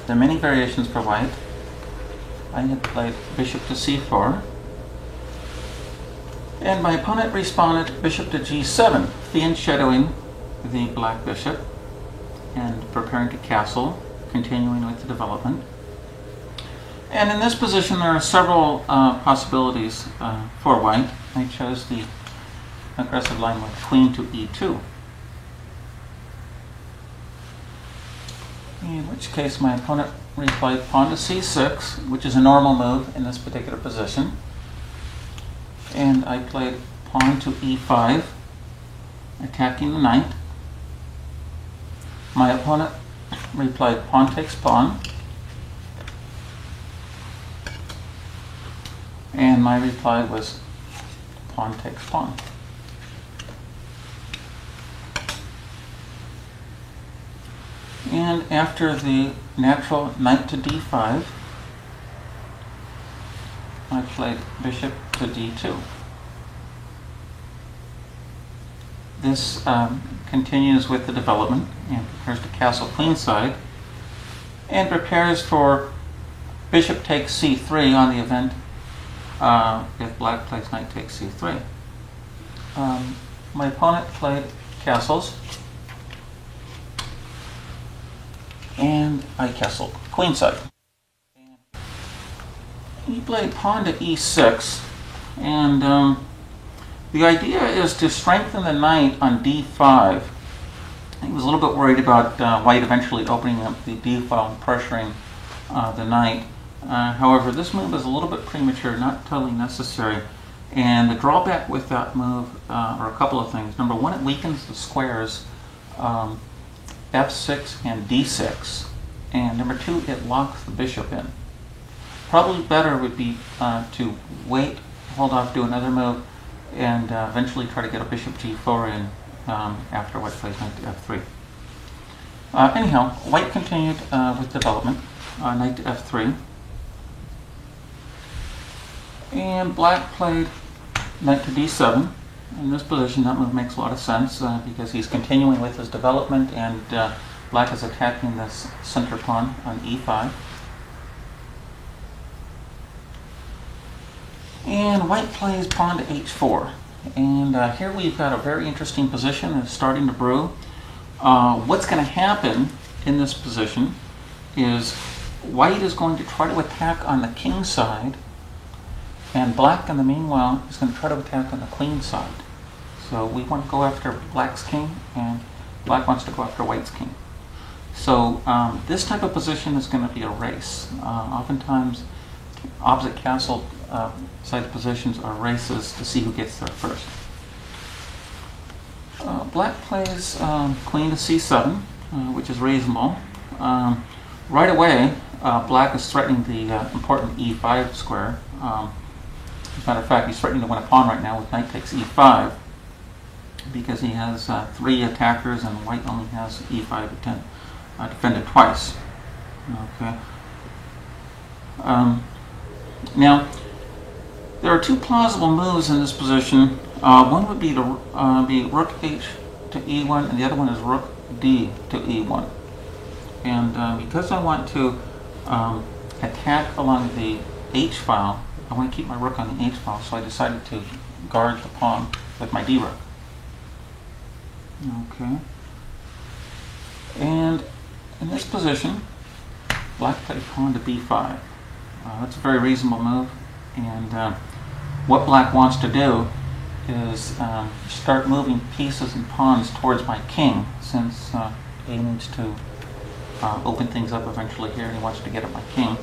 There are many variations for white. I had played bishop to c4, and my opponent responded bishop to g7, shadowing the black bishop and preparing to castle, continuing with the development. And in this position, there are several possibilities for white. I chose the aggressive line with queen to e2. In which case my opponent replied pawn to c6, which is a normal move in this particular position. And I played pawn to e5, attacking the knight. My opponent replied pawn takes pawn. And my reply was pawn takes pawn. And after the natural knight to d5, I played bishop to d2. This continues with the development and prepares to castle queenside and prepares for bishop takes c3 on the event if black plays knight takes c3. My opponent played castles, and I castled queenside. He played pawn to e6, and the idea is to strengthen the knight on d5. He was a little bit worried about white eventually opening up the d file and pressuring the knight. However, this move is a little bit premature, not totally necessary. And the drawback with that move are a couple of things. Number one, it weakens the squares f6 and d6. And number two, it locks the bishop in. Probably better would be to wait, hold off, do another move, and eventually try to get a bishop g4 in after white plays knight to f3. Anyhow, white continued with development, knight to f3. And black played knight to d7. In this position, that move makes a lot of sense because he's continuing with his development, and black is attacking this center pawn on e5. And white plays pawn to h4. And here we've got a very interesting position that's starting to brew. What's going to happen in this position is white is going to try to attack on the king side, and black, in the meanwhile, is going to try to attack on the queen side. So we want to go after black's king, and black wants to go after white's king. So this type of position is going to be a race. Oftentimes, opposite castle side positions are races to see who gets there first. Black plays queen to c7, which is reasonable. Right away, black is threatening the important e5 square. As a matter of fact, he's threatening to win a pawn right now with knight takes e5 because he has 3 attackers and white only has e5 defended twice. Okay. Now, there are 2 plausible moves in this position. One would be to be rook h to e1, and the other one is rook d to e1. And because I want to attack along the h file, I want to keep my rook on the h file, so I decided to guard the pawn with my d rook. Okay. And in this position, black plays pawn to b5. That's a very reasonable move, and what black wants to do is start moving pieces and pawns towards my king, since he needs to open things up eventually here, and he wants to get at my king.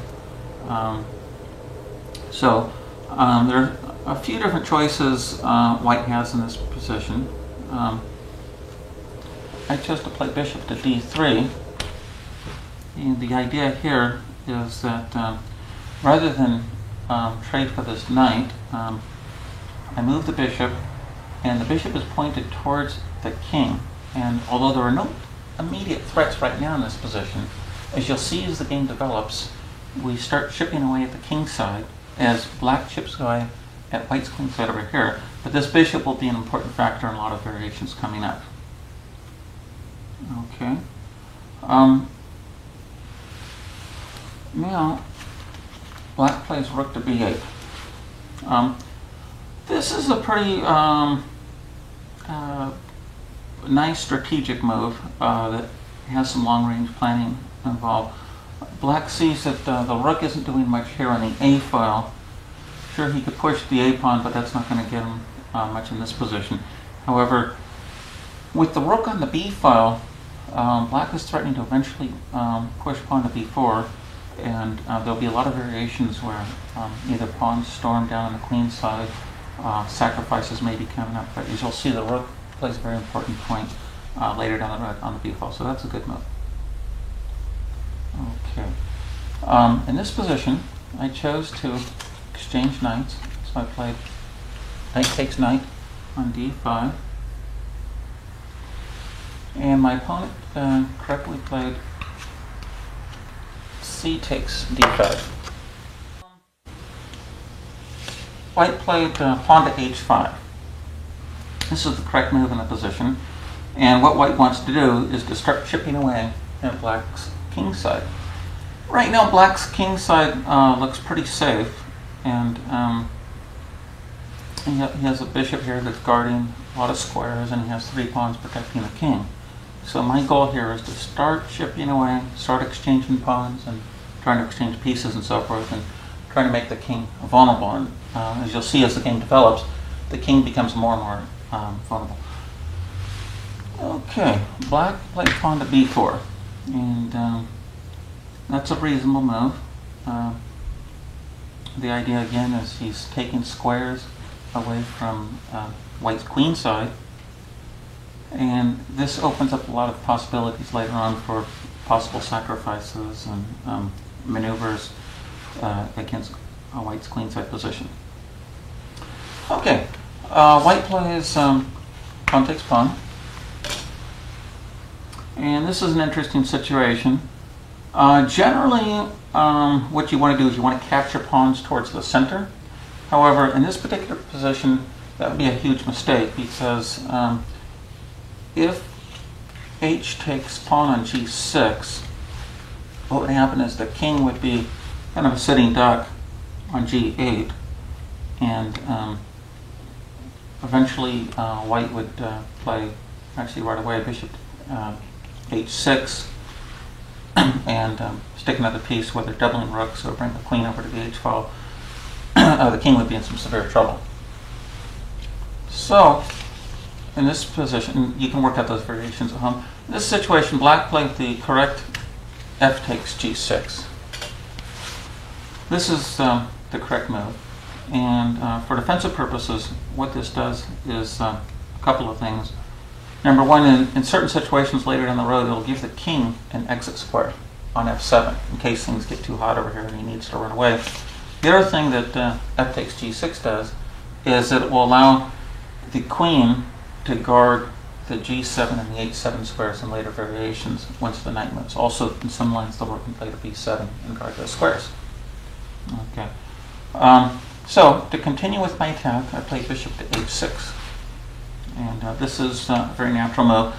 So there are a few different choices white has in this position. I chose to play bishop to d3, and the idea here is that rather than trade for this knight, I move the bishop, and the bishop is pointed towards the king. And although there are no immediate threats right now in this position, as you'll see as the game develops, we start chipping away at the king side as black chips away at white's queen side over here. But this bishop will be an important factor in a lot of variations coming up. Okay. Now, black plays rook to b8. This is a pretty nice strategic move that has some long-range planning involved. Black sees that the rook isn't doing much here on the a file. Sure, he could push the a pawn, but that's not going to get him much in this position. However, with the rook on the b file, black is threatening to eventually push pawn to b4, and there'll be a lot of variations where either pawns storm down on the queen side, sacrifices may be coming up, but as you'll see, the rook plays a very important point later down the road on the b file, so that's a good move. Okay. In this position, I chose to exchange knights, so I played knight takes knight on d5, and my opponent correctly played c takes d5. White played pawn to h5. This is the correct move in the position, and what white wants to do is to start chipping away at black's king side. Right now, black's king side looks pretty safe, and he has a bishop here that's guarding a lot of squares, and he has 3 pawns protecting the king. So my goal here is to start chipping away, start exchanging pawns, and trying to exchange pieces and so forth, and trying to make the king vulnerable. And as you'll see as the game develops, the king becomes more and more vulnerable. Okay, black played pawn to b4, and that's a reasonable move. The idea again is he's taking squares away from white's queen side, and this opens up a lot of possibilities later on for possible sacrifices and maneuvers against white's queen side position. Okay, white plays pawn takes pawn, and this is an interesting situation. Generally, what you want to do is you want to capture pawns towards the center. However, in this particular position, that would be a huge mistake, because if h takes pawn on g6, what would happen is the king would be kind of a sitting duck on g8, and eventually white would play, actually right away, bishop h6, and stick another piece, whether doubling rooks or bring the queen over to the h file. The king would be in some severe trouble. So, in this position, you can work out those variations at home. In this situation, black played the correct f takes g6. This is the correct move. And for defensive purposes, what this does is a couple of things. Number one, in certain situations later down the road, it'll give the king an exit square on f7 in case things get too hot over here and he needs to run away. The other thing that f takes g6 does is that it will allow the queen to guard the g7 and the h7 squares in later variations once the knight moves. Also, in some lines, the rook can play to b7 and guard those squares. Okay. So, to continue with my attack, I play bishop to h6. And this is a very natural move.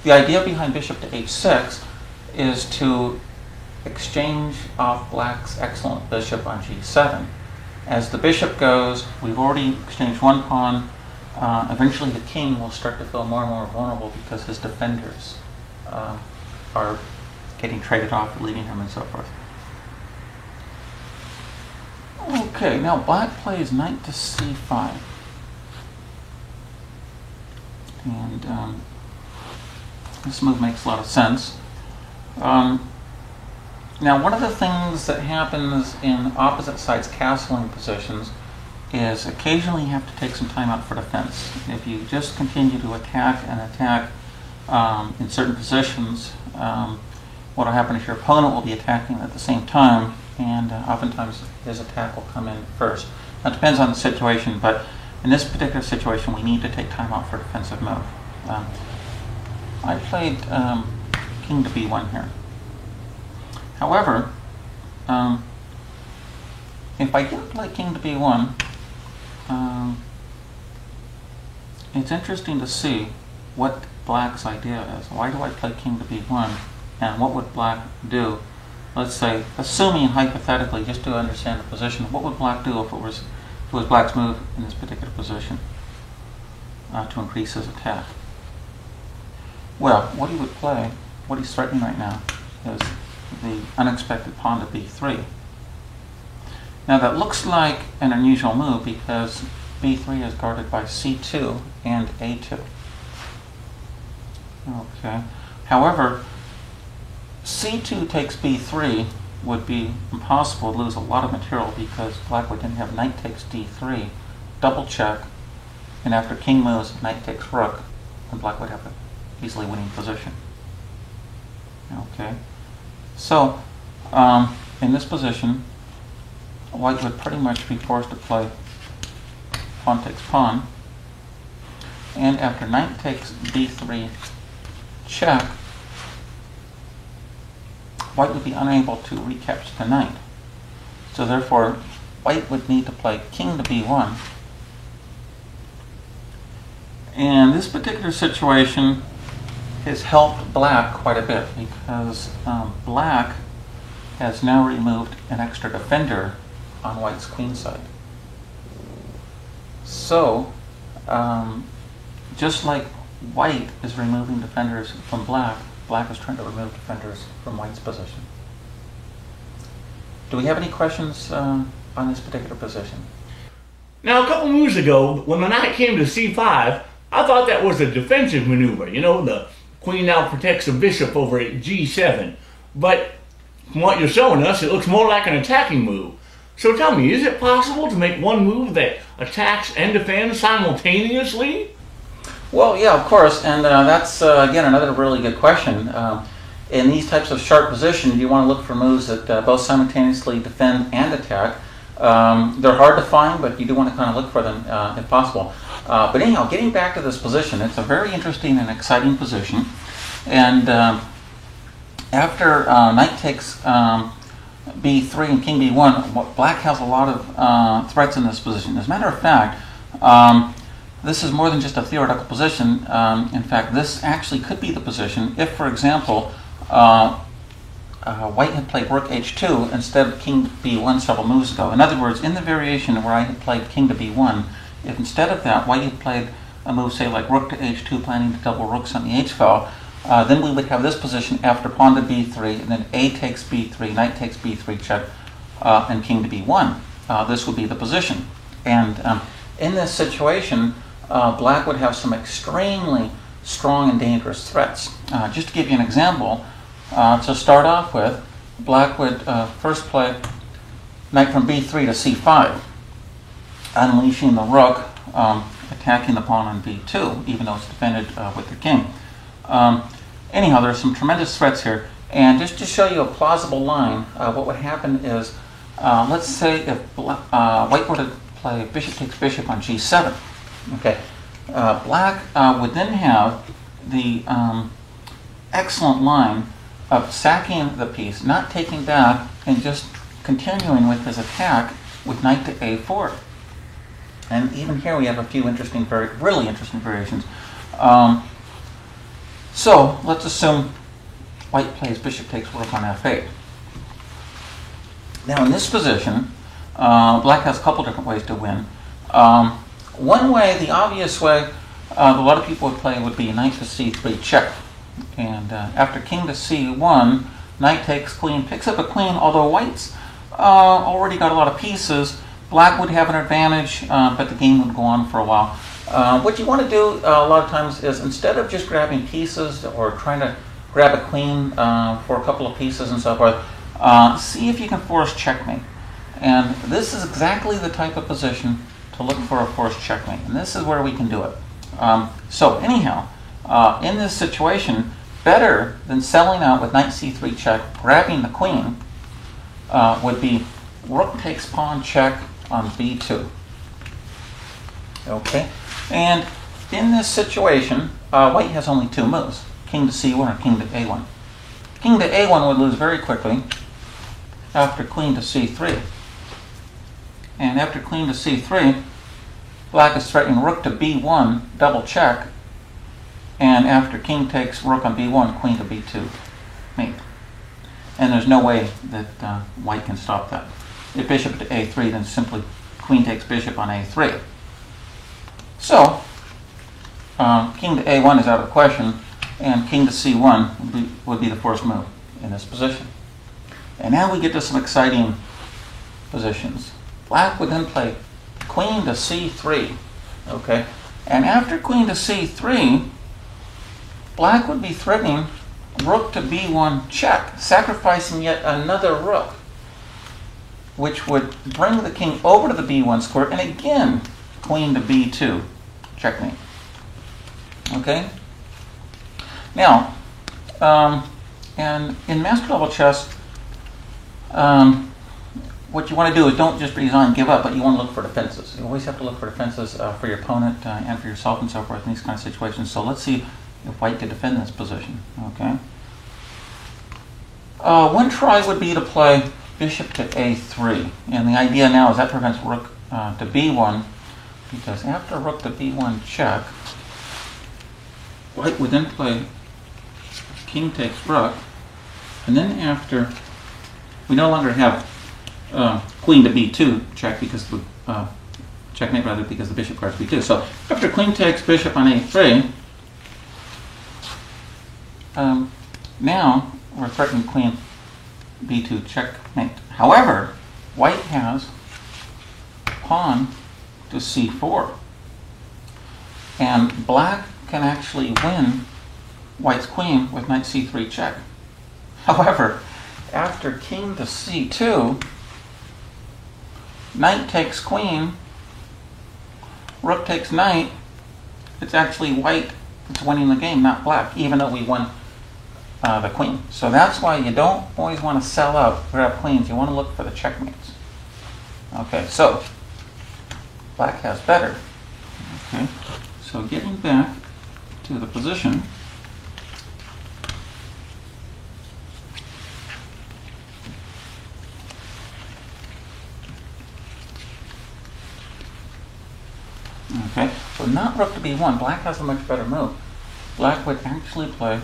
The idea behind bishop to h6 is to exchange off black's excellent bishop on g7. As the bishop goes, we've already exchanged one pawn. Eventually the king will start to feel more and more vulnerable because his defenders are getting traded off, leaving him and so forth. Okay, now black plays knight to c5. And this move makes a lot of sense. Now, one of the things that happens in opposite sides castling positions is occasionally you have to take some time out for defense. If you just continue to attack and attack in certain positions, what will happen is your opponent will be attacking at the same time, and oftentimes his attack will come in first. Now, it depends on the situation, but in this particular situation, we need to take time out for a defensive move. I played king to b1 here. However, if I didn't play king to b1, it's interesting to see what black's idea is. Why do I play king to b1? And what would black do? Let's say, assuming hypothetically, just to understand the position, what would black do if it was black's move in this particular position to increase his attack? Well, what he would play, what he's threatening right now, is the unexpected pawn to b3. Now that looks like an unusual move because b3 is guarded by c2 and a2. Okay. However, c2 takes b3 would be impossible to lose a lot of material because black would then have knight takes d3, double check, and after king moves, knight takes rook, and black would have an easily winning position. Okay. So, in this position, white would pretty much be forced to play pawn takes pawn, and after knight takes b3 check, white would be unable to recapture the knight. So therefore, white would need to play king to b1. And this particular situation has helped black quite a bit because black has now removed an extra defender on white's queen side. So, just like white is removing defenders from black, black is trying to remove defenders from white's position. Do we have any questions on this particular position? Now, a couple moves ago, when the knight came to c5, I thought that was a defensive maneuver. You know, the queen now protects the bishop over at g7. But from what you're showing us, it looks more like an attacking move. So tell me, is it possible to make one move that attacks and defends simultaneously? Well, yeah, of course, and that's, again, another really good question. In these types of sharp positions, you want to look for moves that both simultaneously defend and attack. They're hard to find, but you do want to kind of look for them if possible. But anyhow, getting back to this position, it's a very interesting and exciting position. And after knight takes b3 and king b1, black has a lot of threats in this position. As a matter of fact, this is more than just a theoretical position. In fact, this actually could be the position if, for example, white had played rook h2 instead of king to b1 several moves ago. In other words, in the variation where I had played king to b1, if instead of that white had played a move, say, like rook to h2, planning to double rooks on the h file, then we would have this position after pawn to b3, and then a takes b3, knight takes b3 check, and king to b1. This would be the position. And in this situation, black would have some extremely strong and dangerous threats. Just to give you an example, to start off with, black would first play knight from b3 to c5, unleashing the rook, attacking the pawn on b2, even though it's defended with the king. Anyhow, there are some tremendous threats here, and just to show you a plausible line, what would happen is, let's say if white were to play bishop takes bishop on g7. Okay, black would then have the excellent line of sacking the piece, not taking back, and just continuing with his attack with knight to a4. And even here we have a few interesting, really interesting variations. So let's assume white plays bishop takes rook on f8. Now in this position, black has a couple different ways to win. One way, the obvious way, a lot of people would play would be knight to c3 check. And after king to c1, knight takes queen, picks up a queen, although white's already got a lot of pieces. Black would have an advantage, but the game would go on for a while. What you want to do a lot of times is, instead of just grabbing pieces or trying to grab a queen for a couple of pieces and so forth, see if you can force checkmate. And this is exactly the type of position to look for a forced checkmate. And this is where we can do it. So anyhow, in this situation, better than selling out with knight c3 check, grabbing the queen, would be rook takes pawn check on b2. Okay, and in this situation, white has only two moves, king to c1 or king to a1. King to a1 would lose very quickly after queen to c3. And after queen to c3, black is threatening rook to b1, double check, and after king takes rook on b1, queen to b2, mate. And there's no way that white can stop that. If bishop to a3, then simply queen takes bishop on a3. So, king to a1 is out of the question, and king to c1 would be the first move in this position. And now we get to some exciting positions. Black would then play queen to c3, okay? And after queen to c3, black would be threatening rook to b1 check, sacrificing yet another rook, which would bring the king over to the b1 square, and again, queen to b2, checkmate. Okay? Now, and in master level chess, what you want to do is don't just resign, give up, but you want to look for defenses. You always have to look for defenses for your opponent and for yourself and so forth in these kind of situations. So let's see if white can defend this position. Okay. One try would be to play bishop to a3, and the idea now is that prevents rook to b1, because after rook to b1 check, white would then play king takes rook, and then after we no longer have queen to b2 check because the checkmate rather because the bishop guards b2. So after queen takes bishop on a3, now we're threatening queen b2 checkmate. However, white has pawn to c4, and black can actually win white's queen with knight c3 check. However, after king to c2, knight takes queen, rook takes knight, it's actually white that's winning the game, not black, even though we won the queen. So that's why you don't always want to sell out, grab queens. You want to look for the checkmates. Okay, so black has better. Okay, so getting back to the position, okay, so not rook to b1. Black has a much better move. Black would actually play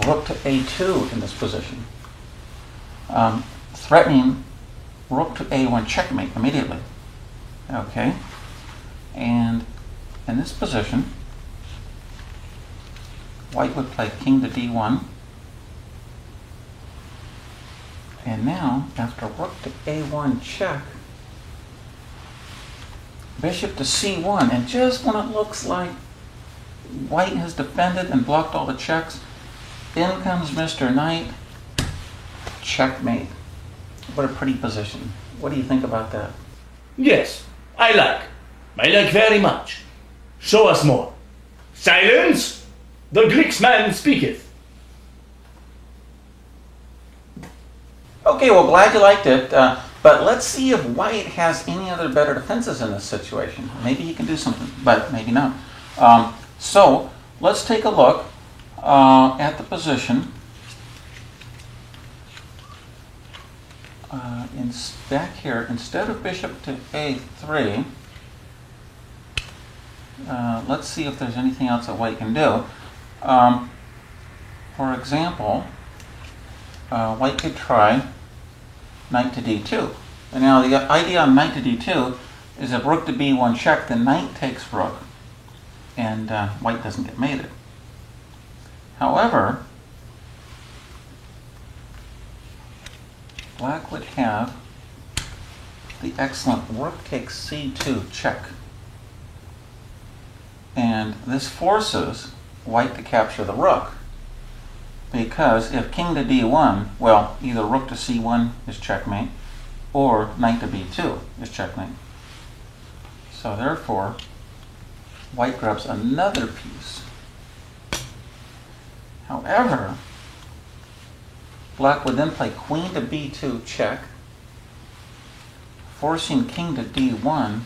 rook to a2 in this position, threatening rook to a1 checkmate immediately. Okay, and in this position, white would play king to d1, and now after rook to a1 check, bishop to c1, and just when it looks like white has defended and blocked all the checks, in comes Mr. Knight, checkmate. What a pretty position. What do you think about that? Yes, I like very much. Show us more. Silence! The Greek's man speaketh. Okay, well, glad you liked it, but let's see if white has any other better defenses in this situation. Maybe he can do something, but maybe not. So let's take a look at the position. Back here, instead of bishop to a3, let's see if there's anything else that white can do. For example, white could try knight to d2. And now the idea on knight to d2 is if rook to b1 check, then knight takes rook, and white doesn't get mated. However, black would have the excellent rook takes c2 check. And this forces white to capture the rook, because if king to d1, well, either rook to c1 is checkmate, or knight to b2 is checkmate. So therefore, white grabs another piece. However, black would then play queen to b2 check, forcing king to d1,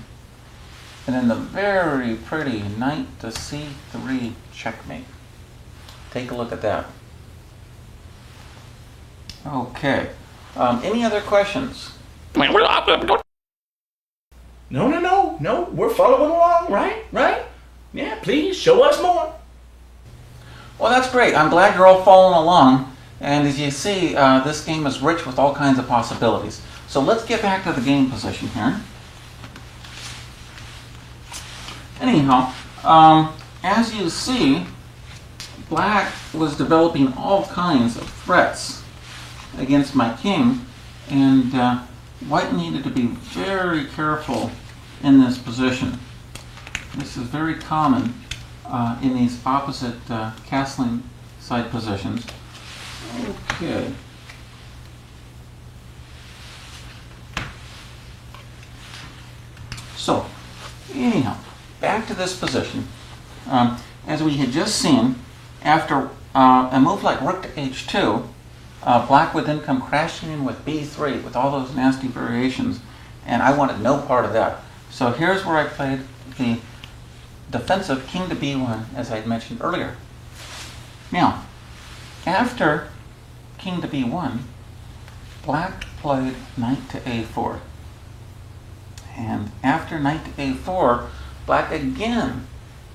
and then the very pretty knight to c3 checkmate. Take a look at that. Okay. Any other questions? No, we're following along, right? Yeah, please, show us more. Well, that's great. I'm glad you're all following along. And as you see, this game is rich with all kinds of possibilities. So let's get back to the game position here. Anyhow, as you see, black was developing all kinds of threats against my king, and white needed to be very careful in this position. This is very common in these opposite castling side positions. Okay. So, anyhow, back to this position. As we had just seen, after a move like rook to h2, black would then come crashing in with b3 with all those nasty variations, and I wanted no part of that. So here's where I played the defensive king to b1, as I had mentioned earlier. Now, after king to b1, black played knight to a4. And after knight to a4, black again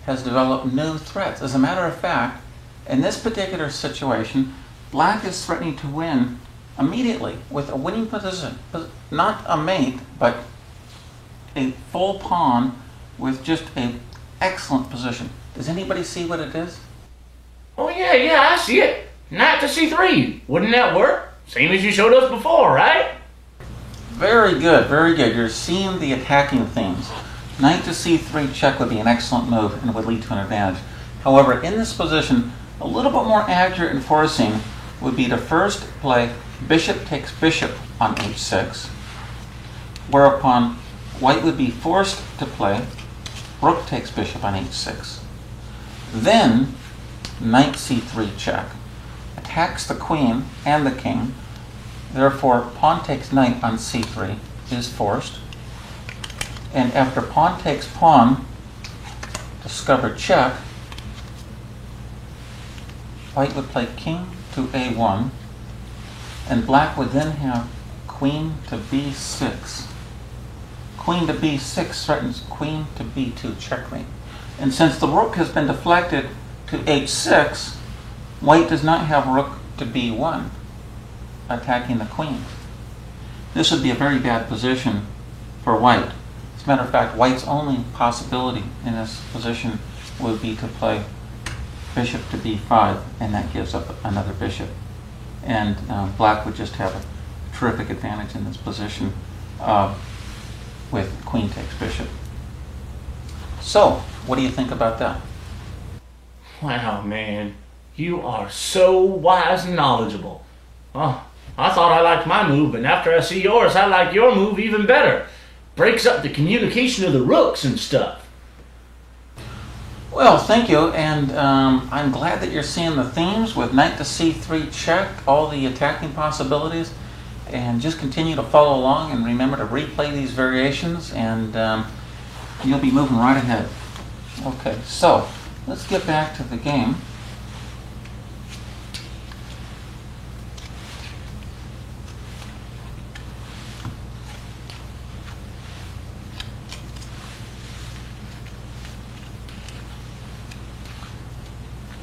has developed new threats. As a matter of fact, in this particular situation, black is threatening to win immediately with a winning position. Not a mate, but a full pawn with just an excellent position. Does anybody see what it is? Oh yeah, I see it. Knight to c3. Wouldn't that work? Same as you showed us before, right? Very good, very good. You're seeing the attacking themes. Knight to c3 check would be an excellent move and would lead to an advantage. However, in this position, a little bit more accurate enforcing would be to first play bishop takes bishop on h6, whereupon white would be forced to play rook takes bishop on h6. Then knight c3 check attacks the queen and the king. Therefore, pawn takes knight on c3 is forced. And after pawn takes pawn, discovered check, white would play king to a1, and black would then have queen to b6. Queen to b6 threatens queen to b2 checkmate. And since the rook has been deflected to h6, white does not have rook to b1, attacking the queen. This would be a very bad position for white. As a matter of fact, white's only possibility in this position would be to play bishop to b5, and that gives up another bishop. And black would just have a terrific advantage in this position with queen takes bishop. So, what do you think about that? Wow, man. You are so wise and knowledgeable. Oh, I thought I liked my move, but after I see yours, I like your move even better. Breaks up the communication of the rooks and stuff. Well, thank you, and I'm glad that you're seeing the themes with knight to c3 check, all the attacking possibilities, and just continue to follow along and remember to replay these variations, and you'll be moving right ahead. Okay, so let's get back to the game.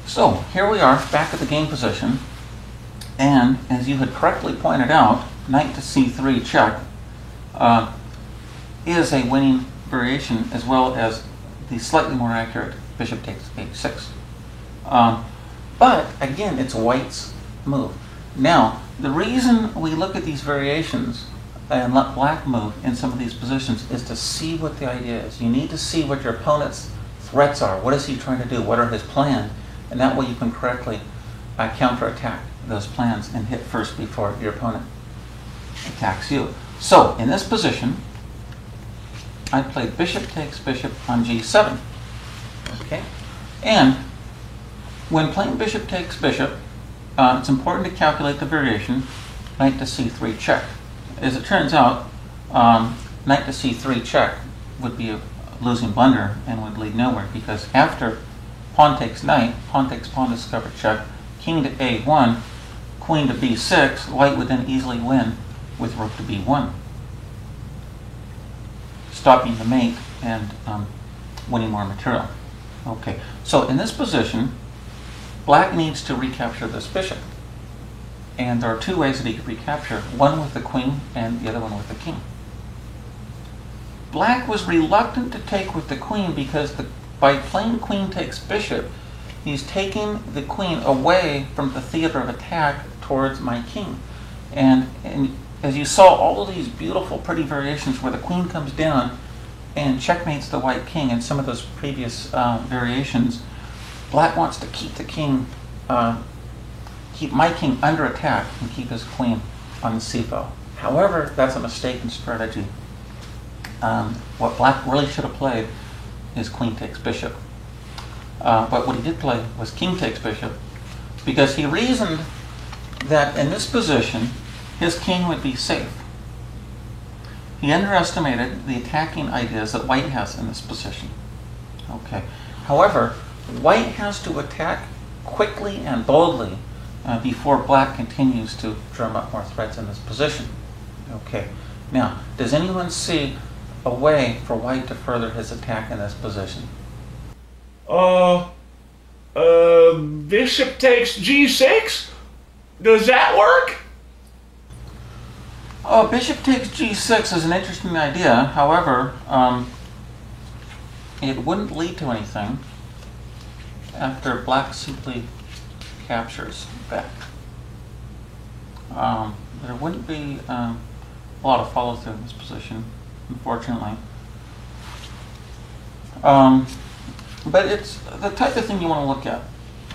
So here we are back at the game position, and as you had correctly pointed out, knight to c3 check is a winning variation, as well as the slightly more accurate bishop takes h6. But again, it's white's move. Now, the reason we look at these variations and let black move in some of these positions is to see what the idea is. You need to see what your opponent's threats are. What is he trying to do? What are his plans? And that way you can correctly counterattack those plans and hit first before your opponent attacks you. So, in this position, I played bishop takes bishop on g7. Okay? And when playing bishop takes bishop, it's important to calculate the variation knight to c3 check. As it turns out, knight to c3 check would be a losing blunder and would lead nowhere, because after pawn takes knight, pawn takes pawn, discover check, king to a1, queen to b6, white would then easily win with rook to b1, stopping the mate and winning more material. Okay, so in this position, black needs to recapture this bishop. And there are two ways that he could recapture, one with the queen and the other one with the king. Black was reluctant to take with the queen because by playing queen takes bishop, he's taking the queen away from the theater of attack towards my king. And as you saw, all of these beautiful, pretty variations where the queen comes down and checkmates the white king and some of those previous variations, Black wants to keep the king, keep my king under attack and keep his queen on the c-file. However, that's a mistaken strategy. What Black really should have played is queen takes bishop. But what he did play was king takes bishop because he reasoned that in this position, his king would be safe. He underestimated the attacking ideas that White has in this position. Okay. However, White has to attack quickly and boldly before Black continues to drum up more threats in this position. Okay. Now, does anyone see a way for White to further his attack in this position? Bishop takes g6? Does that work? Oh, bishop takes g6 is an interesting idea. However, it wouldn't lead to anything after Black simply captures back. There wouldn't be a lot of follow-through in this position, unfortunately. But it's the type of thing you want to look at,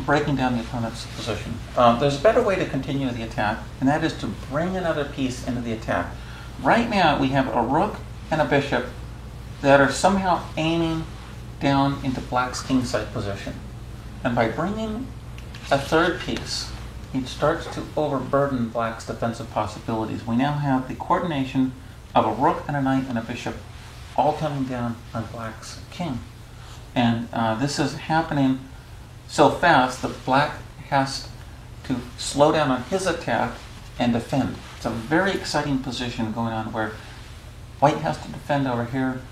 breaking down the opponent's position. There's a better way to continue the attack, and that is to bring another piece into the attack. Right now, we have a rook and a bishop that are somehow aiming down into Black's kingside position. And by bringing a third piece, it starts to overburden Black's defensive possibilities. We now have the coordination of a rook and a knight and a bishop all coming down on Black's king. And this is happening so fast that Black has to slow down on his attack and defend. It's a very exciting position going on where White has to defend over here,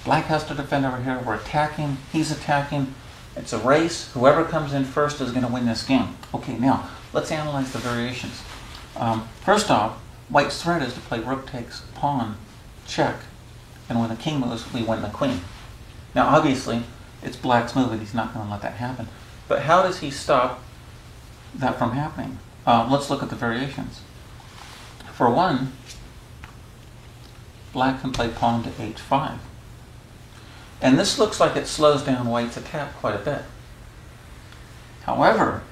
Black has to defend over here, we're attacking, he's attacking. It's a race. Whoever comes in first is going to win this game. Okay, now, let's analyze the variations. First off, White's threat is to play rook takes pawn, check, and when the king moves, we win the queen. Now, obviously, it's Black's move, and he's not going to let that happen. But how does he stop that from happening? Let's look at the variations. For one, Black can play pawn to h5. And this looks like it slows down White's attack quite a bit. However,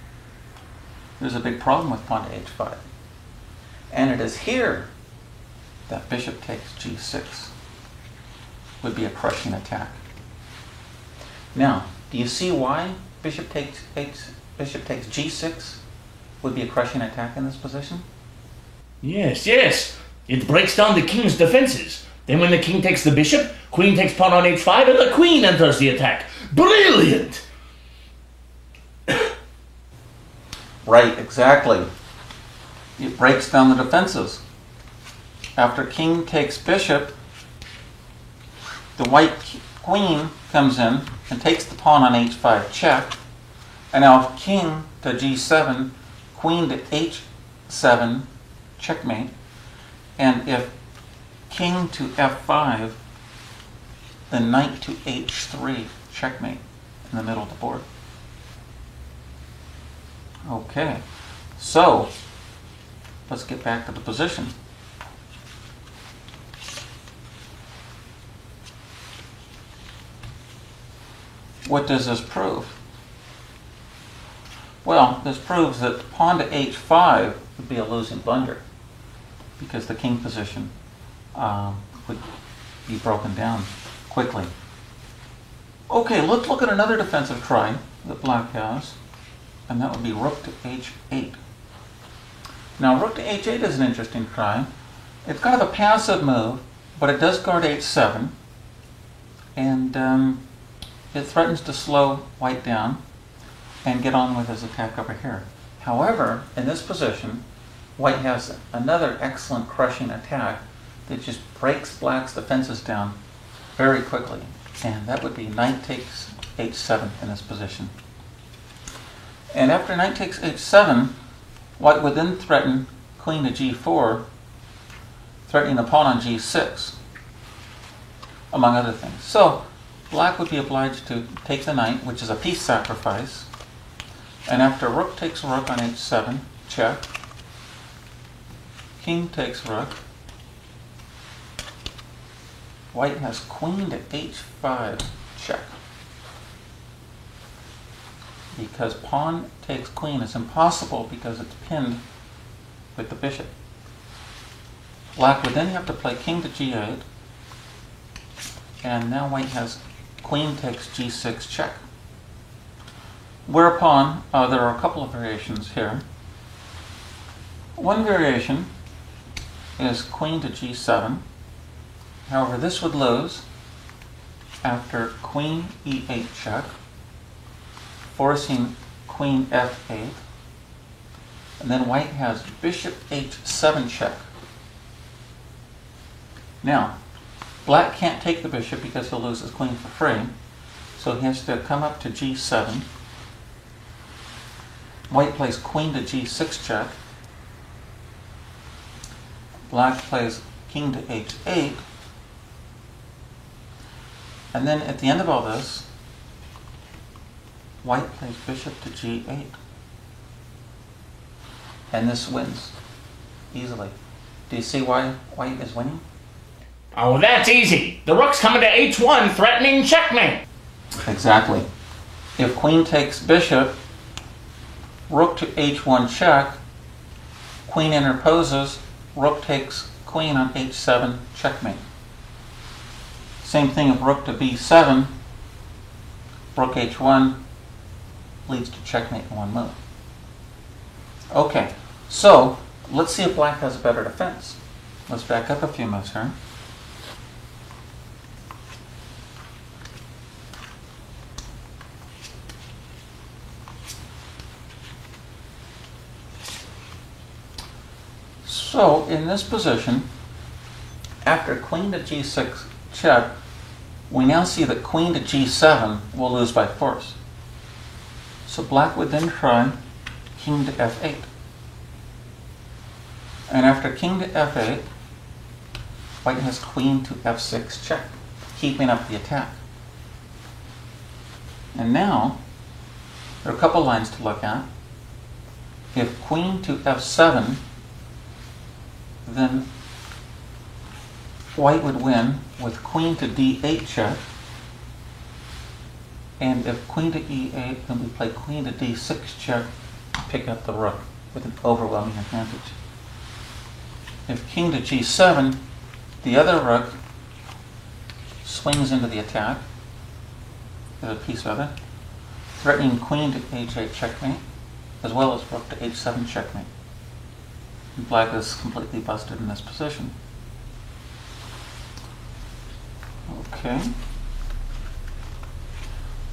there's a big problem with pawn to h5. And it is here that bishop takes g6 would be a crushing attack. Now, do you see why bishop takes g6 would be a crushing attack in this position? Yes, yes. It breaks down the king's defenses. Then when the king takes the bishop, queen takes pawn on h5, and the queen enters the attack. Brilliant! Right, exactly. It breaks down the defenses. After king takes bishop, the white queen comes in and takes the pawn on h5 check. And now king to g7, queen to h7 checkmate. And if king to f5, then knight to h3 checkmate in the middle of the board. Okay, so let's get back to the position. What does this prove? Well, this proves that pawn to h5 would be a losing blunder because the king position would be broken down quickly. Okay, let's look at another defensive try that Black has, and that would be rook to h8. Now, rook to h8 is an interesting try. It's kind of a passive move, but it does guard h7, and it threatens to slow White down and get on with his attack over here. However, in this position, White has another excellent crushing attack that just breaks Black's defenses down very quickly, and that would be knight takes h7 in this position. And after knight takes h7, White would then threaten queen to g4, threatening the pawn on g6, among other things. So black would be obliged to take the knight, which is a piece sacrifice, and after rook takes rook on h7, check, king takes rook, white has queen to h5, check. Because pawn takes queen is impossible because it's pinned with the bishop. Black would then have to play king to g8, and now white has queen takes g6 check. Whereupon, there are a couple of variations here. One variation is queen to g7. However, this would lose after queen e8 check, forcing queen f8, and then white has bishop h7 check. Now, black can't take the bishop because he'll lose his queen for free, so he has to come up to g7. White plays queen to g6 check. Black plays king to h8. And then at the end of all this, white plays bishop to g8. And this wins easily. Do you see why white is winning? Oh, that's easy. The rook's coming to h1, threatening checkmate. Exactly. If queen takes bishop, rook to h1 check, queen interposes, rook takes queen on h7, checkmate. Same thing if rook to b7, rook h1 leads to checkmate in one move. Okay, so let's see if black has a better defense. Let's back up a few moves here. So in this position, after queen to g6 check, we now see that queen to g7 will lose by force. So black would then try king to f8. And after king to f8, white has queen to f6 check, keeping up the attack. And now, there are a couple lines to look at. If queen to f7, then white would win with queen to d8 check. And if queen to e8, then we play queen to d6 check, pick up the rook with an overwhelming advantage. If king to g7, the other rook swings into the attack, there's a piece of it, threatening queen to h8 checkmate, as well as rook to h7 checkmate. And black is completely busted in this position. Okay.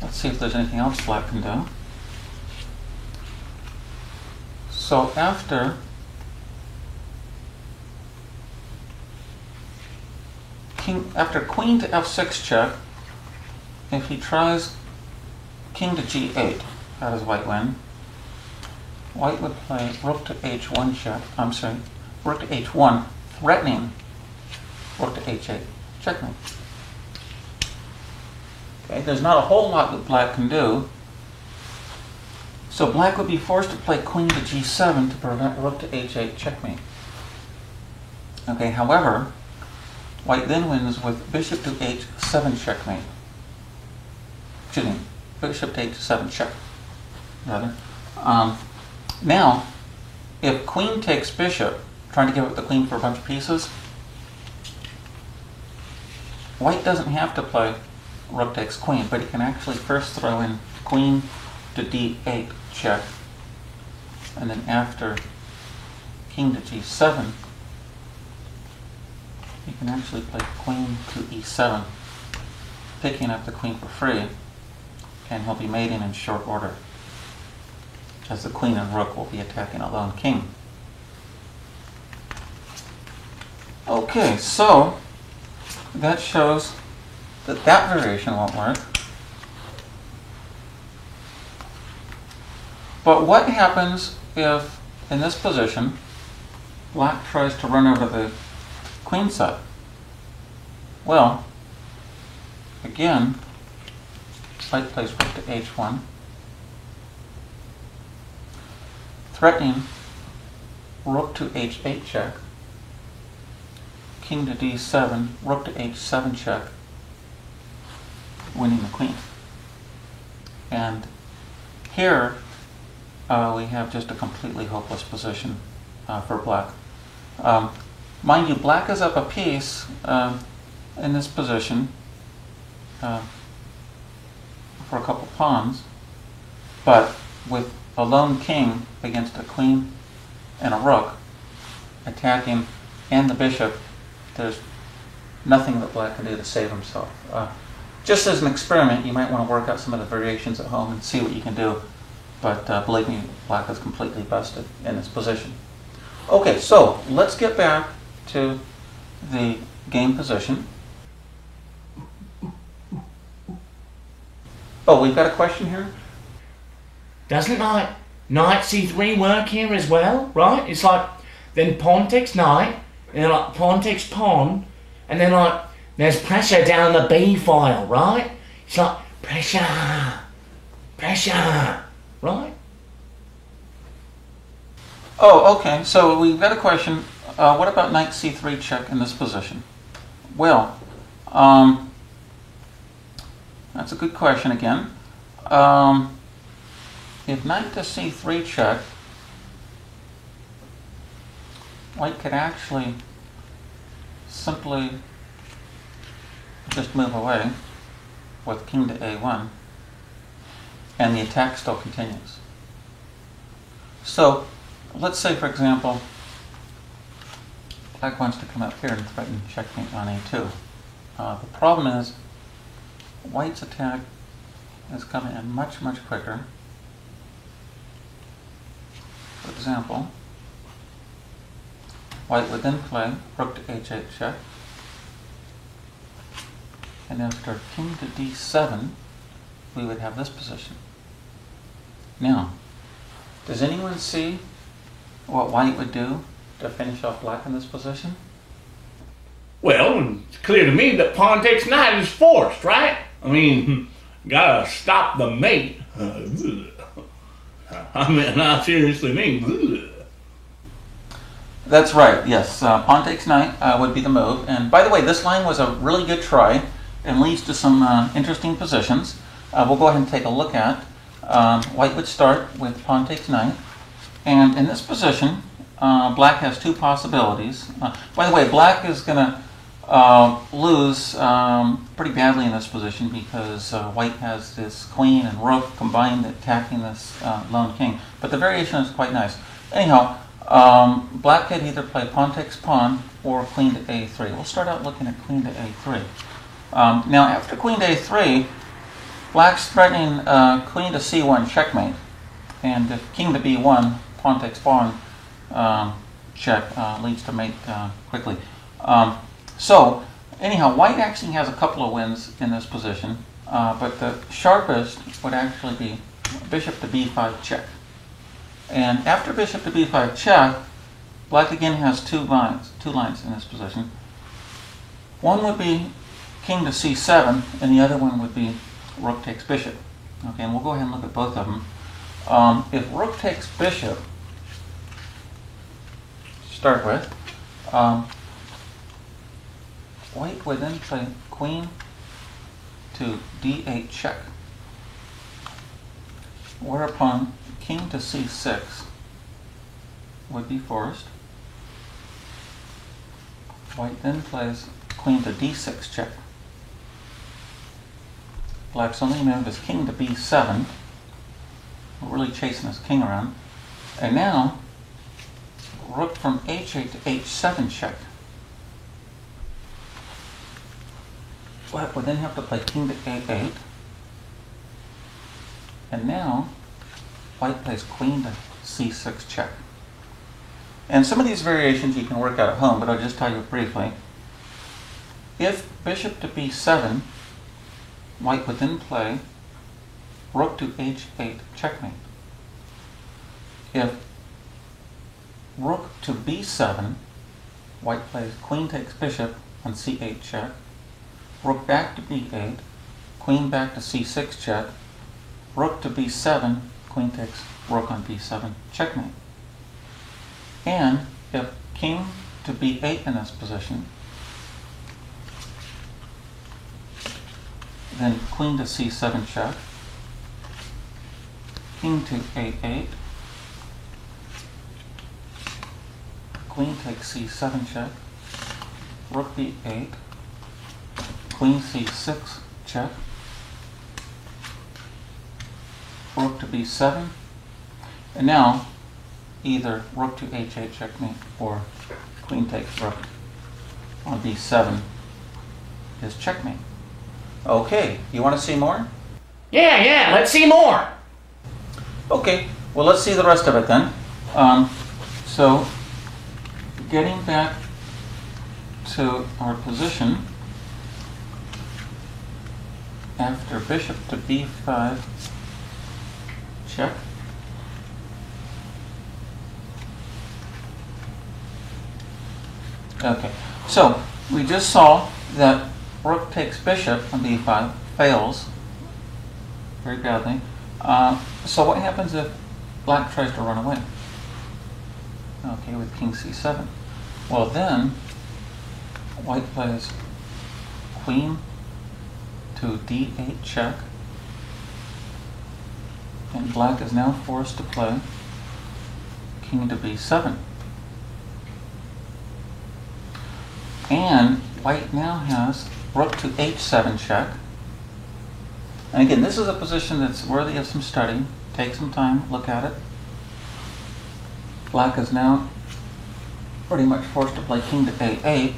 Let's see if there's anything else black can do. So after queen to f6 check, if he tries king to g8, how does white win? White would play rook to h1 check, rook to h1, threatening rook to h8, checkmate. Okay, there's not a whole lot that black can do. So black would be forced to play queen to g7 to prevent rook to h8 checkmate. Okay, however, white then wins with bishop to h7 checkmate. Excuse me, bishop to h7 check, rather. Now, if queen takes bishop, trying to give up the queen for a bunch of pieces, white doesn't have to play rook takes queen, but he can actually first throw in queen to d8 check, and then after king to g7, he can actually play queen to e7, picking up the queen for free, and he'll be mating in short order, as the queen and rook will be attacking a lone king. Okay, so that shows that that variation won't work. But what happens if in this position, black tries to run over the queen side. Well, again, white plays rook to h1, threatening rook to h8 check, king to d7, rook to h7 check, winning the queen. And here we have just a completely hopeless position for black. Mind you, black is up a piece in this position for a couple pawns, but with a lone king against a queen and a rook attacking and the bishop, there's nothing that black can do to save himself. Just as an experiment, you might want to work out some of the variations at home and see what you can do, but believe me, black is completely busted in this position. Okay, so let's get back to the game position. Oh, we've got a question here? Doesn't like knight c3 work here as well, right? It's like then pawn takes knight, and then like pawn takes pawn, and then like there's pressure down the b file, right? It's like pressure, right? Oh, okay, so we've got a question. What about knight c3 check in this position? Well, that's a good question again. If knight to c3 check, white could actually simply just move away with king to a1, and the attack still continues. So, let's say, for example, black wants to come up here and threaten checkmate on a2. The problem is, white's attack is coming in much, much quicker. For example, white would then play rook to h8 check, and after king to d7, we would have this position. Now, does anyone see what white would do to finish off black in this position? Well, it's clear to me that pawn takes knight is forced, right? I mean, gotta stop the mate. I seriously mean. That's right, yes. Pawn takes knight would be the move. And by the way, this line was a really good try and leads to some interesting positions. We'll go ahead and take a look at. White would start with pawn takes knight. And in this position, black has two possibilities. By the way, black is going to lose pretty badly in this position because white has this queen and rook combined attacking this lone king. But the variation is quite nice. Anyhow, black could either play pawn takes pawn or queen to a3. We'll start out looking at queen to a3. Now, after queen to a3, black's threatening queen to c1 checkmate. And if king to b1, pawn takes pawn check leads to mate quickly. So, anyhow, white actually has a couple of wins in this position, but the sharpest would actually be bishop to b5 check. And after bishop to b5 check, black again has two lines in this position. One would be king to c7, and the other one would be rook takes bishop. Okay, and we'll go ahead and look at both of them. If rook takes bishop, to start with, white would then play queen to d8 check, whereupon king to c6 would be forced. White then plays queen to d6 check. Black's only move is king to b7. We're really chasing his king around. And now, rook from h8 to h7 check. Black would then have to play king to a8. And now, white plays queen to c6 check. And some of these variations you can work out at home, but I'll just tell you briefly. If bishop to b7, white would then play rook to h8 checkmate. If rook to b7, white plays queen takes bishop on c8 check, rook back to b8, queen back to c6 check, rook to b7, queen takes rook on b7, checkmate. And if king to b8 in this position, then queen to c7 check, king to a8, queen takes c7 check, rook b8, queen c6 check, rook to b7, and now either rook to h8 checkmate or queen takes rook on b7 is checkmate. Okay, you want to see more? Yeah, let's see more. Okay, well let's see the rest of it then. So, getting back to our position, after bishop to b5, check. Okay, so we just saw that rook takes bishop on b5 fails very badly. So what happens if black tries to run away? Okay, with king c7. Well then, white plays queen to d8 check, and black is now forced to play king to b7. And white now has rook to h7 check. And again, this is a position that's worthy of some study. Take some time, look at it. Black is now pretty much forced to play king to a8.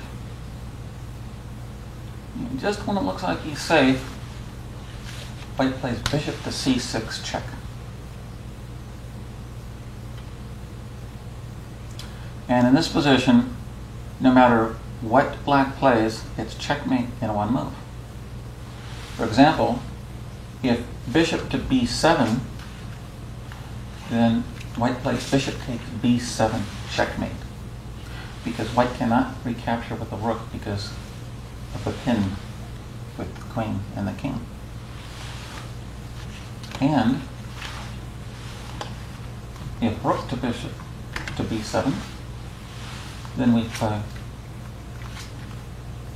And just when it looks like he's safe, white plays bishop to c6 check. And in this position, no matter what black plays, it's checkmate in one move. For example, if bishop to b7, then white plays bishop takes b7 checkmate, because white cannot recapture with the rook because of the pin with the queen and the king. And if rook to bishop to b7, then we play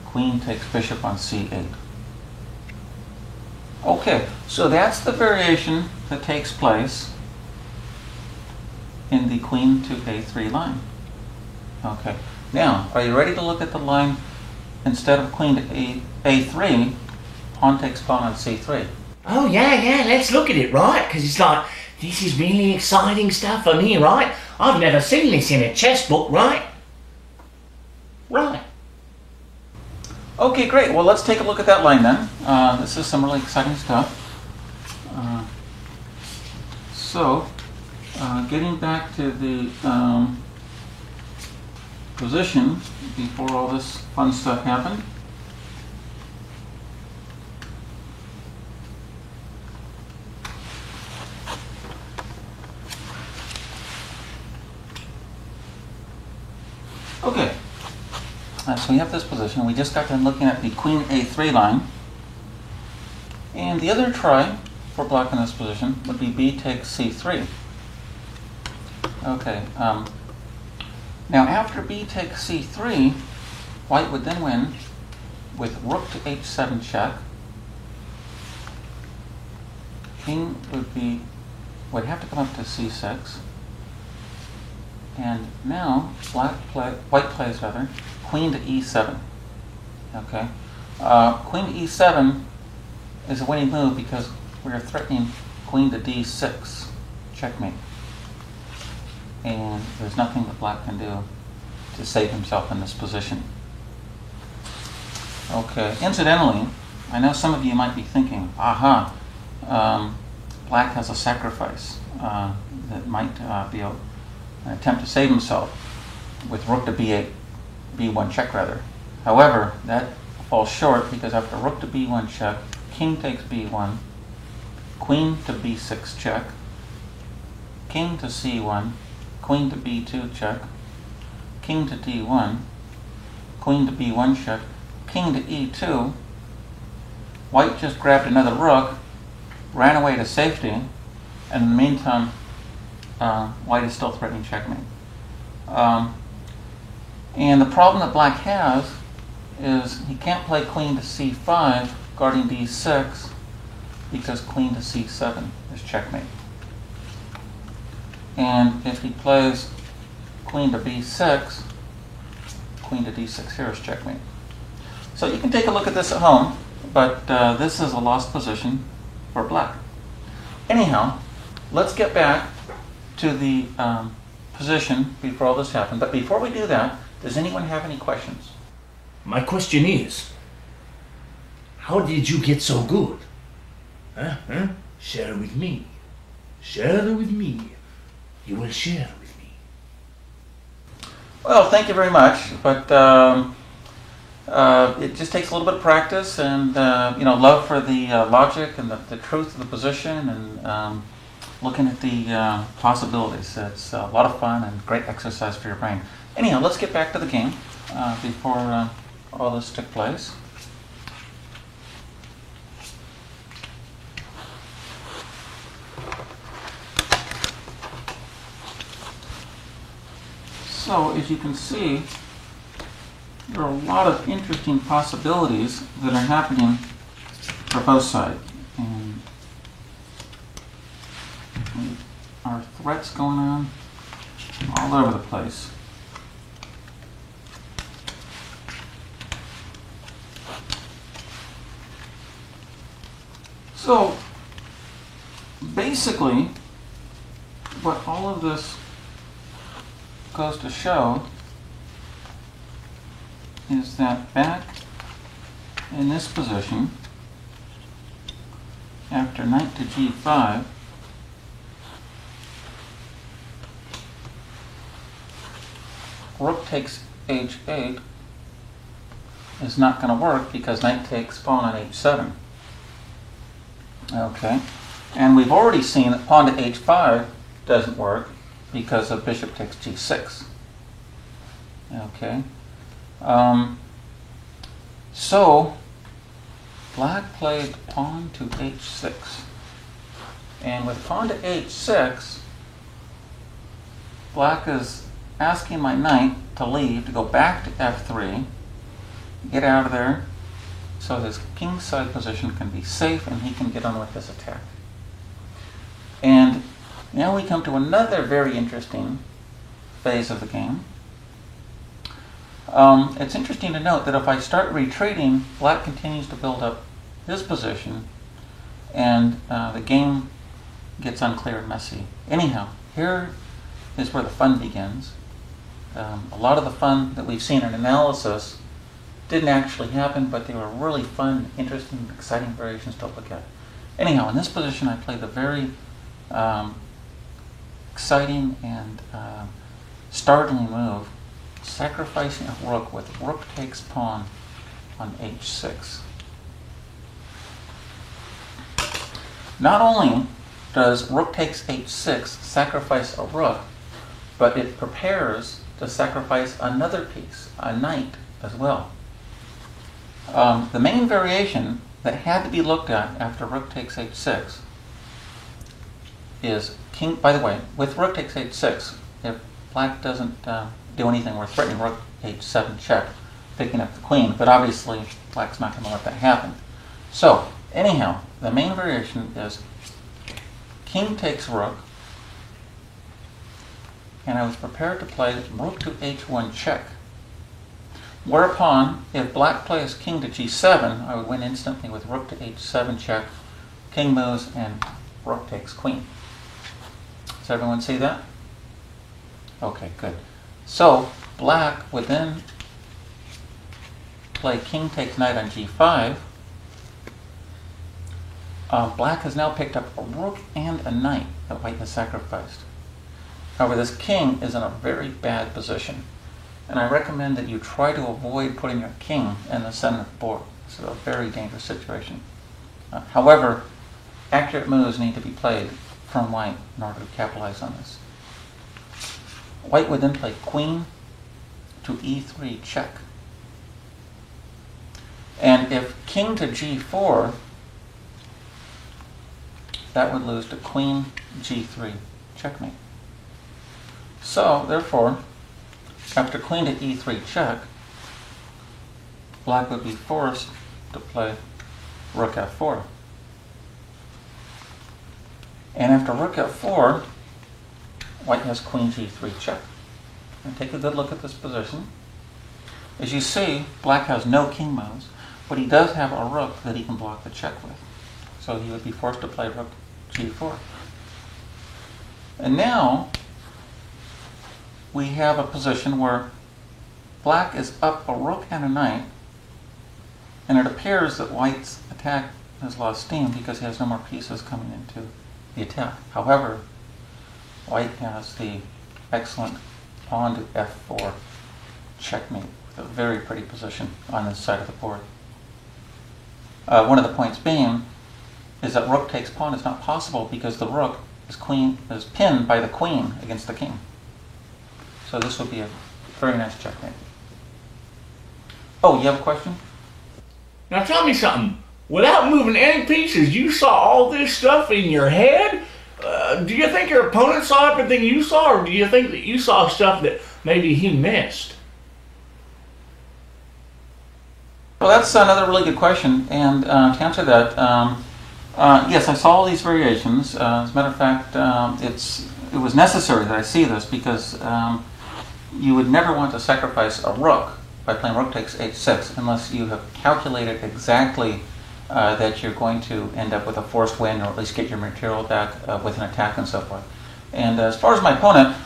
queen takes bishop on c8. Okay, so that's the variation that takes place in the queen to a3 line. Okay, now, are you ready to look at the line instead of queen to a3, pawn takes pawn on c3? Oh, yeah, let's look at it, right? Because it's like, this is really exciting stuff for me, right? I've never seen this in a chess book, right? Right. Okay, great. Well, let's take a look at that line then. This is some really exciting stuff. Getting back to the position before all this fun stuff happened. Okay. So we have this position. We just got done looking at the queen a3 line. And the other try for black in this position would be b takes c3. Okay. Now after b takes c3, white would then win with rook to h7 check. King would have to come up to c6. And now white plays queen to e7. Okay, queen to e7 is a winning move because we are threatening queen to d6, checkmate. And there's nothing that black can do to save himself in this position. Okay, incidentally, I know some of you might be thinking, black has a sacrifice that might be an attempt to save himself with rook to b8. b1 check rather. However, that falls short because after rook to b1 check, king takes b1, queen to b6 check, king to c1, queen to b2 check, king to d1, queen to b1 check, king to e2. White just grabbed another rook, ran away to safety, and in the meantime, white is still threatening checkmate. And the problem that black has is he can't play queen to c5, guarding d6, because queen to c7 is checkmate. And if he plays queen to b6, queen to d6 here is checkmate. So you can take a look at this at home, but this is a lost position for black. Anyhow, let's get back to the position before all this happened. But before we do that, does anyone have any questions? My question is, how did you get so good? Huh? Share with me. Share with me. You will share with me. Well, thank you very much, but it just takes a little bit of practice and love for the logic and the truth of the position and looking at the possibilities. It's a lot of fun and great exercise for your brain. Anyhow, let's get back to the game before all this took place. So, as you can see, there are a lot of interesting possibilities that are happening for both sides. And our threats going on all over the place. So, basically, what all of this goes to show is that back in this position, after knight to g5, rook takes h8 is not going to work because knight takes pawn on h7. Okay, and we've already seen that pawn to h5 doesn't work because of bishop takes g6. Okay, so black played pawn to h6, and with pawn to h6, black is asking my knight to leave, to go back to f3, get out of there, so his kingside position can be safe and he can get on with his attack. And now we come to another very interesting phase of the game. It's interesting to note that if I start retreating, black continues to build up his position, and the game gets unclear and messy. Anyhow, here is where the fun begins. A lot of the fun that we've seen in analysis didn't actually happen, but they were really fun, interesting, exciting variations to look at. Anyhow, in this position, I played the very exciting and startling move, sacrificing a rook with rook takes pawn on h6. Not only does rook takes h6 sacrifice a rook, but it prepares to sacrifice another piece, a knight, as well. The main variation that had to be looked at after rook takes h6 is king. By the way, with rook takes h6, if black doesn't do anything, we're threatening rook h7 check, picking up the queen, but obviously black's not going to let that happen. So, anyhow, the main variation is king takes rook, and I was prepared to play rook to h1 check. Whereupon, if black plays king to g7, I would win instantly with rook to h7 check, king moves, and rook takes queen. Does everyone see that? Okay, good. So, black would then play king takes knight on g5. Black has now picked up a rook and a knight that white has sacrificed. However, this king is in a very bad position, and I recommend that you try to avoid putting your king in the center of the board. It's a very dangerous situation. However, accurate moves need to be played from white in order to capitalize on this. White would then play queen to e3 check. And if king to g4, that would lose to queen g3 checkmate. So, therefore, after queen to e3 check, black would be forced to play rook f4. And after rook f4, white has queen g3 check. And take a good look at this position. As you see, black has no king moves, but he does have a rook that he can block the check with. So he would be forced to play rook g4. And now we have a position where black is up a rook and a knight, and it appears that white's attack has lost steam because he has no more pieces coming into the attack. However, white has the excellent pawn to f4 checkmate with a very pretty position on this side of the board. One of the points being is that rook takes pawn is not possible because the rook is pinned by the queen against the king. So this would be a very nice checkmate. Oh, you have a question? Now tell me something. Without moving any pieces, you saw all this stuff in your head? Do you think your opponent saw everything you saw, or do you think that you saw stuff that maybe he missed? Well, that's another really good question. And to answer that, yes, I saw all these variations. As a matter of fact, it was necessary that I see this because you would never want to sacrifice a rook by playing rook takes h6 unless you have calculated exactly that you're going to end up with a forced win, or at least get your material back with an attack and so forth. And as far as my opponent,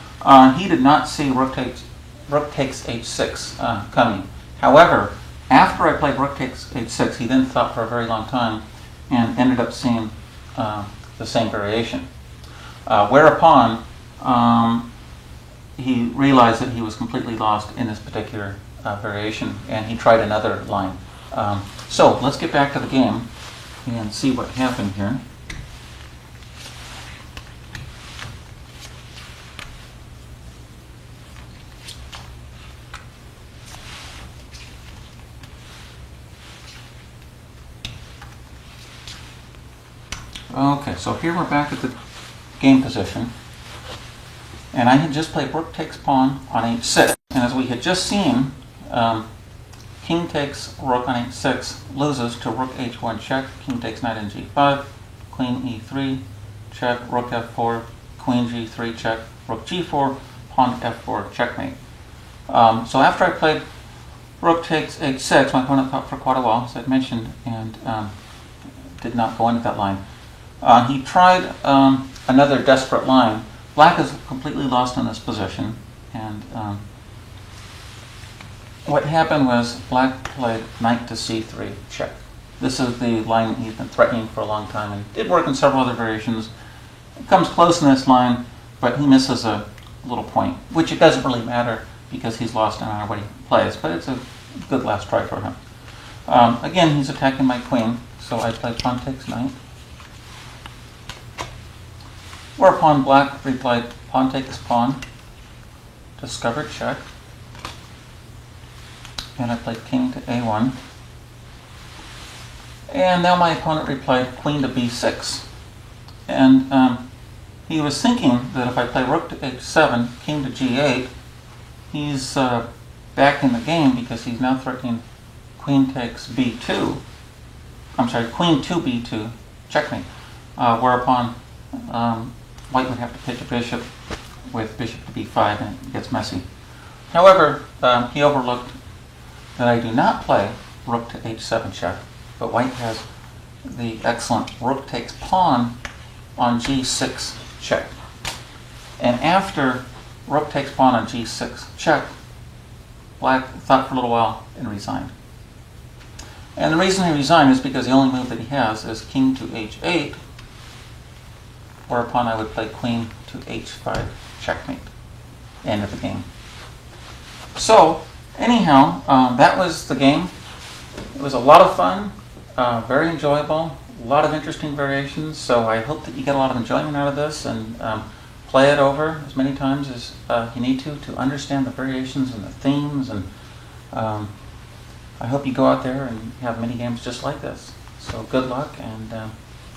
he did not see rook takes h6 coming. However, after I played rook takes h6, he then thought for a very long time and ended up seeing the same variation. Whereupon he realized that he was completely lost in this particular variation, and he tried another line. So let's get back to the game and see what happened here. Okay, so here we're back at the game position, and I had just played rook takes pawn on h6, and as we had just seen, king takes rook on h6 loses to rook h1 check, king takes knight on g5, queen e3 check, rook f4, queen g3 check, rook g4, pawn f4 checkmate. So after I played rook takes h6, my opponent thought for quite a while, as I'd mentioned, and did not go into that line. He tried another desperate line. Black is completely lost in this position, and what happened was black played knight to c3 check. This is the line he's been threatening for a long time, and did work in several other variations. It comes close in this line, but he misses a little point, which it doesn't really matter because he's lost no matter what he plays, but it's a good last try for him. Again, he's attacking my queen, so I play pawn takes knight. Whereupon black replied pawn takes pawn, discovered check, and I played king to a1. And now my opponent replied queen to b6. And he was thinking that if I play rook to h7, king to g8, he's back in the game because he's now threatening queen takes b2. I'm sorry, queen to b2, checkmate. Whereupon white would have to pitch a bishop with bishop to b5, and it gets messy. However, he overlooked that I do not play rook to h7 check, but white has the excellent rook takes pawn on g6 check. And after rook takes pawn on g6 check, black thought for a little while and resigned. And the reason he resigned is because the only move that he has is king to h8, whereupon I would play queen to h5 checkmate. End of the game. So, anyhow, that was the game. It was a lot of fun, very enjoyable, a lot of interesting variations, so I hope that you get a lot of enjoyment out of this, and play it over as many times as you need to understand the variations and the themes, and I hope you go out there and have mini games just like this. So good luck, and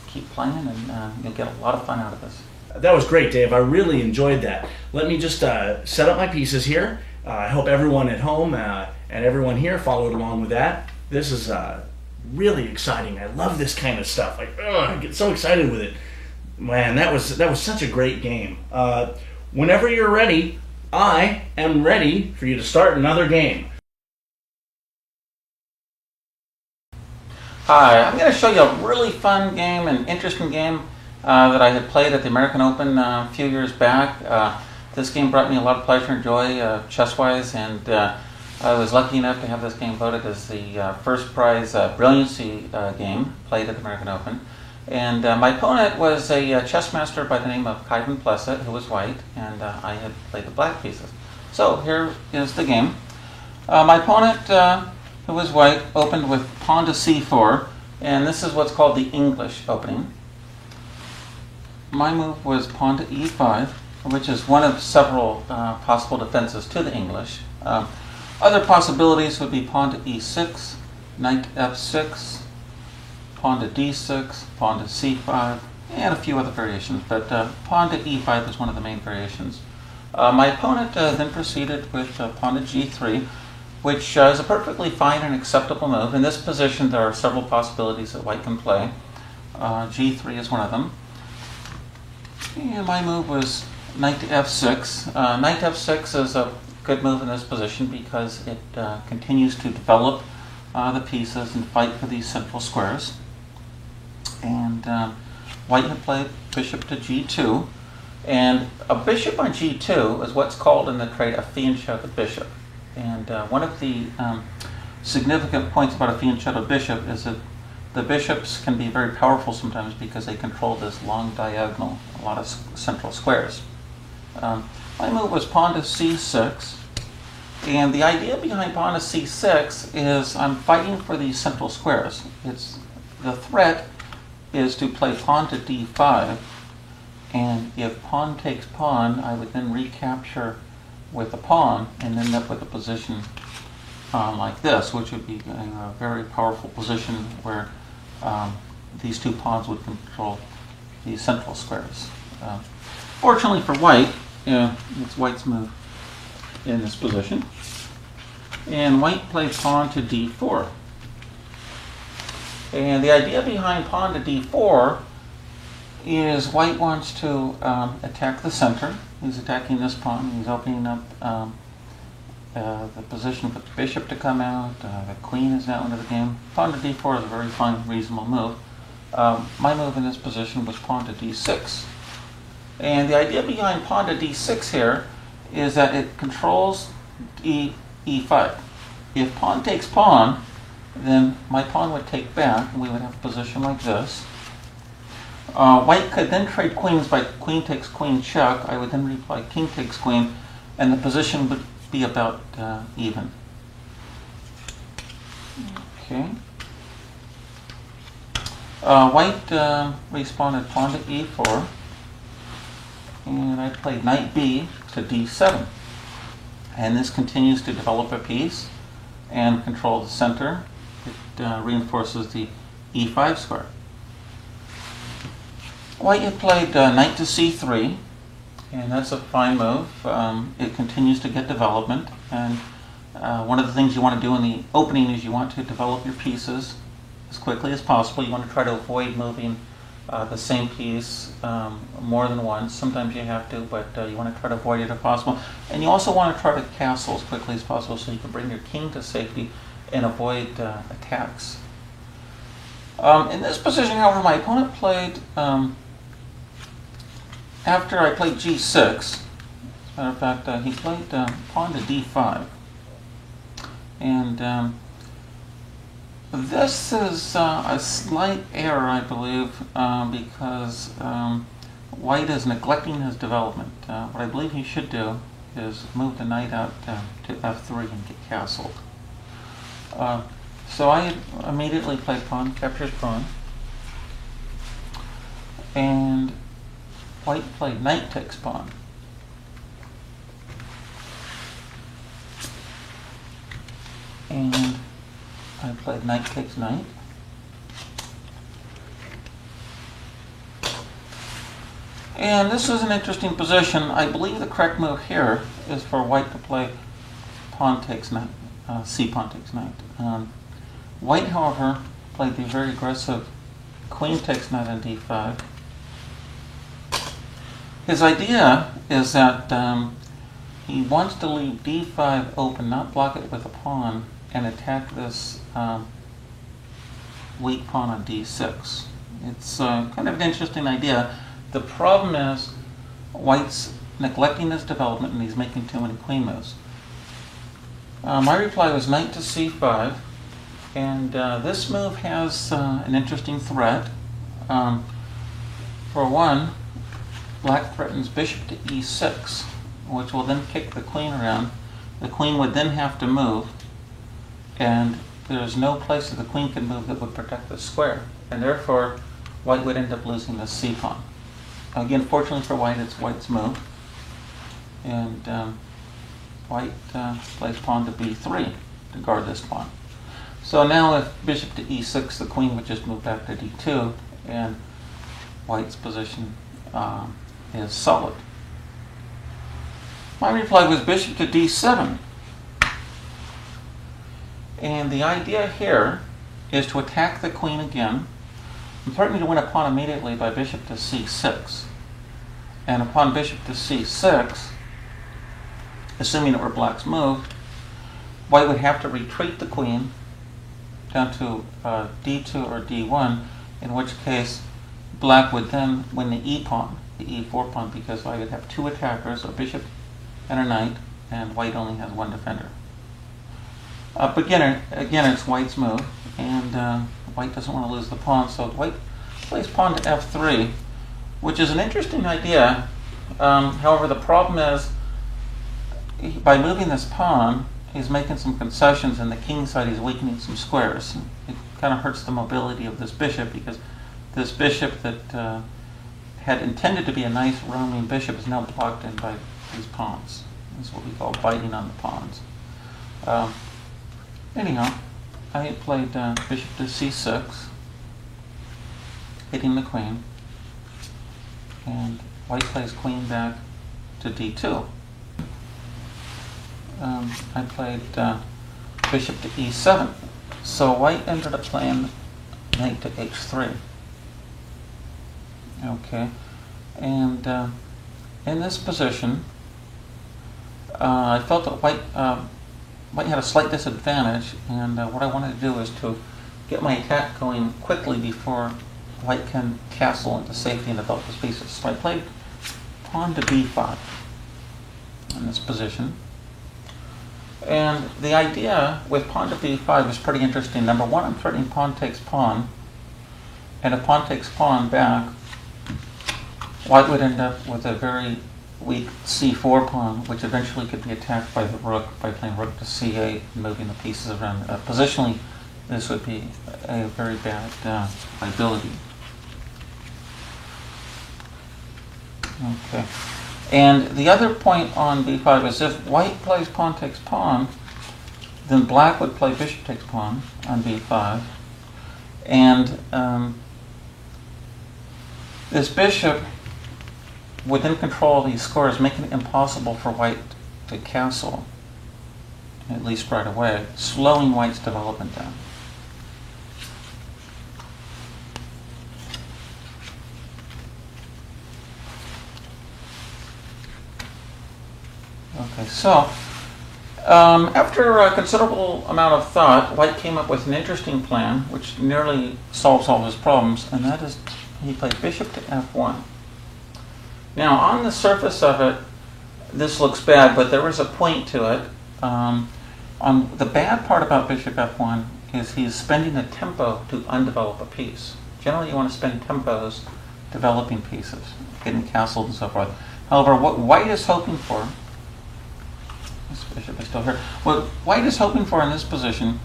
keep playing, and you'll get a lot of fun out of this. That was great, Dave. I really enjoyed that. Let me just set up my pieces here. I hope everyone at home and everyone here followed along with that. This is really exciting. I love this kind of stuff. I get so excited with it. Man, that was such a great game. Whenever you're ready, I am ready for you to start another game. Hi, I'm going to show you a really fun game, an interesting game that I had played at the American Open a few years back. This game brought me a lot of pleasure and joy chess-wise, and I was lucky enough to have this game voted as the first prize brilliancy game played at the American Open. And my opponent was a chess master by the name of Kaivan Plesset, who was white, and I had played the black pieces. So here is the game. My opponent, who was white, opened with pawn to c4, and this is what's called the English opening. My move was pawn to e5, which is one of several possible defenses to the English. Other possibilities would be pawn to e6, knight f6, pawn to d6, pawn to c5, and a few other variations, but pawn to e5 is one of the main variations. My opponent then proceeded with pawn to g3, which is a perfectly fine and acceptable move. In this position, there are several possibilities that white can play. G3 is one of them. And my move was knight to f6. Knight f6 is a good move in this position because it continues to develop the pieces and fight for these central squares. And white had played bishop to g2. And a bishop on g2 is what's called in the trade a fianchetto bishop. And one of the significant points about a fianchetto bishop is that the bishops can be very powerful sometimes because they control this long diagonal, a lot of central squares. My move was pawn to c6, and the idea behind pawn to c6 is I'm fighting for these central squares. The threat is to play pawn to d5, and if pawn takes pawn, I would then recapture with a pawn and end up with a position like this, which would be a very powerful position where these two pawns would control these central squares. Fortunately for white, it's white's move in this position. And white plays pawn to d4. And the idea behind pawn to d4 is white wants to attack the center. He's attacking this pawn. He's opening up the position for the bishop to come out. The queen is now into the game. Pawn to d4 is a very fine, reasonable move. My move in this position was pawn to d6. And the idea behind pawn to d6 here is that it controls e5. If pawn takes pawn, then my pawn would take back, and we would have a position like this. White could then trade queens by queen takes queen check. I would then reply king takes queen, and the position would be about even. Okay. White responded pawn to e4, and I played knight b to d7. And this continues to develop a piece and control the center. It reinforces the e5 square. White had played knight to c3, and that's a fine move. It continues to get development, and one of the things you want to do in the opening is you want to develop your pieces as quickly as possible. You want to try to avoid moving the same piece more than once. Sometimes you have to, but you want to try to avoid it if possible. And you also want to try to castle as quickly as possible so you can bring your king to safety and avoid attacks. In this position, however, my opponent played, after I played g6, as a matter of fact, he played pawn to d5. And this is a slight error, I believe, because white is neglecting his development. What I believe he should do is move the knight out to f3 and get castled. So I immediately played pawn, captures pawn, and white played knight takes pawn. And I played knight takes knight. And this is an interesting position. I believe the correct move here is for white to play pawn takes knight, c pawn takes knight. White, however, played the very aggressive queen takes knight on d5. His idea is that he wants to leave d5 open, not block it with a pawn, and attack this weak pawn on d6. It's kind of an interesting idea. The problem is white's neglecting his development and he's making too many queen moves. My reply was knight to c5, and this move has an interesting threat. For one, black threatens bishop to e6, which will then kick the queen around. The queen would then have to move, and there's no place that the queen can move that would protect the square, and therefore white would end up losing the c pawn. Again, fortunately for white, it's white's move, and white plays pawn to b3 to guard this pawn. So now if bishop to e6, the queen would just move back to d2, and white's position is solid. My reply was bishop to d7. And the idea here is to attack the queen again, and threatening to win a pawn immediately by bishop to c6. And upon bishop to c6, assuming it were black's move, white would have to retreat the queen down to d2 or d1, in which case black would then win the e pawn, the e4 pawn, because white would have two attackers, a bishop and a knight, and white only has one defender. But again, it's white's move, and white doesn't want to lose the pawn, so white plays pawn to f3, which is an interesting idea. However, the problem is, by moving this pawn, he's making some concessions, and the king side he's weakening some squares. It kind of hurts the mobility of this bishop, because this bishop that had intended to be a nice roaming bishop is now blocked in by these pawns. That's what we call biting on the pawns. Anyhow, I played bishop to c6, hitting the queen, and white plays queen back to d2. I played bishop to e7, so white ended up playing knight to h3. Okay, and in this position, I felt that white had a slight disadvantage, and what I wanted to do is to get my attack going quickly before white can castle into safety and develop his pieces. So I played pawn to b5 in this position. And the idea with pawn to b5 is pretty interesting. Number one, I'm threatening pawn takes pawn, and if pawn takes pawn back, white would end up with a very weak c4 pawn, which eventually could be attacked by the rook by playing rook to c8 and moving the pieces around. Positionally, this would be a very bad liability. Okay. And the other point on b5 is if white plays pawn takes pawn, then black would play bishop takes pawn on b5. And this bishop would then control these squares, making it impossible for white to castle, at least right away, slowing white's development down. Okay, so after a considerable amount of thought, white came up with an interesting plan, which nearly solves all his problems, and that is he played bishop to f1. Now, on the surface of it, this looks bad, but there is a point to it. On the bad part about bishop f1 is he's spending a tempo to undevelop a piece. Generally, you want to spend tempos developing pieces, getting castled and so forth. However, what white is hoping for, this bishop is still here, what white is hoping for in this position,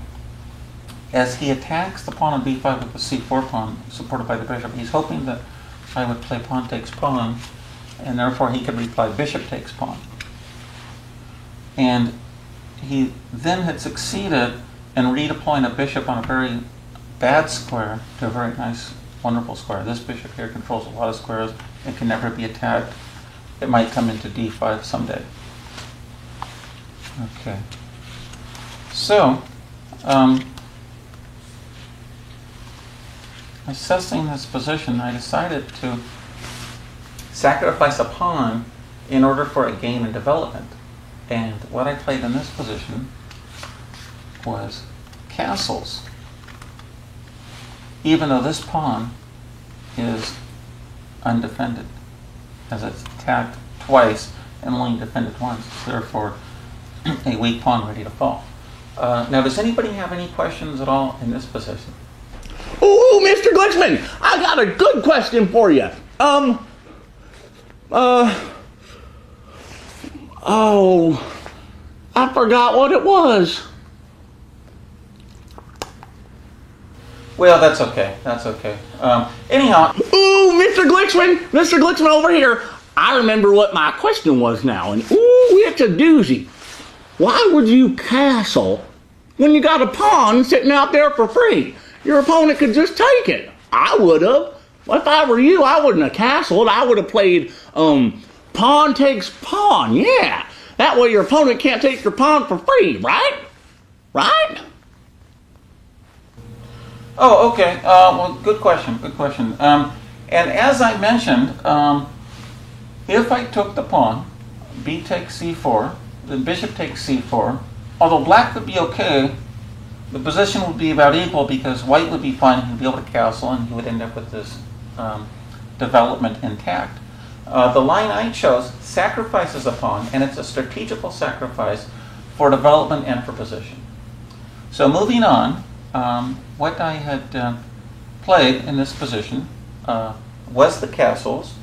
as he attacks the pawn on b5 with the c4 pawn, supported by the bishop, he's hoping that I would play pawn takes pawn, and therefore he could reply bishop takes pawn. And he then had succeeded in redeploying a bishop on a very bad square to a very nice, wonderful square. This bishop here controls a lot of squares. It can never be attacked. It might come into d5 someday. Okay. So, assessing this position, I decided to sacrifice a pawn in order for a gain in development. And what I played in this position was castles. Even though this pawn is undefended, as it's attacked twice and only defended once, it's therefore a weak pawn ready to fall. Now, does anybody have any questions at all in this position? Ooh, Mr. Glicksman, I got a good question for you. I forgot what it was. Well, that's okay. That's okay. Anyhow. Ooh, Mr. Glicksman over here. I remember what my question was now, and ooh, it's a doozy. Why would you castle when you got a pawn sitting out there for free? Your opponent could just take it. I would have. If I were you, I wouldn't have castled. I would have played pawn takes pawn. Yeah. That way your opponent can't take your pawn for free, right? Right? Oh, okay. Well, good question. Good question. And as I mentioned, if I took the pawn, b takes c4, then bishop takes c4, although black would be okay, the position would be about equal because white would be fine, he'd be able to castle, and he would end up with this development intact. The line I chose sacrifices a pawn, and it's a strategical sacrifice for development and for position. So moving on, what I had played in this position was the castles,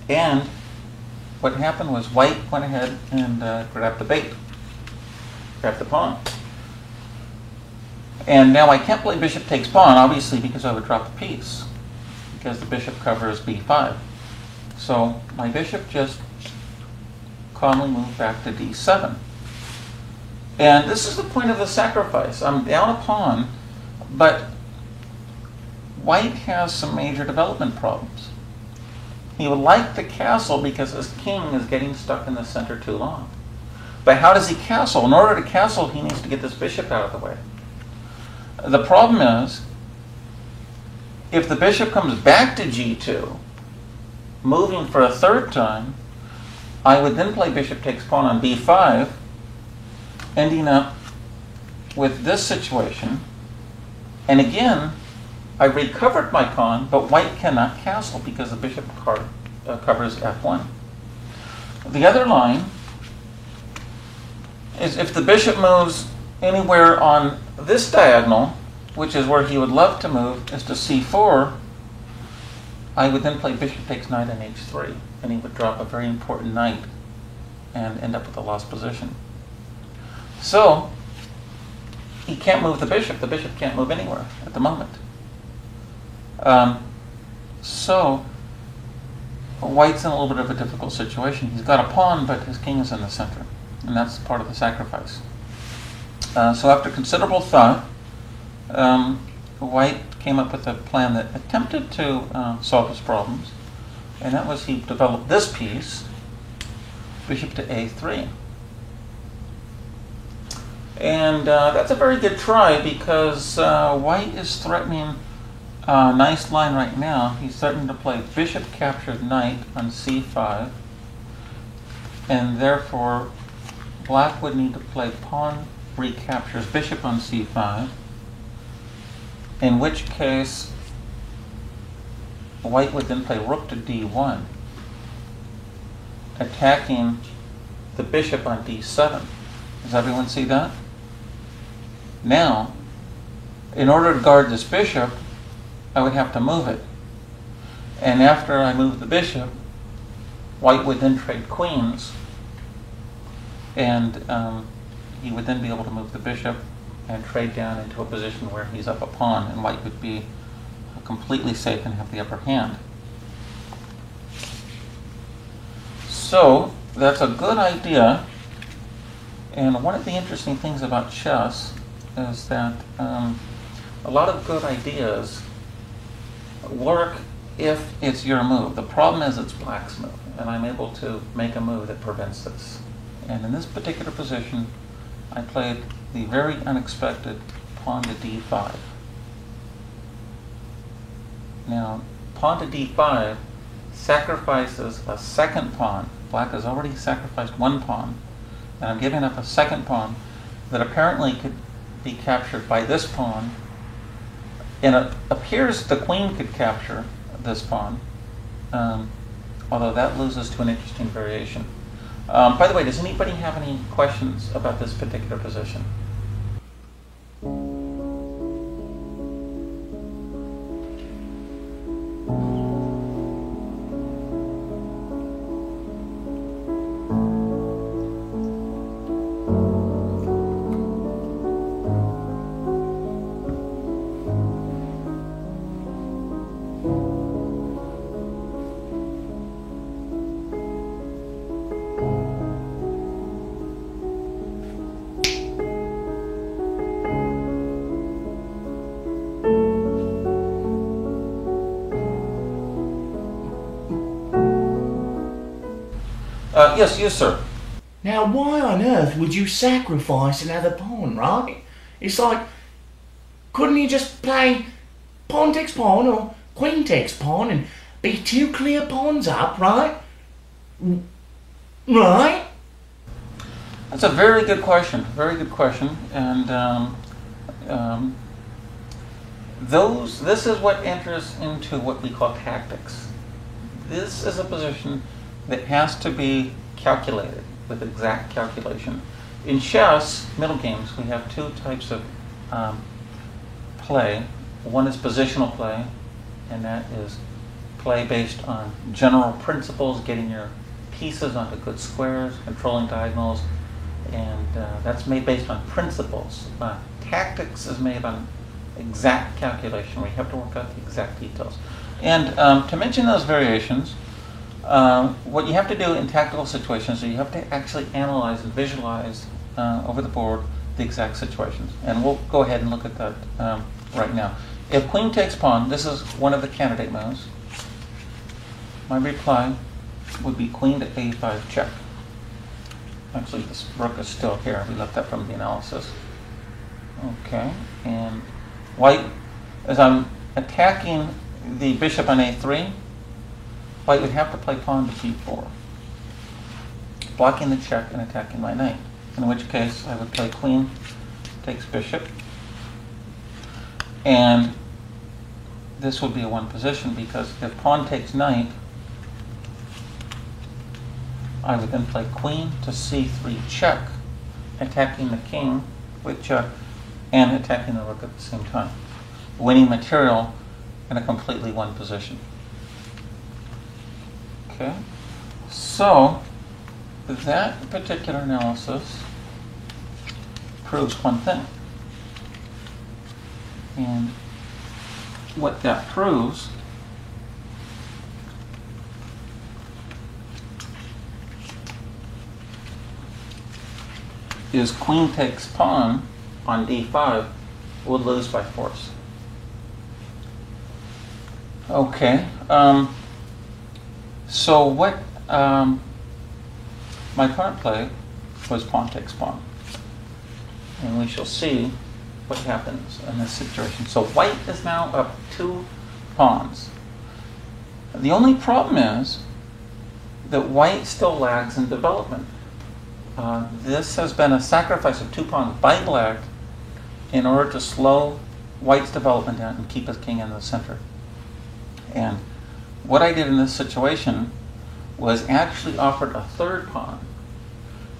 and what happened was white went ahead and grabbed the bait, grabbed the pawn. And now I can't play bishop takes pawn, obviously, because I would drop the piece, because the bishop covers b5. So my bishop just calmly moved back to d7. And this is the point of the sacrifice. I'm down a pawn, but white has some major development problems. He would like to castle because his king is getting stuck in the center too long. But how does he castle? In order to castle, he needs to get this bishop out of the way. The problem is, if the bishop comes back to g2, moving for a third time, I would then play bishop takes pawn on b5, ending up with this situation. And again, I recovered my pawn, but white cannot castle because the bishop covers f1. The other line is if the bishop moves anywhere on this diagonal, which is where he would love to move, is to c4, I would then play bishop takes knight on h3, and he would drop a very important knight and end up with a lost position. So he can't move the bishop. The bishop can't move anywhere at the moment. So white's in a little bit of a difficult situation. He's got a pawn, but his king is in the center, and that's part of the sacrifice. So after considerable thought, white came up with a plan that attempted to solve his problems, and that was he developed this piece, bishop to a3. And that's a very good try because white is threatening a nice line right now. He's threatening to play bishop captures knight on c5, and therefore black would need to play pawn recaptures bishop on c5, in which case white would then play rook to d1, attacking the bishop on d7. Does everyone see that? Now, in order to guard this bishop, I would have to move it. And after I move the bishop, white would then trade queens, and he would then be able to move the bishop and trade down into a position where he's up a pawn, and white would be completely safe and have the upper hand. So that's a good idea. And one of the interesting things about chess is that a lot of good ideas work if it's your move. The problem is it's black's move, and I'm able to make a move that prevents this. And in this particular position, I played the very unexpected pawn to d5. Now, pawn to d5 sacrifices a second pawn. Black has already sacrificed one pawn, and I'm giving up a second pawn that apparently could be captured by this pawn. And it appears the queen could capture this pawn, although that loses to an interesting variation. By the way, does anybody have any questions about this particular position? Yes, you, sir. Now, why on earth would you sacrifice another pawn, right? It's like, couldn't you just play pawn takes pawn or queen takes pawn and be two clear pawns up, right? Right? That's a very good question. Very good question. And this is what enters into what we call tactics. This is a position that has to be calculated with exact calculation. In chess, middle games, we have two types of play. One is positional play, and that is play based on general principles, getting your pieces onto good squares, controlling diagonals, and that's made based on principles. Tactics is made on exact calculation, where you have to work out the exact details. And to mention those variations, what you have to do in tactical situations is you have to actually analyze and visualize over the board the exact situations. And we'll go ahead and look at that right now. If queen takes pawn, this is one of the candidate moves. My reply would be queen to a5 check. Actually, this rook is still here. We left that from the analysis. Okay, and white, as I'm attacking the bishop on a3, white would have to play pawn to c4, blocking the check and attacking my knight, in which case I would play queen takes bishop, and this would be a one position, because if pawn takes knight, I would then play queen to c3 check, attacking the king with check and attacking the rook at the same time, winning material in a completely one position. Okay, so that particular analysis proves one thing. And what that proves is queen takes pawn on d5 would lose by force. Okay. So what my current play was pawn takes pawn. And we shall see what happens in this situation. So white is now up 2 pawns. The only problem is that white still lags in development. This has been a sacrifice of 2 pawns by black in order to slow white's development down and keep his king in the center. And what I did in this situation was actually offered a 3rd pawn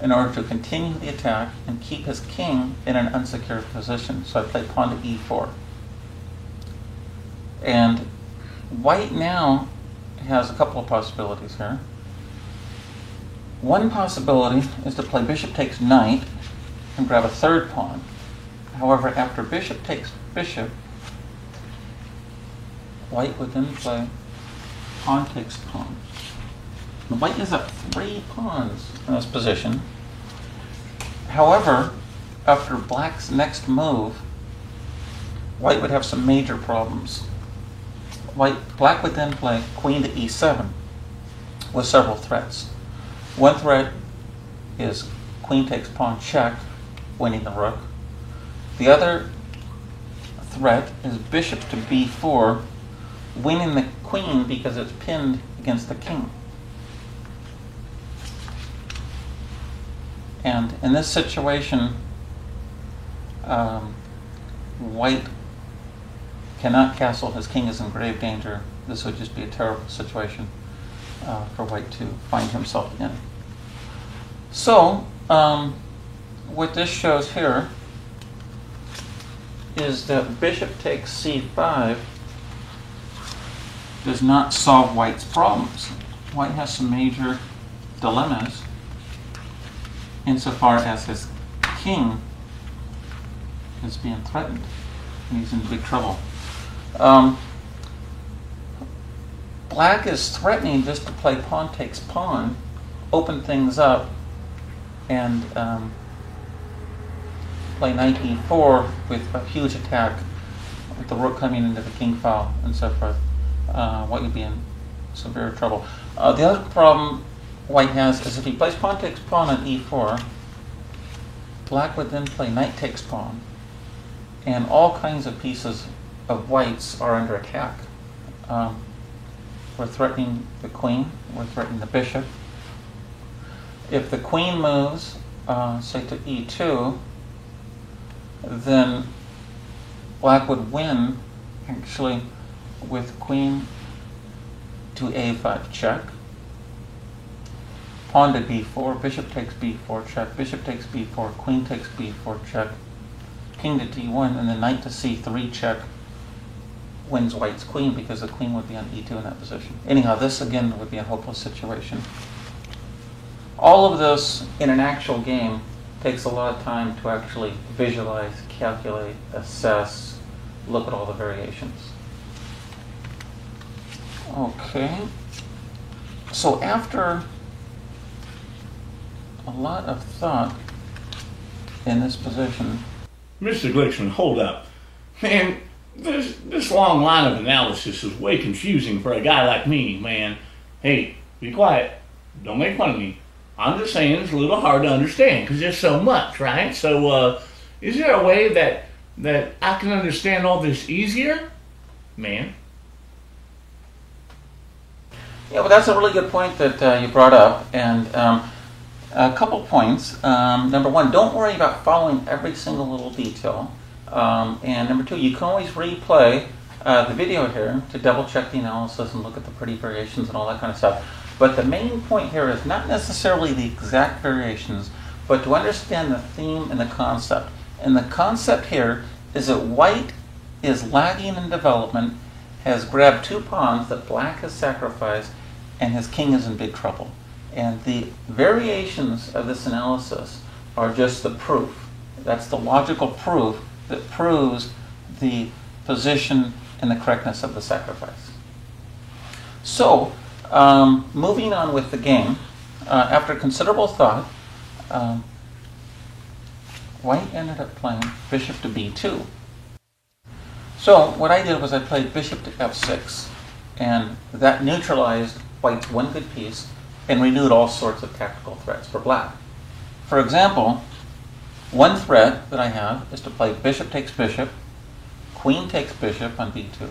in order to continue the attack and keep his king in an unsecured position. So I played pawn to e4. And white now has a couple of possibilities here. One possibility is to play bishop takes knight and grab a 3rd pawn. However, after bishop takes bishop, white would then play pawn takes pawn. White is up 3 pawns in this position. However, after black's next move, white would have some major problems. Black would then play queen to e7 with several threats. One threat is queen takes pawn check, winning the rook. The other threat is bishop to b4, winning the queen because it's pinned against the king. And in this situation, white cannot castle. His king is in grave danger. This would just be a terrible situation for white to find himself in. So, what this shows here is that bishop takes c5 does not solve white's problems. White has some major dilemmas insofar as his king is being threatened and he's in big trouble. Black is threatening just to play pawn takes pawn, open things up, and play knight e4 with a huge attack with the rook coming into the king file and so forth. White would be in severe trouble. The other problem white has is if he plays pawn takes pawn on e4, black would then play knight takes pawn, and all kinds of pieces of white's are under attack. We're threatening the queen, we're threatening the bishop. If the queen moves, say to e2, then black would win actually with queen to a5 check, pawn to b4, bishop takes b4 check, bishop takes b4, queen takes b4 check, king to d1, and then knight to c3 check wins white's queen because the queen would be on e2 in that position. Anyhow, this again would be a hopeless situation. All of this in an actual game takes a lot of time to actually visualize, calculate, assess, look at all the variations. Okay, so after a lot of thought in this position. Mr. Glickman, hold up. Man, this long line of analysis is way confusing for a guy like me, man. Hey, be quiet. Don't make fun of me. I'm just saying it's a little hard to understand because there's so much, right? So, is there a way that I can understand all this easier? Man. Yeah, well, that's a really good point that you brought up, and a couple points. Number one, don't worry about following every single little detail. And number two, you can always replay the video here to double check the analysis and look at the pretty variations and all that kind of stuff. But the main point here is not necessarily the exact variations, but to understand the theme and the concept. And the concept here is that white is lagging in development, has grabbed 2 pawns that black has sacrificed, and his king is in big trouble. And the variations of this analysis are just the proof. That's the logical proof that proves the position and the correctness of the sacrifice. So, moving on with the game, after considerable thought, white ended up playing bishop to b2. So what I did was I played bishop to f6, and that neutralized white's one good piece and renewed all sorts of tactical threats for black. For example, one threat that I have is to play bishop takes bishop, queen takes bishop on b2,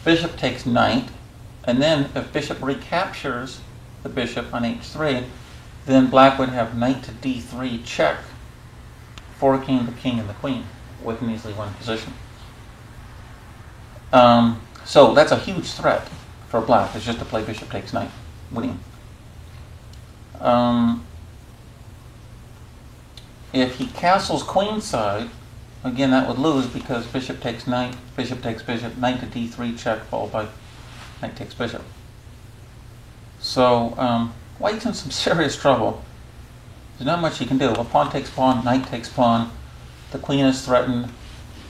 bishop takes knight, and then if bishop recaptures the bishop on h3, then black would have knight to d3 check, forking the king and the queen with an easily won position. So that's a huge threat for black, is just to play bishop takes knight, winning. If he castles queenside, again that would lose because bishop takes knight, bishop takes bishop, knight to d3 check, followed by knight takes bishop. So white's in some serious trouble. There's not much he can do. Well, pawn takes pawn, knight takes pawn, the queen is threatened,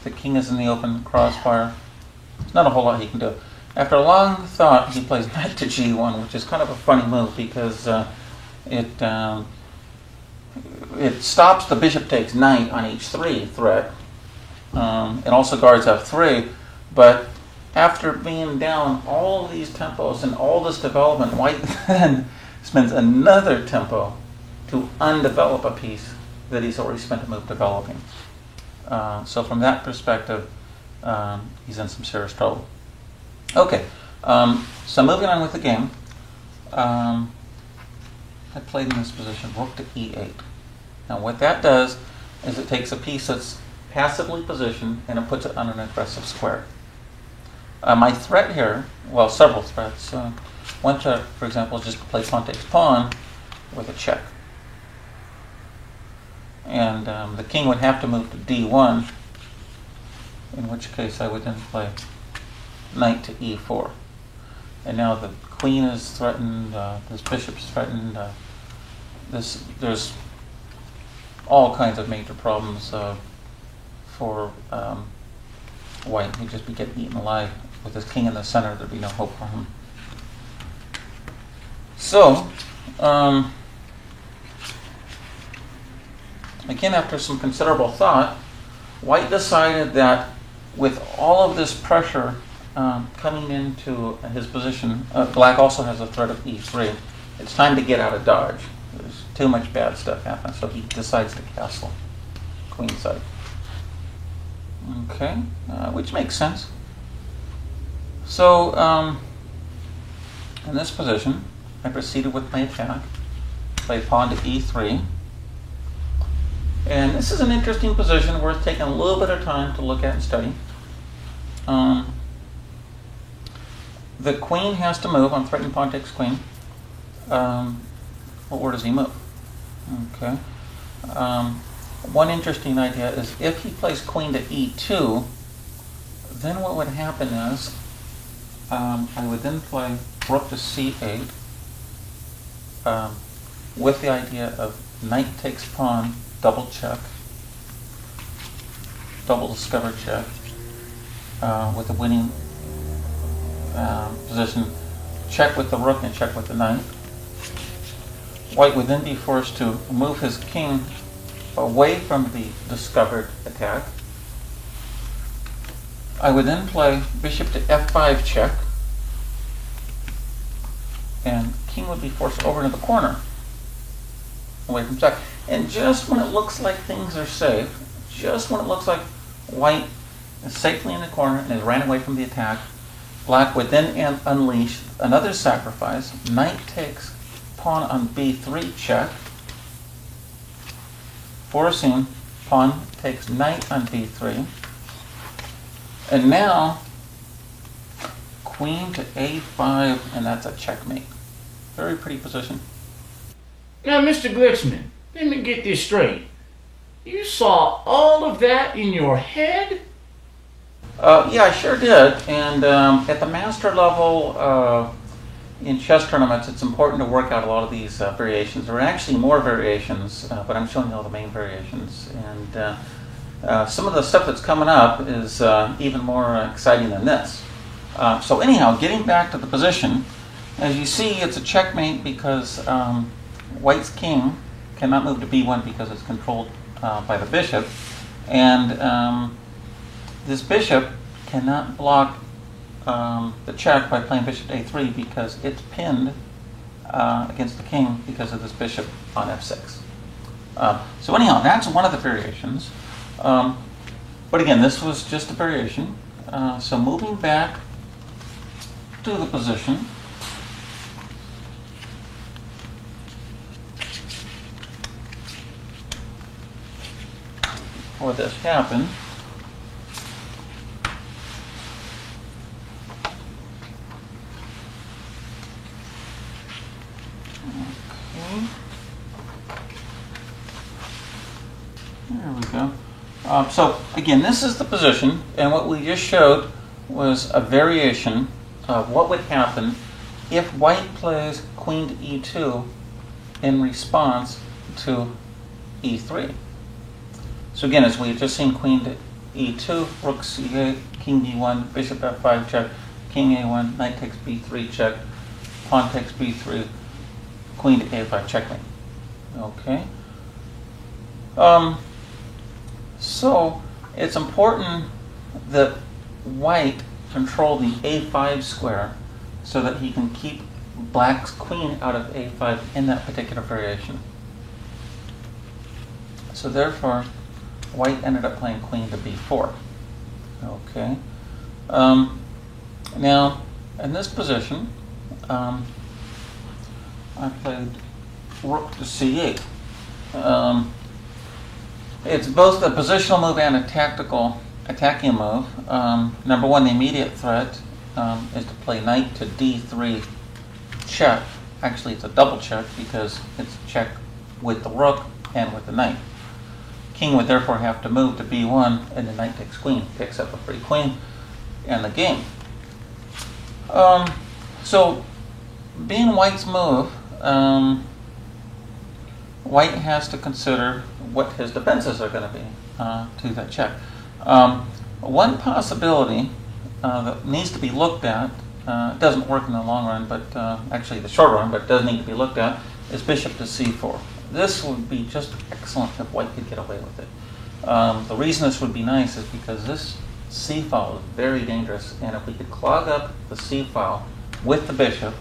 the king is in the open crossfire. There's not a whole lot he can do. After a long thought, he plays knight to g1, which is kind of a funny move because it stops the bishop takes knight on h3 threat. It also guards f3, but after being down all these tempos and all this development, white then spends another tempo to undevelop a piece that he's already spent a move developing. So from that perspective, he's in some serious trouble. Okay, so moving on with the game. I played in this position, rook to e8. Now what that does is it takes a piece that's passively positioned and it puts it on an aggressive square. My threat here, well, several threats. One threat, for example, is just to play pawn takes pawn with a check. And the king would have to move to d1, in which case I would then play knight to e4. And now the queen is threatened, this bishop is threatened, there's all kinds of major problems for white. He'd just be getting eaten alive. With his king in the center, there'd be no hope for him. So, again, after some considerable thought, white decided that with all of this pressure coming into his position, black also has a threat of e3. It's time to get out of dodge. There's too much bad stuff happening, so he decides to castle queenside. Okay, which makes sense. So, in this position, I proceeded with my attack. Played pawn to e3. And this is an interesting position worth taking a little bit of time to look at and study. The queen has to move on threatened pawn takes queen. Where does he move? Okay. One interesting idea is if he plays queen to e2, then what would happen is I would then play rook to c8 with the idea of knight takes pawn, double check, double discover check, with the winning position, check with the rook and check with the knight. White would then be forced to move his king away from the discovered attack. I would then play bishop to f5 check, and king would be forced over into the corner, away from check. And just when it looks like things are safe, just when it looks like white is safely in the corner and has ran away from the attack, black would then unleash another sacrifice. Knight takes pawn on b3 check, forcing pawn takes knight on b3. And now, queen to a5, and that's a checkmate. Very pretty position. Now, Mr. Glicksman, let me get this straight. You saw all of that in your head? Yeah, I sure did. And at the master level, in chess tournaments, it's important to work out a lot of these variations. There are actually more variations, but I'm showing you all the main variations. And some of the stuff that's coming up is even more exciting than this. So anyhow, getting back to the position, as you see, it's a checkmate because white's king cannot move to b1 because it's controlled by the bishop. And this bishop cannot block the check by playing bishop to a3 because it's pinned against the king because of this bishop on f6. So anyhow, that's one of the variations. But again, this was just a variation. So moving back to the position, before this happened, there we go. So again, this is the position, and what we just showed was a variation of what would happen if white plays queen to e2 in response to e3. So again, as we had just seen, queen to e2, rook c8, king d1, bishop f5 check, king a1, knight takes b3 check, pawn takes b3, queen to a5 checkmate. Okay. So it's important that white control the a5 square so that he can keep black's queen out of a5 in that particular variation. So therefore, white ended up playing queen to b4. Okay. Now, in this position, I played rook to c8. It's both a positional move and a tactical attacking move. Number one, the immediate threat is to play knight to d3 check. Actually, it's a double check because it's a check with the rook and with the knight. King would therefore have to move to b1, and the knight takes queen, picks up a free queen, and the game. So, being white's move, white has to consider what his defenses are going to be to that check. One possibility that needs to be looked at, it doesn't work in the long run, but actually the short run, but it does need to be looked at, is bishop to c4. This would be just excellent if white could get away with it. The reason this would be nice is because this c file is very dangerous, and if we could clog up the c file with the bishop,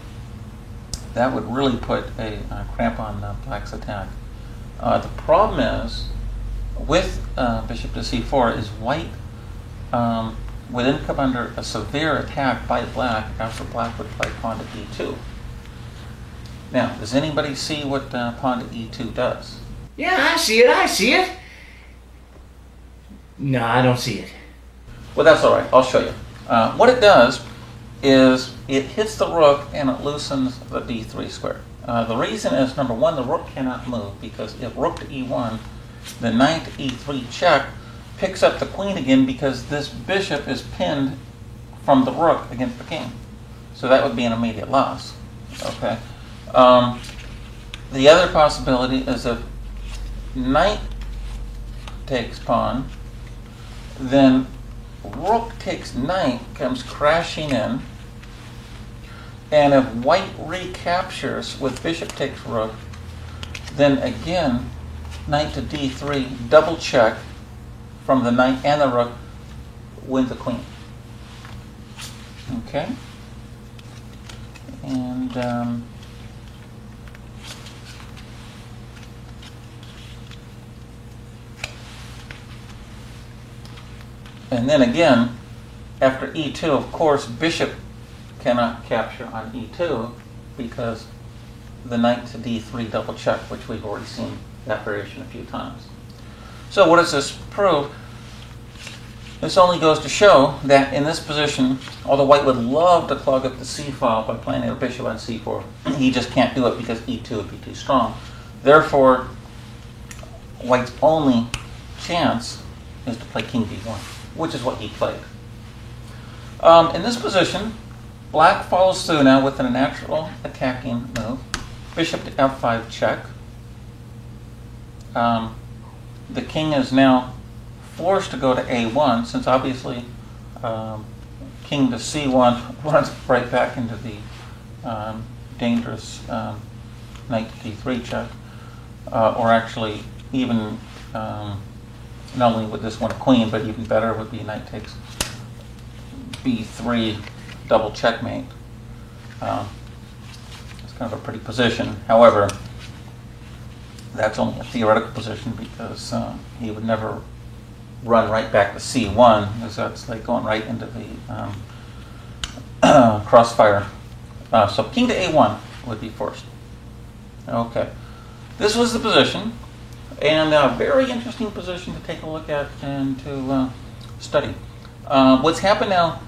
that would really put a cramp on black's attack. The problem is, with bishop to c4, is white would then come under a severe attack by black after black would play pawn to e2. Now, does anybody see what pawn to e2 does? Yeah, I see it. No, I don't see it. Well, that's all right. I'll show you. What it does is it hits the rook and it loosens the d3 square. The reason is, number one, the rook cannot move, because if rook to e1, the knight to e3 check picks up the queen again, because this bishop is pinned from the rook against the king. So that would be an immediate loss. Okay. The other possibility is if knight takes pawn, then rook takes knight, comes crashing in, and if white recaptures with bishop takes rook, then again knight to d3, double check from the knight and the rook, wins the queen. Okay? And then again, after e2, of course, bishop cannot capture on e2 because the knight to d3 double check, which we've already seen that variation a few times. So what does this prove? This only goes to show that in this position, although white would love to clog up the c file by playing a bishop on c4, he just can't do it because e2 would be too strong. Therefore, white's only chance is to play king b1, which is what he played. In this position, black follows through now with a natural attacking move. Bishop to f5 check. The king is now forced to go to a1, since obviously king to c1 runs right back into the dangerous knight to d3 check. Or actually, even not only would this one a queen, but even better would be knight takes b3 double checkmate. It's kind of a pretty position. However, that's only a theoretical position because he would never run right back to c1, because that's like going right into the crossfire. So king to a1 would be forced. Okay. This was the position, and a very interesting position to take a look at and to study. What's happened now,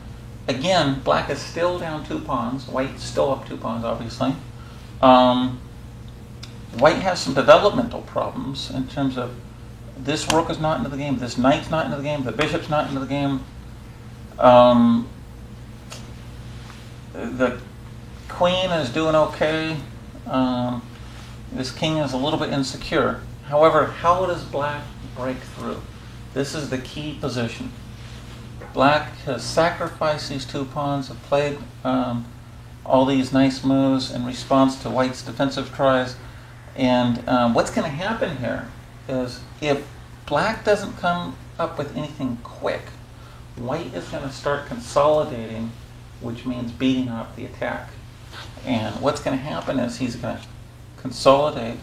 again, black is still down 2 pawns, white's still up 2 pawns, obviously. White has some developmental problems in terms of this rook is not into the game, this knight's not into the game, the bishop's not into the game. The queen is doing okay. This king is a little bit insecure. However, how does black break through? This is the key position. Black has sacrificed these 2 pawns, have played all these nice moves in response to White's defensive tries. And what's going to happen here is if Black doesn't come up with anything quick, White is going to start consolidating, which means beating up the attack. And what's going to happen is he's going to consolidate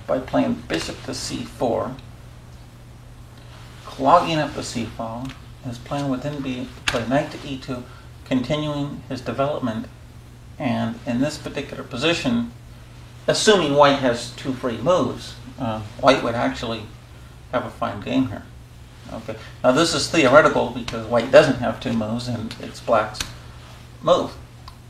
by playing bishop to c4, clogging up the c-file. His plan would then be to play knight to e2, continuing his development. And in this particular position, assuming White has 2 free moves, White would actually have a fine game here. Okay. Now this is theoretical because White doesn't have 2 moves and it's Black's move.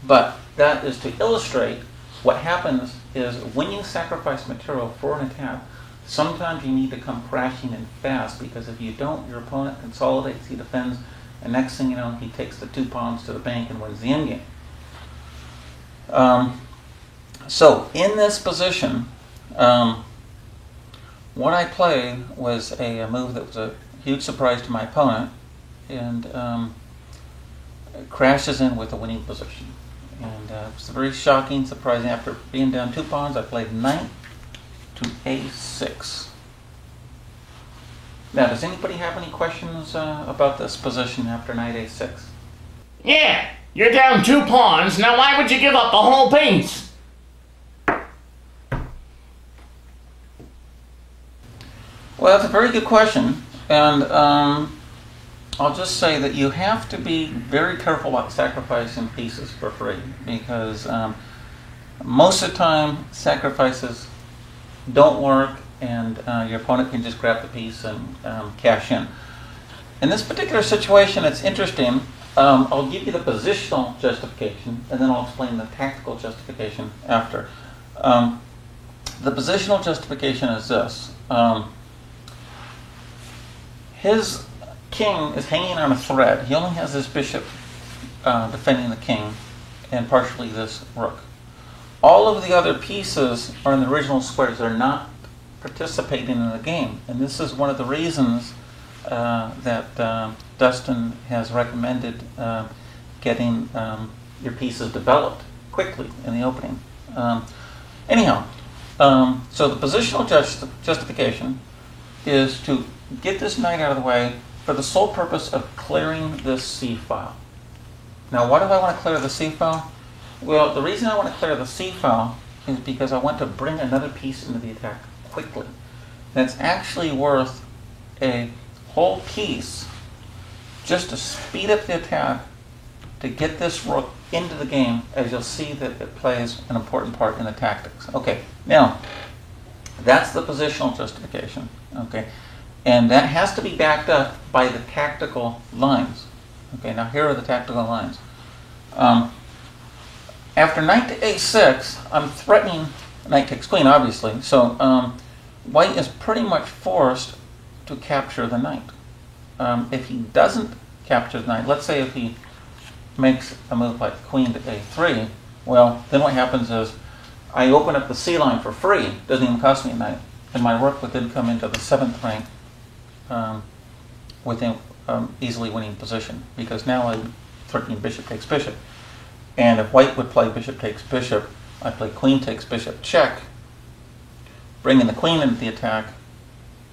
But that is to illustrate what happens is when you sacrifice material for an attack, sometimes you need to come crashing in fast, because if you don't, your opponent consolidates, he defends, and next thing you know, he takes the 2 pawns to the bank and wins the endgame. So in this position, what I played was a move that was a huge surprise to my opponent, and it crashes in with a winning position. And it's very shocking, surprising. After being down 2 pawns, I played knight to a6. Now, does anybody have any questions about this position after knight a6? Yeah, you're down 2 pawns. Now why would you give up the whole piece? Well, that's a very good question. And I'll just say that you have to be very careful about sacrificing pieces for free, because most of the time sacrifices don't work, and your opponent can just grab the piece and cash in. In this particular situation, it's interesting. I'll give you the positional justification, and then I'll explain the tactical justification after. The positional justification is this. His king is hanging on a thread. He only has his bishop defending the king, and partially this rook. All of the other pieces are in the original squares. They're not participating in the game. And this is one of the reasons that Dustin has recommended getting your pieces developed quickly in the opening. Anyhow, so the positional justification is to get this knight out of the way for the sole purpose of clearing this c-file. Now, why do I want to clear the c-file? Well, the reason I want to clear the c-file is because I want to bring another piece into the attack quickly. That's actually worth a whole piece just to speed up the attack, to get this rook into the game, as you'll see that it plays an important part in the tactics. Okay, now, that's the positional justification. Okay, and that has to be backed up by the tactical lines. Okay, now here are the tactical lines. After knight to a6, I'm threatening knight takes queen, obviously. So White is pretty much forced to capture the knight. If he doesn't capture the knight, let's say if he makes a move like queen to a3, well, then what happens is I open up the c line for free. It doesn't even cost me a knight. And my rook would then come into the 7th rank within easily winning position, because now I'm threatening bishop takes bishop. And if White would play bishop takes bishop, I play queen takes bishop check, bringing the queen into the attack,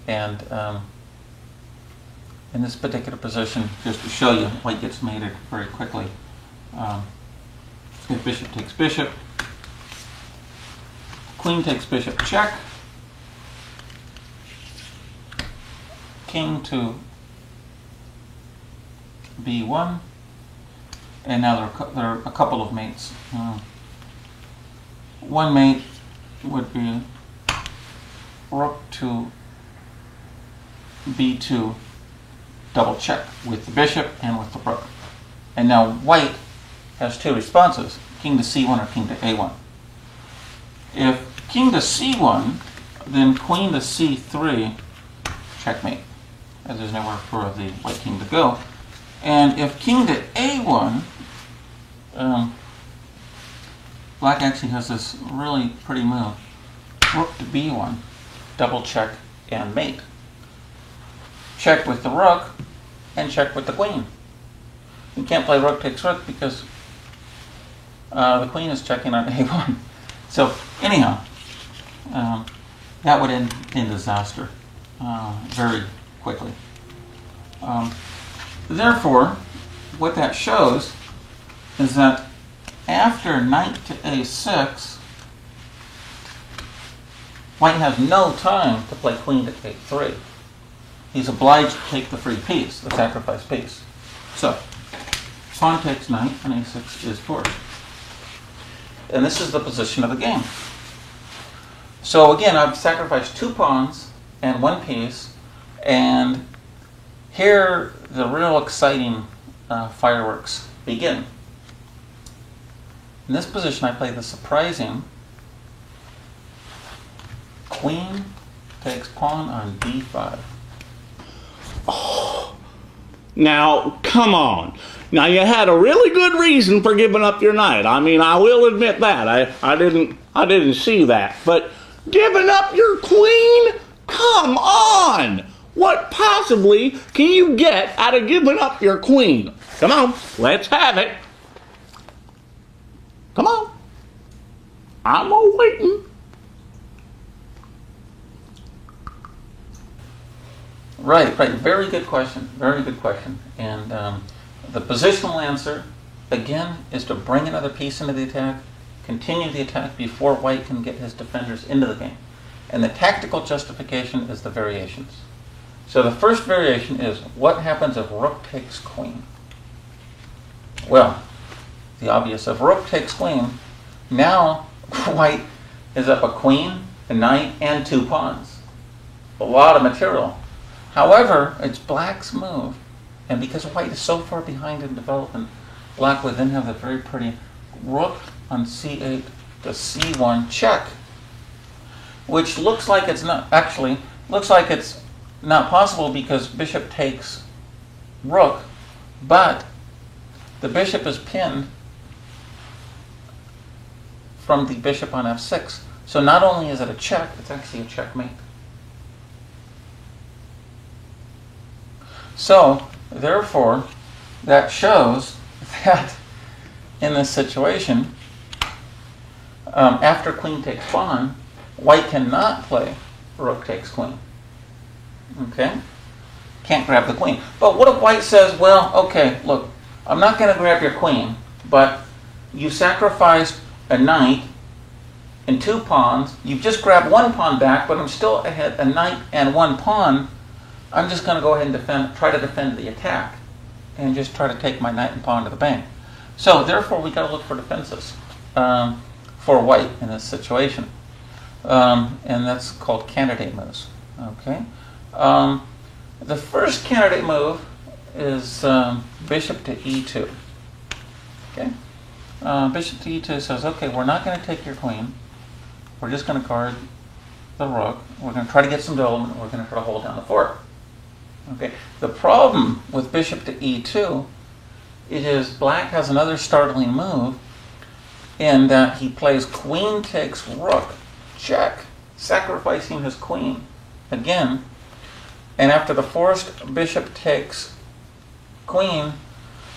and in this particular position, just to show you, White gets mated very quickly. If bishop takes bishop, queen takes bishop check, king to b1, and now there are a couple of mates. One mate would be rook to b2, double check with the bishop and with the rook. And now White has 2 responses, king to c1 or king to a1. If king to c1, then queen to c3, checkmate, as there's nowhere for the white king to go. And if king to a1, Black actually has this really pretty move, rook to b1, double check and mate. Check with the rook and check with the queen. You can't play rook takes rook because the queen is checking on a1. So anyhow, that would end in disaster very quickly. Therefore, what that shows is that after knight to a6, white has no time to play queen to a3. He's obliged to take the free piece, the sacrificed piece. So, pawn takes knight, and a6 is forced. And this is the position of the game. So again, I've sacrificed 2 pawns and 1 piece, and here the real exciting fireworks begin. In this position, I play the surprising queen takes pawn on d5. Now, come on. Now, you had a really good reason for giving up your knight. I mean, I will admit that. I didn't see that. But giving up your queen? Come on! What possibly can you get out of giving up your queen? Come on, let's have it. Come on. I'm waiting. Right. Very good question. Very good question. And the positional answer, again, is to bring another piece into the attack, continue the attack before white can get his defenders into the game. And the tactical justification is the variations. So the first variation is, what happens if rook takes queen? Well, the obvious, if rook takes queen, now white is up a queen, a knight, and 2 pawns. A lot of material. However, it's black's move, and because white is so far behind in development, black would then have the very pretty rook on c8 to c1 check, which looks like it's not, actually, looks like it's not possible because bishop takes rook, but the bishop is pinned from the bishop on f6. So not only is it a check, it's actually a checkmate. So, therefore, that shows that in this situation, after queen takes pawn, white cannot play rook takes queen. Okay? Can't grab the queen. But what if white says, well, okay, look, I'm not going to grab your queen, but you sacrificed a knight and 2 pawns. You've just grabbed 1 pawn back, but I'm still ahead a knight and 1 pawn. I'm just going to go ahead and try to defend the attack and just try to take my knight and pawn to the bank. So therefore, we got to look for defenses for white in this situation, and that's called candidate moves. Okay. The first candidate move is bishop to e2. Okay. Bishop to e2 says, okay, we're not going to take your queen. We're just going to guard the rook. We're going to try to get some development. We're going to try to hold down the fort. Okay. The problem with bishop to e2 is black has another startling move in that he plays queen takes rook, check, sacrificing his queen again. And after the forced bishop takes queen,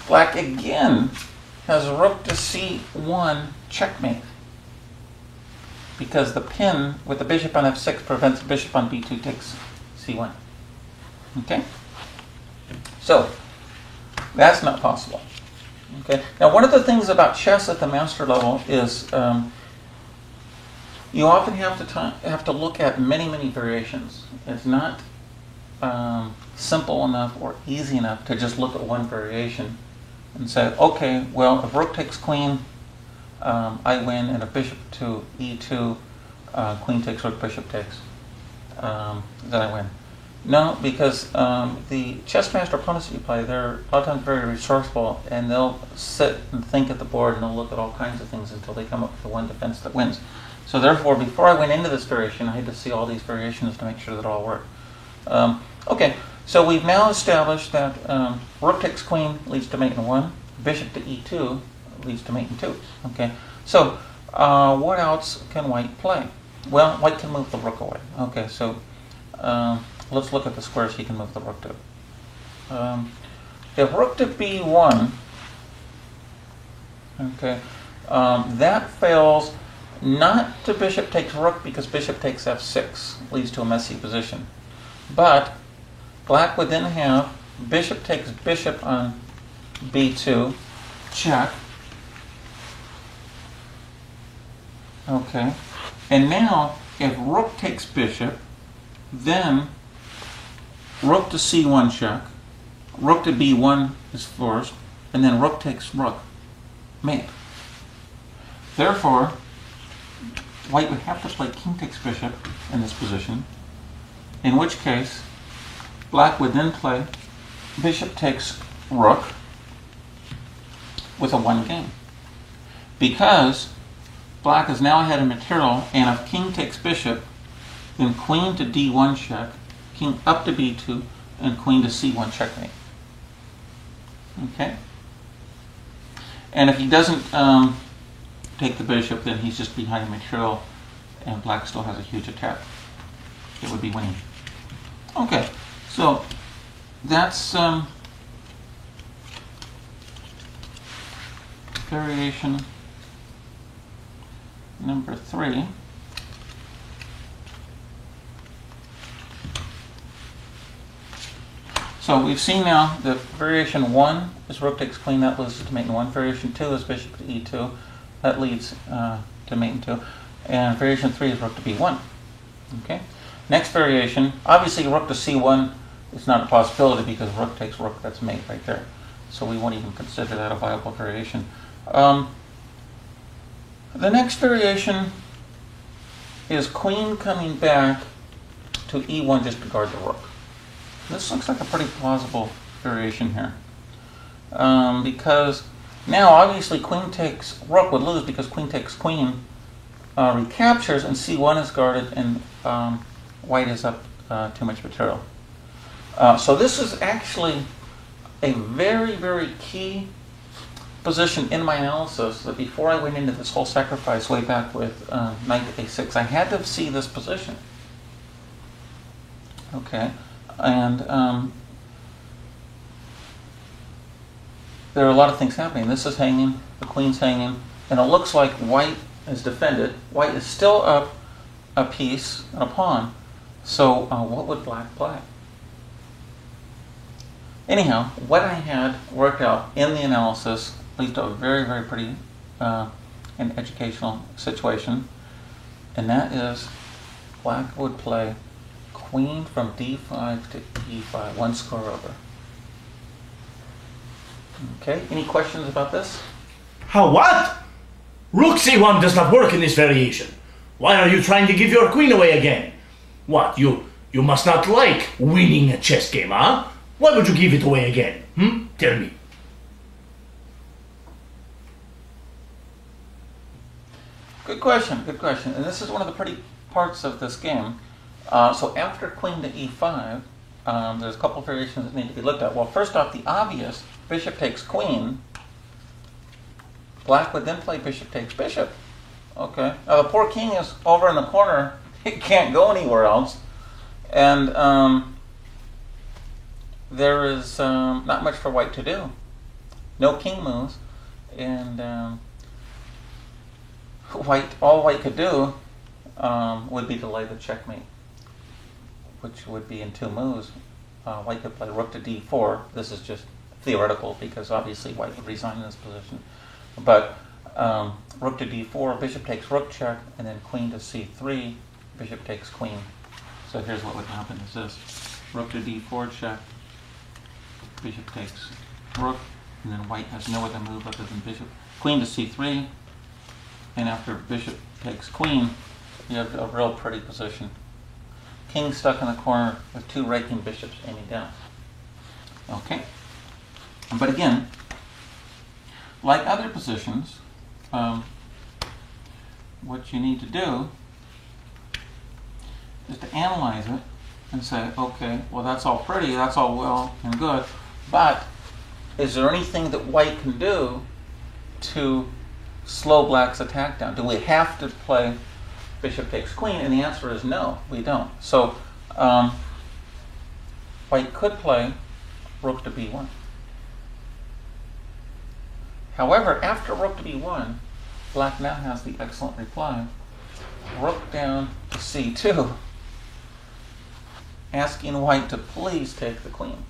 black again has rook to c1 checkmate, because the pin with the bishop on f6 prevents the bishop on b2 takes c1. Okay? So, that's not possible. Okay? Now, one of the things about chess at the master level is you often have to look at many variations. It's not simple enough or easy enough to just look at one variation and say, okay, well, if rook takes queen, I win, and if bishop to e2, queen takes rook, bishop takes, then I win. No, because the chess master opponents that you play, they're a lot of times very resourceful, and they'll sit and think at the board, and they'll look at all kinds of things until they come up with the one defense that wins. So therefore, before I went into this variation, I had to see all these variations to make sure that it all worked. Okay, so we've now established that rook takes queen leads to mate in 1, bishop to e2 leads to mate in 2. Okay, so what else can white play? Well, white can move the rook away. Okay, so let's look at the squares he can move the rook to. If rook to b1 Okay, that fails not to bishop takes rook because bishop takes f6 leads to a messy position. But black would then have bishop takes bishop on b2, check. Okay, and now if rook takes bishop, then rook to c1 check, rook to b1 is forced, and then rook takes rook, mate. Therefore, white would have to play king takes bishop in this position, in which case black would then play bishop takes rook with a one game. Because black is now ahead in material, and if king takes bishop, then queen to d1 check, king up to b2, and queen to c1 checkmate. Okay? And if he doesn't take the bishop, then he's just behind material, and black still has a huge attack. It would be winning. Okay, so that's variation number 3. So we've seen now that variation 1 is rook takes queen, that loses to mate in 1. Variation 2 is bishop to e2, that leads to mate in 2. And variation 3 is rook to b1. Okay. Next variation, obviously rook to c1 is not a possibility because rook takes rook, that's mate right there. So we won't even consider that a viable variation. The next variation is queen coming back to e1 just to guard the rook. This looks like a pretty plausible variation here. Because now obviously queen takes rook would lose because queen takes queen recaptures and c1 is guarded and white is up too much material. So this is actually a very, very key position in my analysis that before I went into this whole sacrifice way back with knight to a6, I had to see this position. Okay, and there are a lot of things happening. This is hanging, the queen's hanging, and it looks like white is defended. White is still up a piece and a pawn. So what would black play? Anyhow, what I had worked out in the analysis leads to a very, very pretty and educational situation. And that is black would play queen from d5 to e5, one score over. Okay, any questions about this? How what? Rook c1 does not work in this variation. Why are you trying to give your queen away again? What, you must not like winning a chess game, huh? Why would you give it away again? Tell me. Good question, good question. And this is one of the pretty parts of this game. So after queen to e5, there's a couple of variations that need to be looked at. Well, first off, the obvious, bishop takes queen. Black would then play bishop takes bishop. Okay. Now the poor king is over in the corner. It can't go anywhere else. And there is not much for white to do. No king moves. And all white could do would be to lay the checkmate, which would be in 2 moves. White could play rook to d4. This is just theoretical because obviously white would resign in this position. But rook to d4, bishop takes rook check, and then queen to c3, bishop takes queen. So here's what would happen is this. Rook to d4 check, bishop takes rook, and then white has no other move other than bishop. Queen to c3, and after bishop takes queen, you have a real pretty position. King stuck in the corner with 2 raking bishops aiming down. Okay? But again, like other positions, what you need to do is to analyze it and say, okay, well that's all pretty, that's all well and good, but is there anything that white can do to slow black's attack down? Do we have to play bishop takes queen? And the answer is no, we don't. So white could play rook to b1. However, after rook to b1, black now has the excellent reply, rook down to c2, asking white to please take the queen.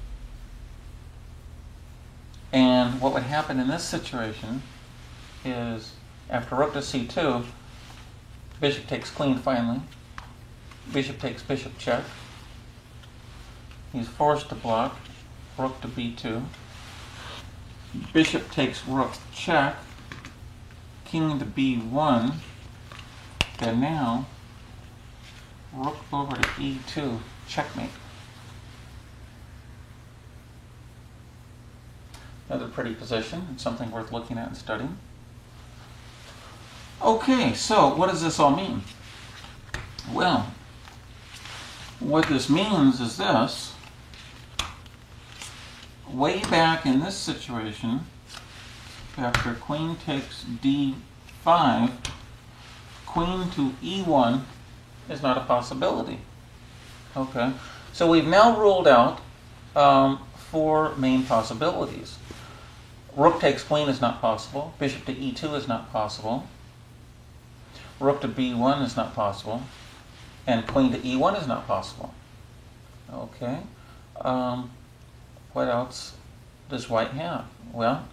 And what would happen in this situation is, after rook to c2, bishop takes queen finally, bishop takes bishop check, he's forced to block, rook to b2, bishop takes rook check, king to b1, and now rook over to e2, checkmate. Another pretty position, and something worth looking at and studying. Okay, so what does this all mean? Well, what this means is this. Way back in this situation, after queen takes d5, queen to e1 is not a possibility. Okay, so we've now ruled out 4 main possibilities. Rook takes queen is not possible. Bishop to e2 is not possible. Rook to b1 is not possible. And queen to e1 is not possible. Okay. What else does white have? Well,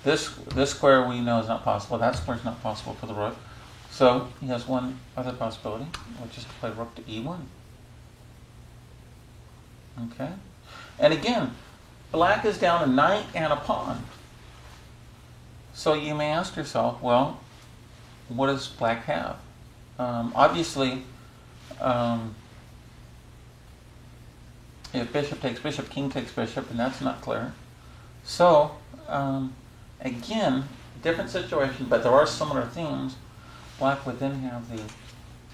this square we know is not possible. That square is not possible for the rook. So he has one other possibility, which is to play rook to e1. Okay. And again, black is down a knight and a pawn. So you may ask yourself, well, what does black have? Obviously, if bishop takes bishop, king takes bishop, and that's not clear. So, again, different situation, but there are similar themes. Black would then have the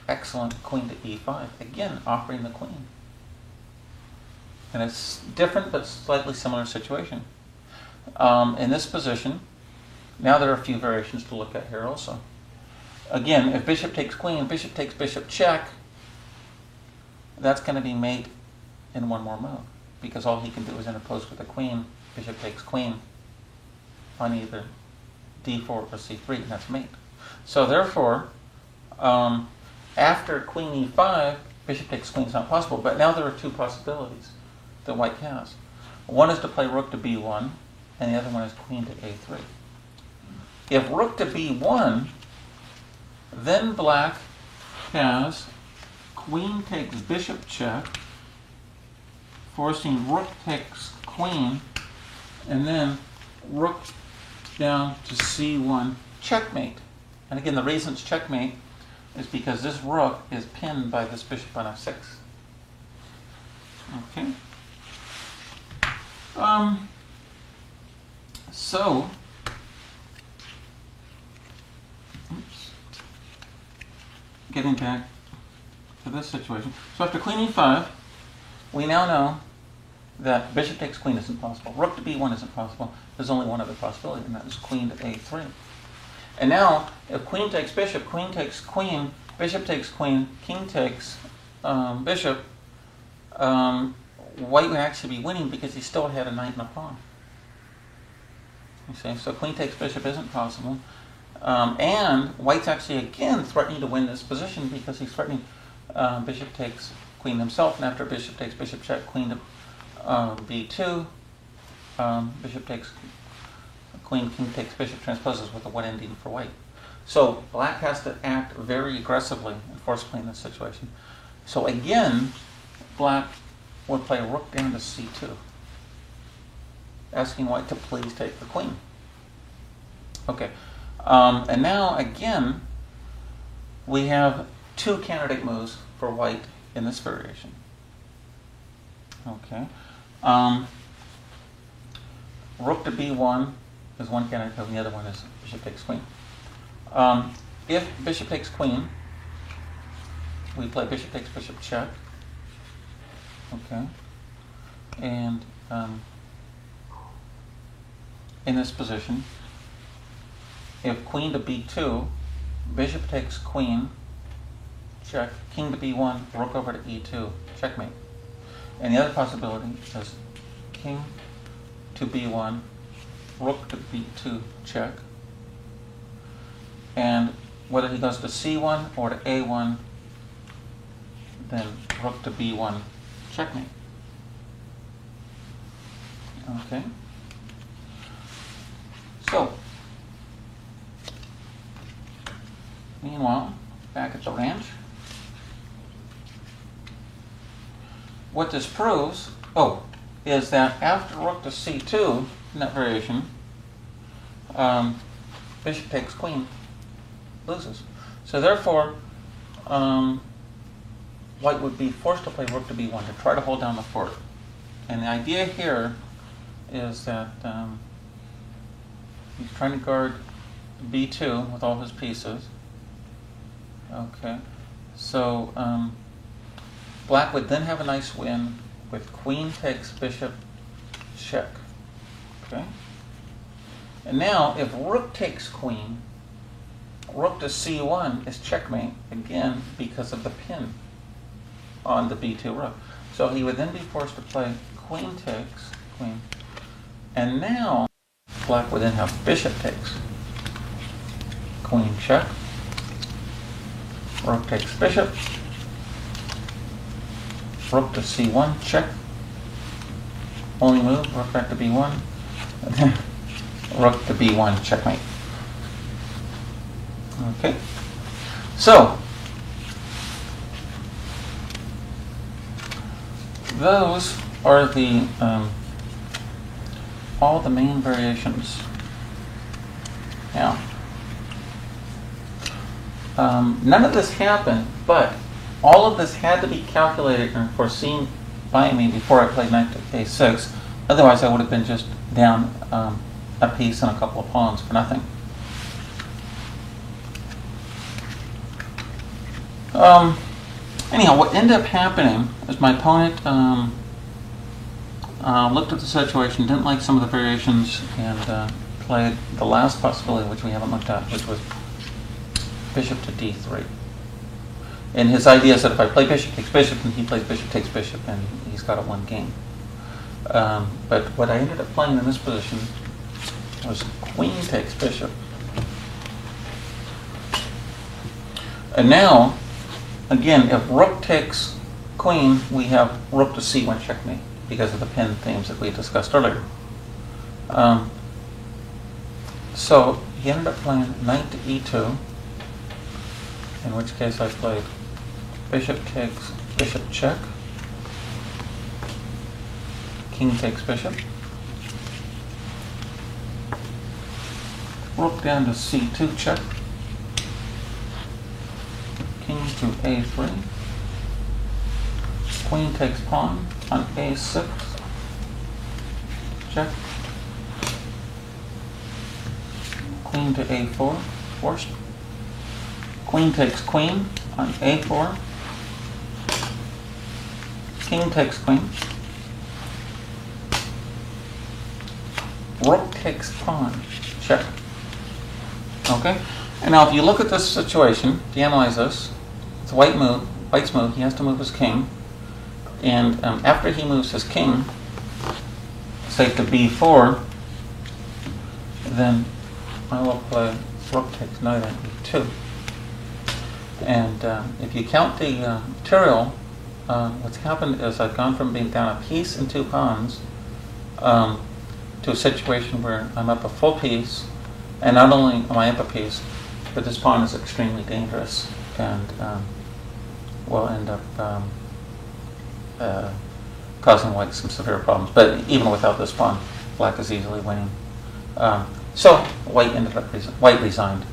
excellent queen to e5, again, offering the queen. And it's different, but slightly similar situation. In this position, now there are a few variations to look at here also. Again, if bishop takes queen, bishop takes bishop check, that's going to be mate in one more move, because all he can do is interpose with the queen, bishop takes queen on either d4 or c3, and that's mate. So therefore, after queen e5, bishop takes queen is not possible, but now there are 2 possibilities that white has. One is to play rook to b1, and the other one is queen to a3. If rook to b1, then black has queen takes bishop check, forcing rook takes queen, and then rook down to c1, checkmate. And again, the reason it's checkmate is because this rook is pinned by this bishop on f6. Okay. So, getting back to this situation. So after queen e5, we now know that bishop takes queen isn't possible. Rook to b1 isn't possible. There's only one other possibility, and that is queen to a3. And now, if queen takes bishop, queen takes queen, bishop takes queen, king takes bishop, white would actually be winning because he still had a knight and a pawn. You see, so queen takes bishop isn't possible. And white's actually again threatening to win this position because he's threatening bishop takes queen himself, and after bishop takes bishop check, queen to b2, bishop takes queen, king takes bishop, transposes with a one ending for white. So black has to act very aggressively and forcefully in this situation. So again, black would play rook down to c2, asking white to please take the queen. Okay, and now again, we have 2 candidate moves for white in this variation. Okay, rook to b1 is one candidate move, and the other one is bishop takes queen. If bishop takes queen, we play bishop takes bishop check. Okay, and in this position, if queen to b2, bishop takes queen, check, king to b1, rook over to e2, checkmate. And the other possibility is king to b1, rook to b2 check. And whether he goes to c1 or to a1, then rook to b1 checkmate. Okay. So, meanwhile, back at the ranch, what this proves, is that after rook to c2, in that variation, bishop takes queen, loses. So therefore, white would be forced to play rook to b1 to try to hold down the fort. And the idea here is that he's trying to guard b2 with all his pieces. Okay, so black would then have a nice win with queen takes bishop check. Okay, and now if rook takes queen, rook to c1 is checkmate again because of the pin on the b2 rook. So he would then be forced to play queen takes queen, and now black would then have bishop takes queen check, rook takes bishop, rook to c1 check, only move, rook back to b1, and then rook to b1 checkmate. Okay, so those are the all the main variations. Now, none of this happened, but all of this had to be calculated and foreseen by me before I played knight to a6. Otherwise, I would have been just down a piece and a couple of pawns for nothing. Anyhow, what ended up happening is my opponent looked at the situation, didn't like some of the variations, and played the last possibility, which we haven't looked at, which was bishop to d3. And his idea is that if I play bishop takes bishop, and he plays bishop takes bishop, and he's got a one game. But what I ended up playing in this position was queen takes bishop. And now, again, if rook takes queen, we have rook to c1 checkmate because of the pin themes that we discussed earlier. So he ended up playing knight to e2, in which case I played bishop takes bishop check, king takes bishop, rook down to c2 check, king to a3, queen takes pawn on a6, check, queen to a4, forced, queen takes queen on a4, king takes queen, rook takes pawn, check. Okay? And now if you look at this situation, if you analyze this, it's white's move, he has to move his king. And after he moves his king, say to b4, then I will play rook takes knight on e2. And if you count the material, what's happened is I've gone from being down a piece and two pawns to a situation where I'm up a full piece, and not only am I up a piece, but this pawn is extremely dangerous and will end up causing white some severe problems. But even without this pawn, black is easily winning. So white white resigned,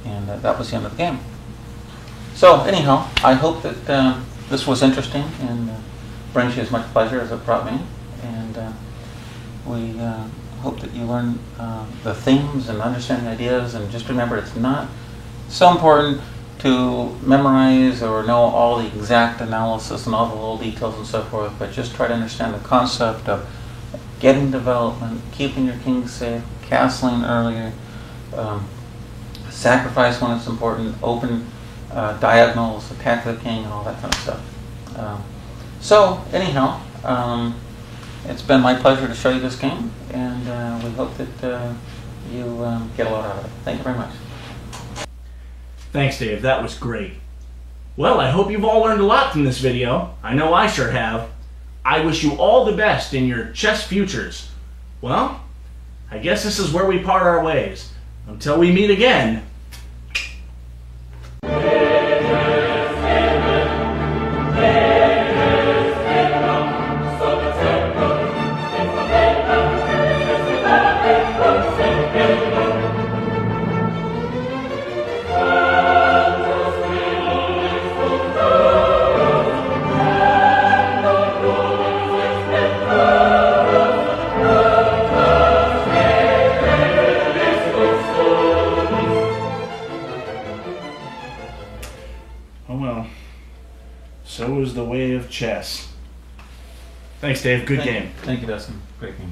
and that was the end of the game. So anyhow, I hope that this was interesting and brings you as much pleasure as it brought me. And we hope that you learn the themes and understand the ideas. And just remember, it's not so important to memorize or know all the exact analysis and all the little details and so forth, but just try to understand the concept of getting development, keeping your king safe, castling earlier, sacrifice when it's important, open diagonals, attack the king, and all that kind of stuff. So anyhow, It's been my pleasure to show you this game, and we hope that you get a lot out of it. Thank you very much. Thanks, Dave. That was great. Well, I hope you've all learned a lot from this video. I know I sure have. I wish you all the best in your chess futures. Well, I guess this is where we part our ways. Until we meet again. Oh well, so is the way of chess. Thanks, Dave. Good game. Thank you, Dustin. Great game.